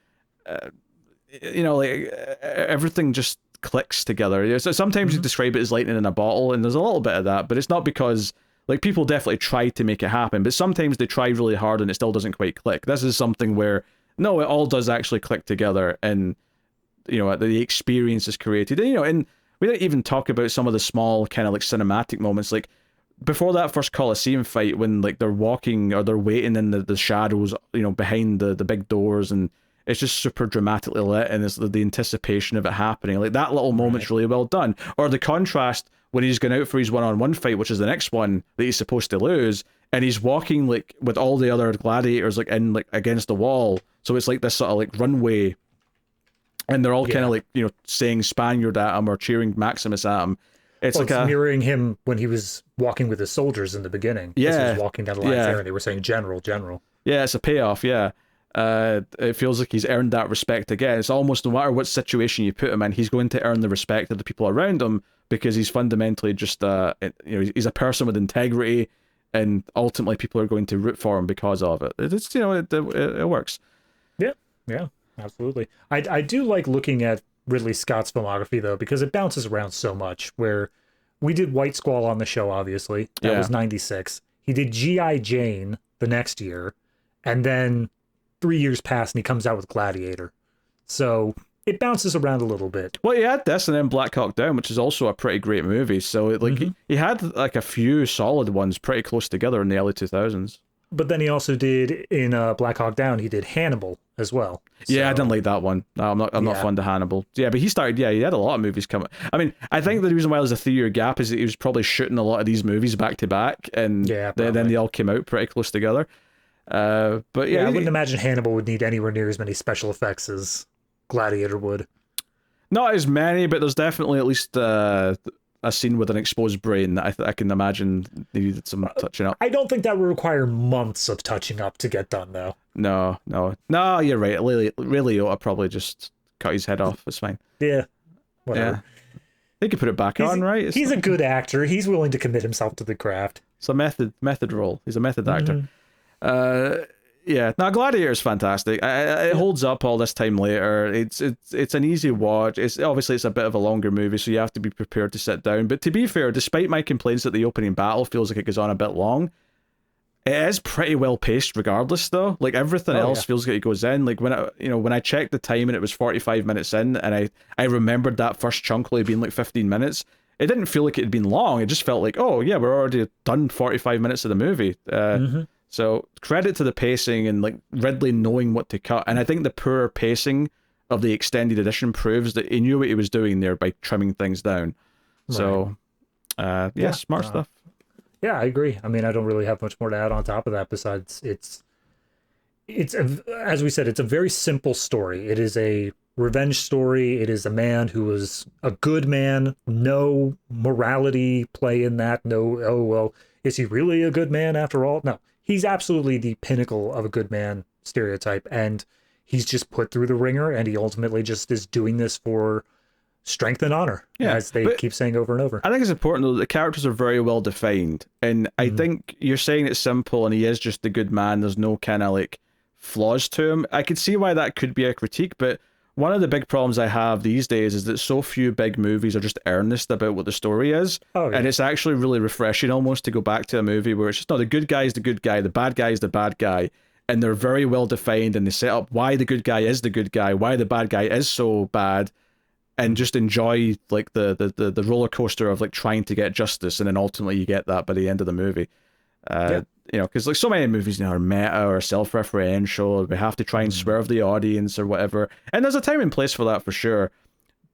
[SPEAKER 1] You know, like everything just clicks together. So sometimes you describe it as lightning in a bottle, and there's a little bit of that, but it's not because like people definitely try to make it happen, but sometimes they try really hard and it still doesn't quite click. This is something where no, it all does actually click together, and you know the experience is created. And, you know, and we didn't even talk about some of the small kind of like cinematic moments, like before that first Colosseum fight when like they're walking or they're waiting in the shadows, you know, behind the big doors, and it's just super dramatically lit, and it's the anticipation of it happening. Like that little moment's really well done. Or the contrast when he's going out for his one-on-one fight, which is the next one that he's supposed to lose, and he's walking like with all the other gladiators like in like against the wall. So it's like this sort of like runway, and they're all kind of like, you know, saying Spaniard at him or cheering Maximus at him. It's
[SPEAKER 2] Well,
[SPEAKER 1] like
[SPEAKER 2] it's mirroring him when he was walking with his soldiers in the beginning. He was walking down the lines there, and they were saying "General, General."
[SPEAKER 1] Yeah, it's a payoff. Yeah. It feels like he's earned that respect again. It's almost no matter what situation you put him in, he's going to earn the respect of the people around him because he's fundamentally just you know, he's a person with integrity, and ultimately people are going to root for him because of it. It's, you know, it works.
[SPEAKER 2] Yeah, absolutely. I do like looking at Ridley Scott's filmography though, because it bounces around so much. Where we did White Squall on the show, obviously that was 96. He did G.I. Jane the next year, and then 3 years pass and he comes out with Gladiator. So it bounces around a little bit.
[SPEAKER 1] Well, he had this and then Black Hawk Down, which is also a pretty great movie. So like he had like a few solid ones pretty close together in the early 2000s.
[SPEAKER 2] But then he also did in Black Hawk Down, he did Hannibal as well.
[SPEAKER 1] Yeah, I didn't like that one. No, I'm not fond of Hannibal. Yeah, but he had a lot of movies coming. I mean, I think the reason why there's a 3-year gap is that he was probably shooting a lot of these movies back to back, and then they all came out pretty close together. But yeah,
[SPEAKER 2] I wouldn't imagine Hannibal would need anywhere near as many special effects as Gladiator would.
[SPEAKER 1] Not as many, but there's definitely at least a scene with an exposed brain that I can imagine needed some touching up.
[SPEAKER 2] I don't think that would require months of touching up to get done, though.
[SPEAKER 1] No, you're right. Ray Liotta probably just cut his head off. It's fine.
[SPEAKER 2] Yeah, whatever.
[SPEAKER 1] Yeah. They could put it back on, right?
[SPEAKER 2] He's a good actor. He's willing to commit himself to the craft.
[SPEAKER 1] It's a method role. He's a method actor.
[SPEAKER 2] Mm-hmm.
[SPEAKER 1] Yeah. Now, Gladiator is fantastic. It holds up all this time later. It's an easy watch. It's a bit of a longer movie, so you have to be prepared to sit down. But to be fair, despite my complaints that the opening battle feels like it goes on a bit long, it is pretty well paced regardless, though. Like, everything else feels like it goes in. Like, when I checked the time and it was 45 minutes in, and I remembered that first chunk only being like 15 minutes, it didn't feel like it had been long. It just felt like, oh, yeah, we're already done 45 minutes of the movie. So credit to the pacing and like Ridley knowing what to cut. And I think the poor pacing of the extended edition proves that he knew what he was doing there by trimming things down. Right. So, smart stuff.
[SPEAKER 2] Yeah, I agree. I mean, I don't really have much more to add on top of that besides as we said, it's a very simple story. It is a revenge story. It is a man who was a good man. No morality play in that. No, oh, well, is he really a good man after all? No, he's absolutely the pinnacle of a good man stereotype. And he's just put through the ringer, and he ultimately just is doing this for strength and honor, as they keep saying over and over.
[SPEAKER 1] I think it's important, though, that the characters are very well defined. And I think you're saying it's simple and he is just a good man. There's no kind of like flaws to him. I could see why that could be a critique, but one of the big problems I have these days is that so few big movies are just earnest about what the story is. And it's actually really refreshing almost to go back to a movie where it's just, no, the good guy is the good guy, the bad guy is the bad guy, and they're very well defined, and they set up why the good guy is the good guy, why the bad guy is so bad, and just enjoy like the roller coaster of like trying to get justice, and then ultimately you get that by the end of the movie. You know, because like so many movies now are meta or self-referential. We have to try and swerve the audience or whatever, and there's a time and place for that for sure.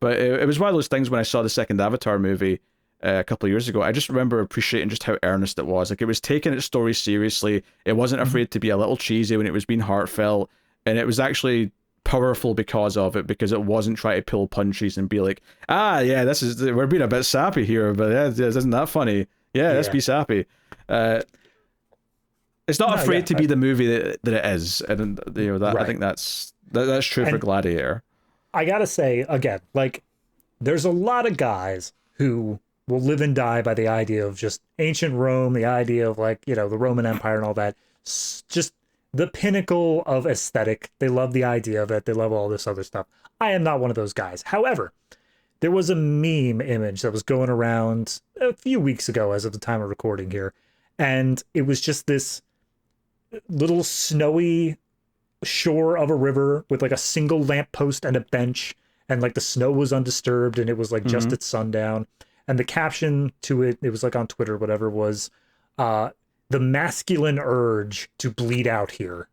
[SPEAKER 1] But it was one of those things when I saw the second Avatar movie a couple of years ago. I just remember appreciating just how earnest it was. Like, it was taking its story seriously. It wasn't afraid to be a little cheesy when it was being heartfelt, and it was actually powerful because of it, because it wasn't trying to pull punches and be like, yeah, we're being a bit sappy here, but isn't that funny? Yeah, let's be sappy. It's not afraid to be the movie that it is, and you know that I think that's true for Gladiator.
[SPEAKER 2] I gotta say again, like, there's a lot of guys who will live and die by the idea of just ancient Rome, the idea of like, you know, the Roman Empire and all that, just the pinnacle of aesthetic. They love the idea of it. They love all this other stuff. I am not one of those guys. However, there was a meme image that was going around a few weeks ago as of the time of recording here, and it was just this little snowy shore of a river with like a single lamppost and a bench, and like the snow was undisturbed, and it was like just at sundown, and the caption to it was like on Twitter, whatever, was the masculine urge to bleed out here.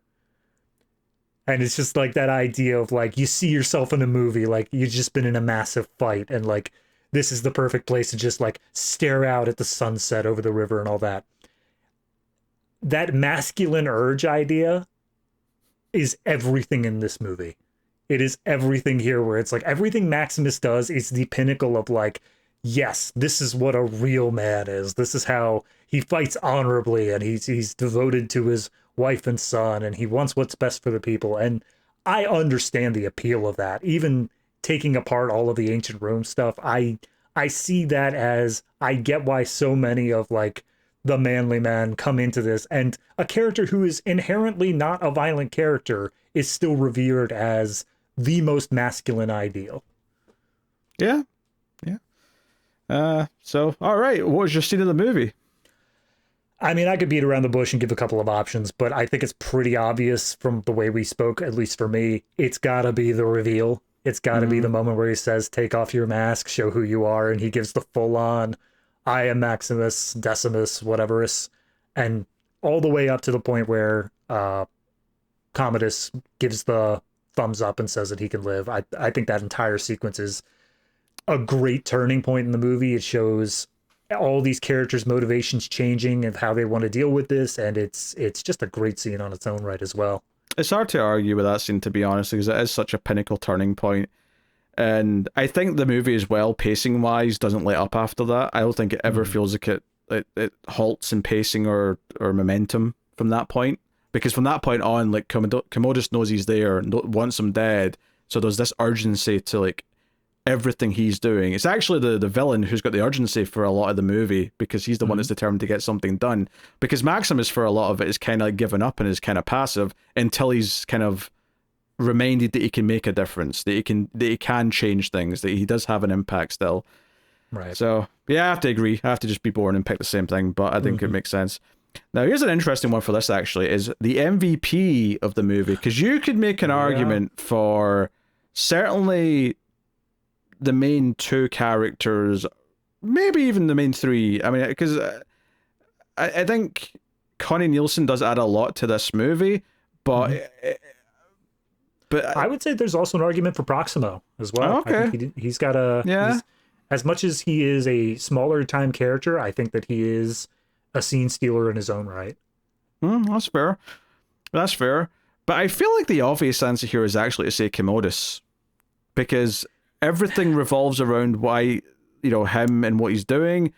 [SPEAKER 2] And it's just like that idea of like, you see yourself in a movie, like you've just been in a massive fight, and like this is the perfect place to just like stare out at the sunset over the river and all that. That masculine urge idea is everything in this movie. It is everything here, where it's like everything Maximus does is the pinnacle of like, yes, this is what a real man is. This is how he fights honorably, and he's devoted to his wife and son, and he wants what's best for the people. And I understand the appeal of that. Even taking apart all of the ancient Rome stuff, I see that as, I get why so many of like the manly man come into this, and a character who is inherently not a violent character is still revered as the most masculine ideal.
[SPEAKER 1] Yeah. So, all right, what was your scene of the movie?
[SPEAKER 2] I mean, I could beat around the bush and give a couple of options, but I think it's pretty obvious from the way we spoke, at least for me. It's gotta be the reveal. It's gotta be the moment where he says, take off your mask, show who you are, and he gives the full-on, I am Maximus, Decimus, whateverus, and all the way up to the point where Commodus gives the thumbs up and says that he can live. I think that entire sequence is a great turning point in the movie. It shows all these characters' motivations changing and how they want to deal with this, and it's just a great scene on its own right as well.
[SPEAKER 1] It's hard to argue with that scene, to be honest, because it is such a pinnacle turning point. And I think the movie as well, pacing wise, doesn't let up after that. I don't think it ever feels like it halts in pacing or momentum from that point. Because from that point on, like, Commodus knows he's there, wants him dead, so there's this urgency to, like, everything he's doing. It's actually the villain who's got the urgency for a lot of the movie, because he's the one that's determined to get something done. Because Maximus, for a lot of it, is kind of like given up and is kind of passive until he's kind of reminded that he can make a difference, that he can change things, that he does have an impact still.
[SPEAKER 2] Right.
[SPEAKER 1] So, yeah, I have to agree. I have to just be boring and pick the same thing, but I think it makes sense. Now, here's an interesting one for this, actually, is the MVP of the movie, because you could make an argument for certainly the main two characters, maybe even the main three. I mean, because I think Connie Nielsen does add a lot to this movie, but but
[SPEAKER 2] I would say there's also an argument for Proximo as well.
[SPEAKER 1] Okay.
[SPEAKER 2] I think he's got a...
[SPEAKER 1] Yeah.
[SPEAKER 2] As much as he is a smaller time character, I think that he is a scene stealer in his own right.
[SPEAKER 1] That's fair. That's fair. But I feel like the obvious answer here is actually to say Commodus, because everything revolves around why, him and what he's doing.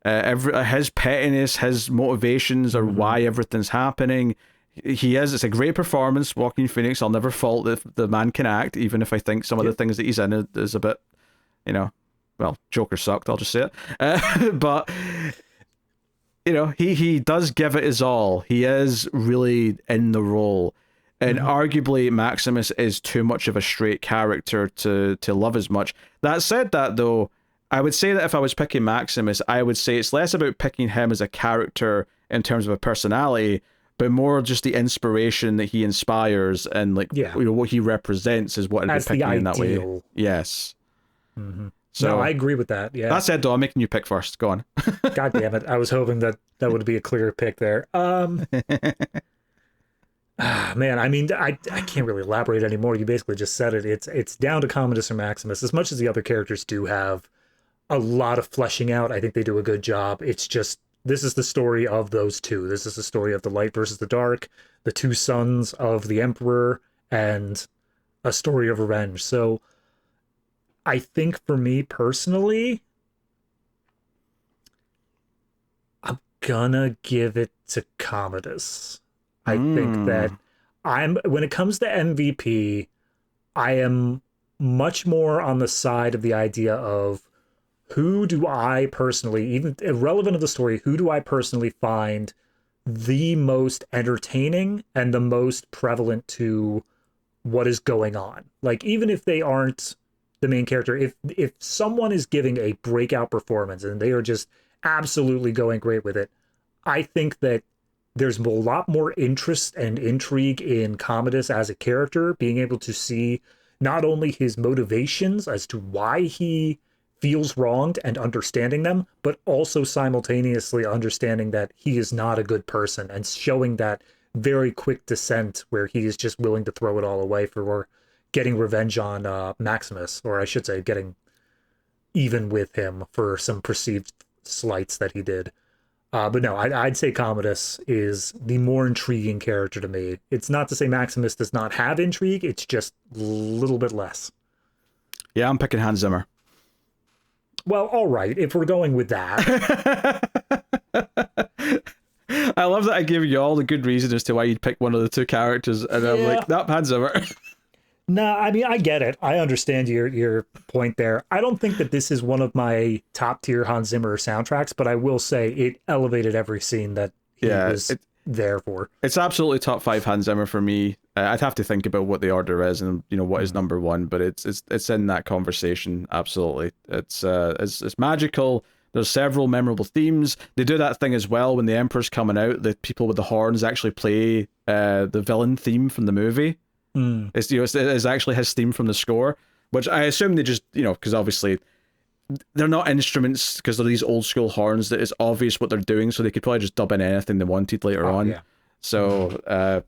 [SPEAKER 1] His pettiness, his motivations are why everything's happening. It's a great performance, Joaquin Phoenix. I'll never fault that the man can act, even if I think some of the things that he's in is a bit, well, Joker sucked, I'll just say it. But, he does give it his all. He is really in the role. And arguably, Maximus is too much of a straight character to love as much. That said that, though, I would say that if I was picking Maximus, I would say it's less about picking him as a character in terms of a personality, but more just the inspiration that he inspires and, like, what he represents is what I'd be picking in that way. Yes. So,
[SPEAKER 2] no, I agree with that. Yeah.
[SPEAKER 1] That said, though, I'm making you pick first. Go on.
[SPEAKER 2] God damn it. I was hoping that would be a clearer pick there. Man, I mean, I can't really elaborate anymore. You basically just said it. It's down to Commodus or Maximus. As much as the other characters do have a lot of fleshing out, I think they do a good job. It's just, this is the story of those two. This is the story of the light versus the dark, the two sons of the Emperor, and a story of revenge. So I think for me personally, I'm gonna give it to Commodus. I think that when it comes to MVP, I am much more on the side of the idea of who do I personally, even irrelevant of the story, who do I personally find the most entertaining and the most prevalent to what is going on? Like, even if they aren't the main character, if someone is giving a breakout performance and they are just absolutely going great with it, I think that there's a lot more interest and intrigue in Commodus as a character, being able to see not only his motivations as to why he feels wronged and understanding them, but also simultaneously understanding that he is not a good person and showing that very quick descent where he is just willing to throw it all away for getting revenge on Maximus, or I should say getting even with him for some perceived slights that he did. But no, I'd say Commodus is the more intriguing character to me. It's not to say Maximus does not have intrigue, it's just a little bit less.
[SPEAKER 1] Yeah, I'm picking Hans Zimmer.
[SPEAKER 2] Well, all right, if we're going with that.
[SPEAKER 1] I love that I gave you all the good reasons as to why you'd pick one of the two characters, and I'm like, nope, Hans Zimmer.
[SPEAKER 2] No, I mean, I get it. I understand your point there. I don't think that this is one of my top tier Hans Zimmer soundtracks, but I will say it elevated every scene that he was there for.
[SPEAKER 1] It's absolutely top 5 Hans Zimmer for me. I'd have to think about what the order is and what is number one, but it's in that conversation. Absolutely, it's magical. There's several memorable themes. They do that thing as well when the Emperor's coming out. The people with the horns actually play the villain theme from the movie. It's actually his theme from the score, which I assume they just because obviously they're not instruments because they're these old school horns that it's obvious what they're doing, so they could probably just dub in anything they wanted later on. Yeah. So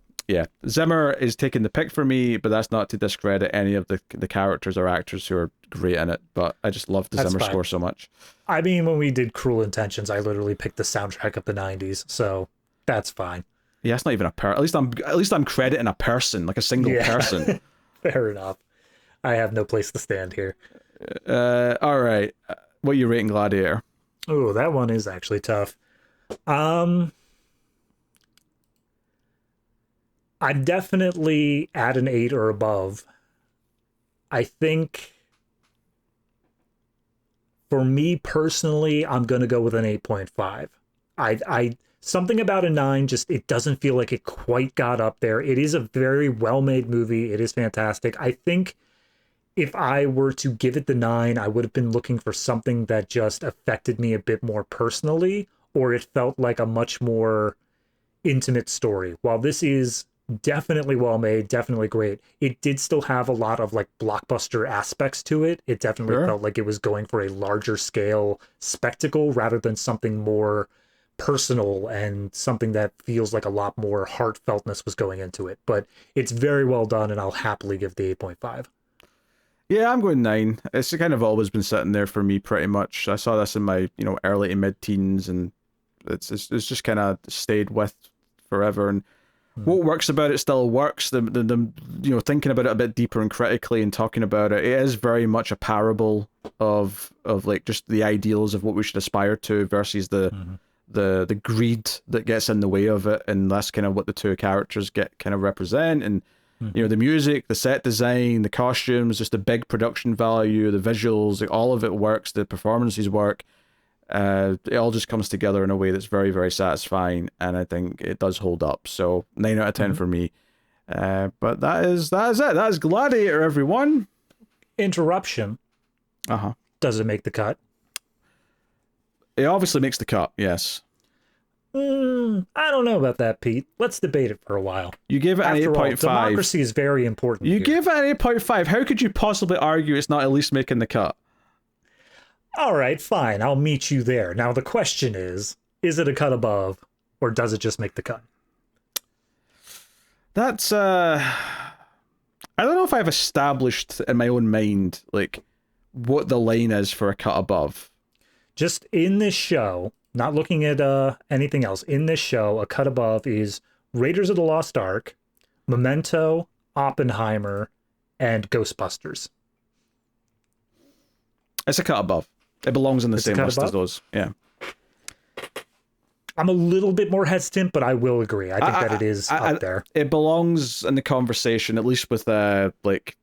[SPEAKER 1] Zimmer is taking the pick for me, but that's not to discredit any of the characters or actors who are great in it. But I just love the Zimmer score so much. I
[SPEAKER 2] mean, when we did Cruel Intentions, I literally picked the soundtrack of the 90s, so that's fine.
[SPEAKER 1] Yeah, it's not even at least I'm crediting a person, like a single person.
[SPEAKER 2] Fair enough. I have no place to stand here.
[SPEAKER 1] All right. What you rating Gladiator?
[SPEAKER 2] Oh, that one is actually tough. I'm definitely at an 8 or above. I think for me personally, I'm gonna go with an 8.5. I something about a 9 just it doesn't feel like it quite got up there. It is a very well-made movie. It is fantastic. I think if I were to give it the 9, I would have been looking for something that just affected me a bit more personally, or it felt like a much more intimate story. While this is definitely well made, definitely great, it did still have a lot of like blockbuster aspects to it. It definitely
[SPEAKER 1] Sure.
[SPEAKER 2] felt like it was going for a larger scale spectacle rather than something more personal and something that feels like a lot more heartfeltness was going into it. But it's very well done, and I'll happily give the 8.5.
[SPEAKER 1] Yeah, I'm going 9. It's kind of always been sitting there for me pretty much. I saw this in my, early to mid-teens, and it's just kind of stayed with forever. And what works about it still works. The thinking about it a bit deeper and critically and talking about it, it is very much a parable of like just the ideals of what we should aspire to versus the greed that gets in the way of it, and that's kind of what the two characters get kind of represent. And the music, the set design, the costumes, just the big production value, the visuals, like, all of it works. The performances work. It all just comes together in a way that's very, very satisfying, and I think it does hold up. So 9 out of 10 for me. But that is it. That is Gladiator, everyone.
[SPEAKER 2] Interruption. Does it make the cut?
[SPEAKER 1] It obviously makes the cut, yes.
[SPEAKER 2] I don't know about that, Pete. Let's debate it for a while.
[SPEAKER 1] You give it an
[SPEAKER 2] After all,
[SPEAKER 1] 8.5.
[SPEAKER 2] democracy is very important.
[SPEAKER 1] You
[SPEAKER 2] here.
[SPEAKER 1] give it an 8.5. How could you possibly argue it's not at least making the cut?
[SPEAKER 2] All right, fine. I'll meet you there. Now, the question is it a cut above, or does it just make the cut?
[SPEAKER 1] That's, I don't know if I've established in my own mind, like, what the line is for a cut above.
[SPEAKER 2] Just in this show, not looking at anything else, in this show, a cut above is Raiders of the Lost Ark, Memento, Oppenheimer, and Ghostbusters.
[SPEAKER 1] It's a cut above. It belongs in the same list as those. Yeah.
[SPEAKER 2] I'm a little bit more hesitant, but I will agree. I think that it is up there.
[SPEAKER 1] It belongs in the conversation, at least with like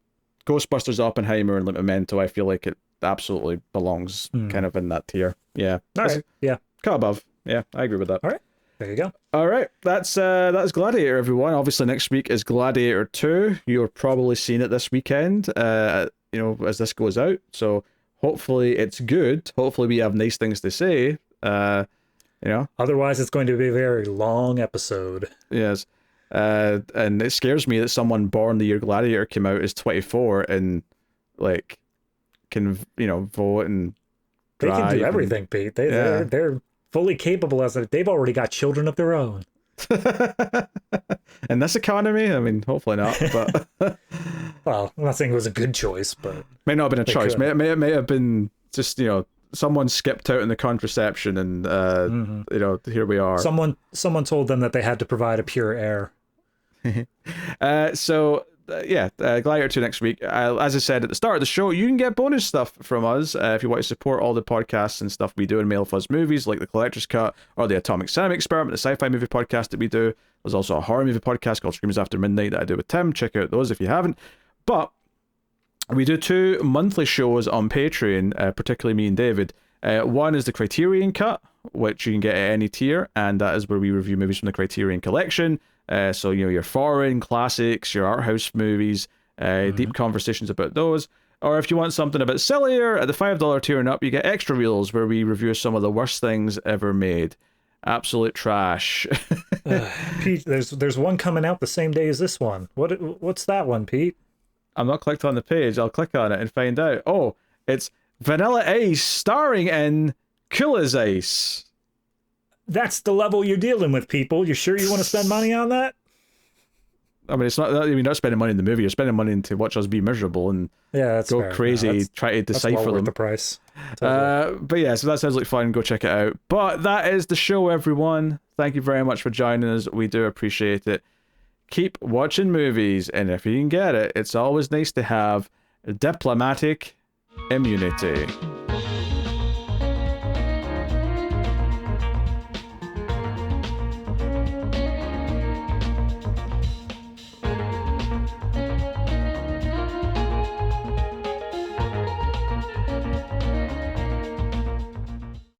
[SPEAKER 1] Ghostbusters, Oppenheimer, and like Memento. I feel like it absolutely belongs kind of in that tier. Yeah.
[SPEAKER 2] All right. Yeah.
[SPEAKER 1] Cut above. Yeah, I agree with that.
[SPEAKER 2] All right. There you go.
[SPEAKER 1] All right. That's Gladiator, everyone. Obviously, next week is Gladiator 2. You're probably seeing it this weekend, as this goes out. So hopefully it's good. Hopefully we have nice things to say.
[SPEAKER 2] Otherwise, it's going to be a very long episode.
[SPEAKER 1] Yes. And it scares me that someone born the year Gladiator came out is 24 and like can vote and
[SPEAKER 2] they can do everything, Pete. They're fully capable as it. They've already got children of their own.
[SPEAKER 1] In this economy, I mean, hopefully not. But
[SPEAKER 2] well, I'm not saying it was a good choice, but
[SPEAKER 1] may not have been a choice. May have been just someone skipped out in the contraception, and here we are.
[SPEAKER 2] Someone told them that they had to provide a pure air.
[SPEAKER 1] Gladiator 2 next week. As I said at the start of the show, you can get bonus stuff from us if you want to support all the podcasts and stuff we do in Mail Fuzz Movies, like the Collector's Cut or the Atomic Cinema Experiment, the sci-fi movie podcast that we do. There's also a horror movie podcast called Screams After Midnight that I do with Tim. Check out those if you haven't. But we do 2 monthly shows on Patreon, particularly me and David. One is the Criterion Cut, which you can get at any tier, and that is where we review movies from the Criterion Collection. So your foreign classics, your art house movies, deep conversations about those. Or if you want something a bit sillier, at the $5 tier and up, you get extra reels where we review some of the worst things ever made. Absolute trash.
[SPEAKER 2] Pete, there's one coming out the same day as this one. What's that one, Pete?
[SPEAKER 1] I'm not clicked on the page. I'll click on it and find out. Oh, it's Vanilla Ice starring in Cool as Ice.
[SPEAKER 2] That's the level you're dealing with, people. You sure you want to spend money on that?
[SPEAKER 1] I mean, it's not. I mean, you're not spending money in the movie. You're spending money to watch us be miserable and
[SPEAKER 2] that's
[SPEAKER 1] go
[SPEAKER 2] fair.
[SPEAKER 1] crazy, try to decipher
[SPEAKER 2] well
[SPEAKER 1] them.
[SPEAKER 2] Worth the price.
[SPEAKER 1] But yeah, so that sounds like fun. Go check it out. But that is the show, everyone. Thank you very much for joining us. We do appreciate it. Keep watching movies, and if you can get it, it's always nice to have Diplomatic immunity.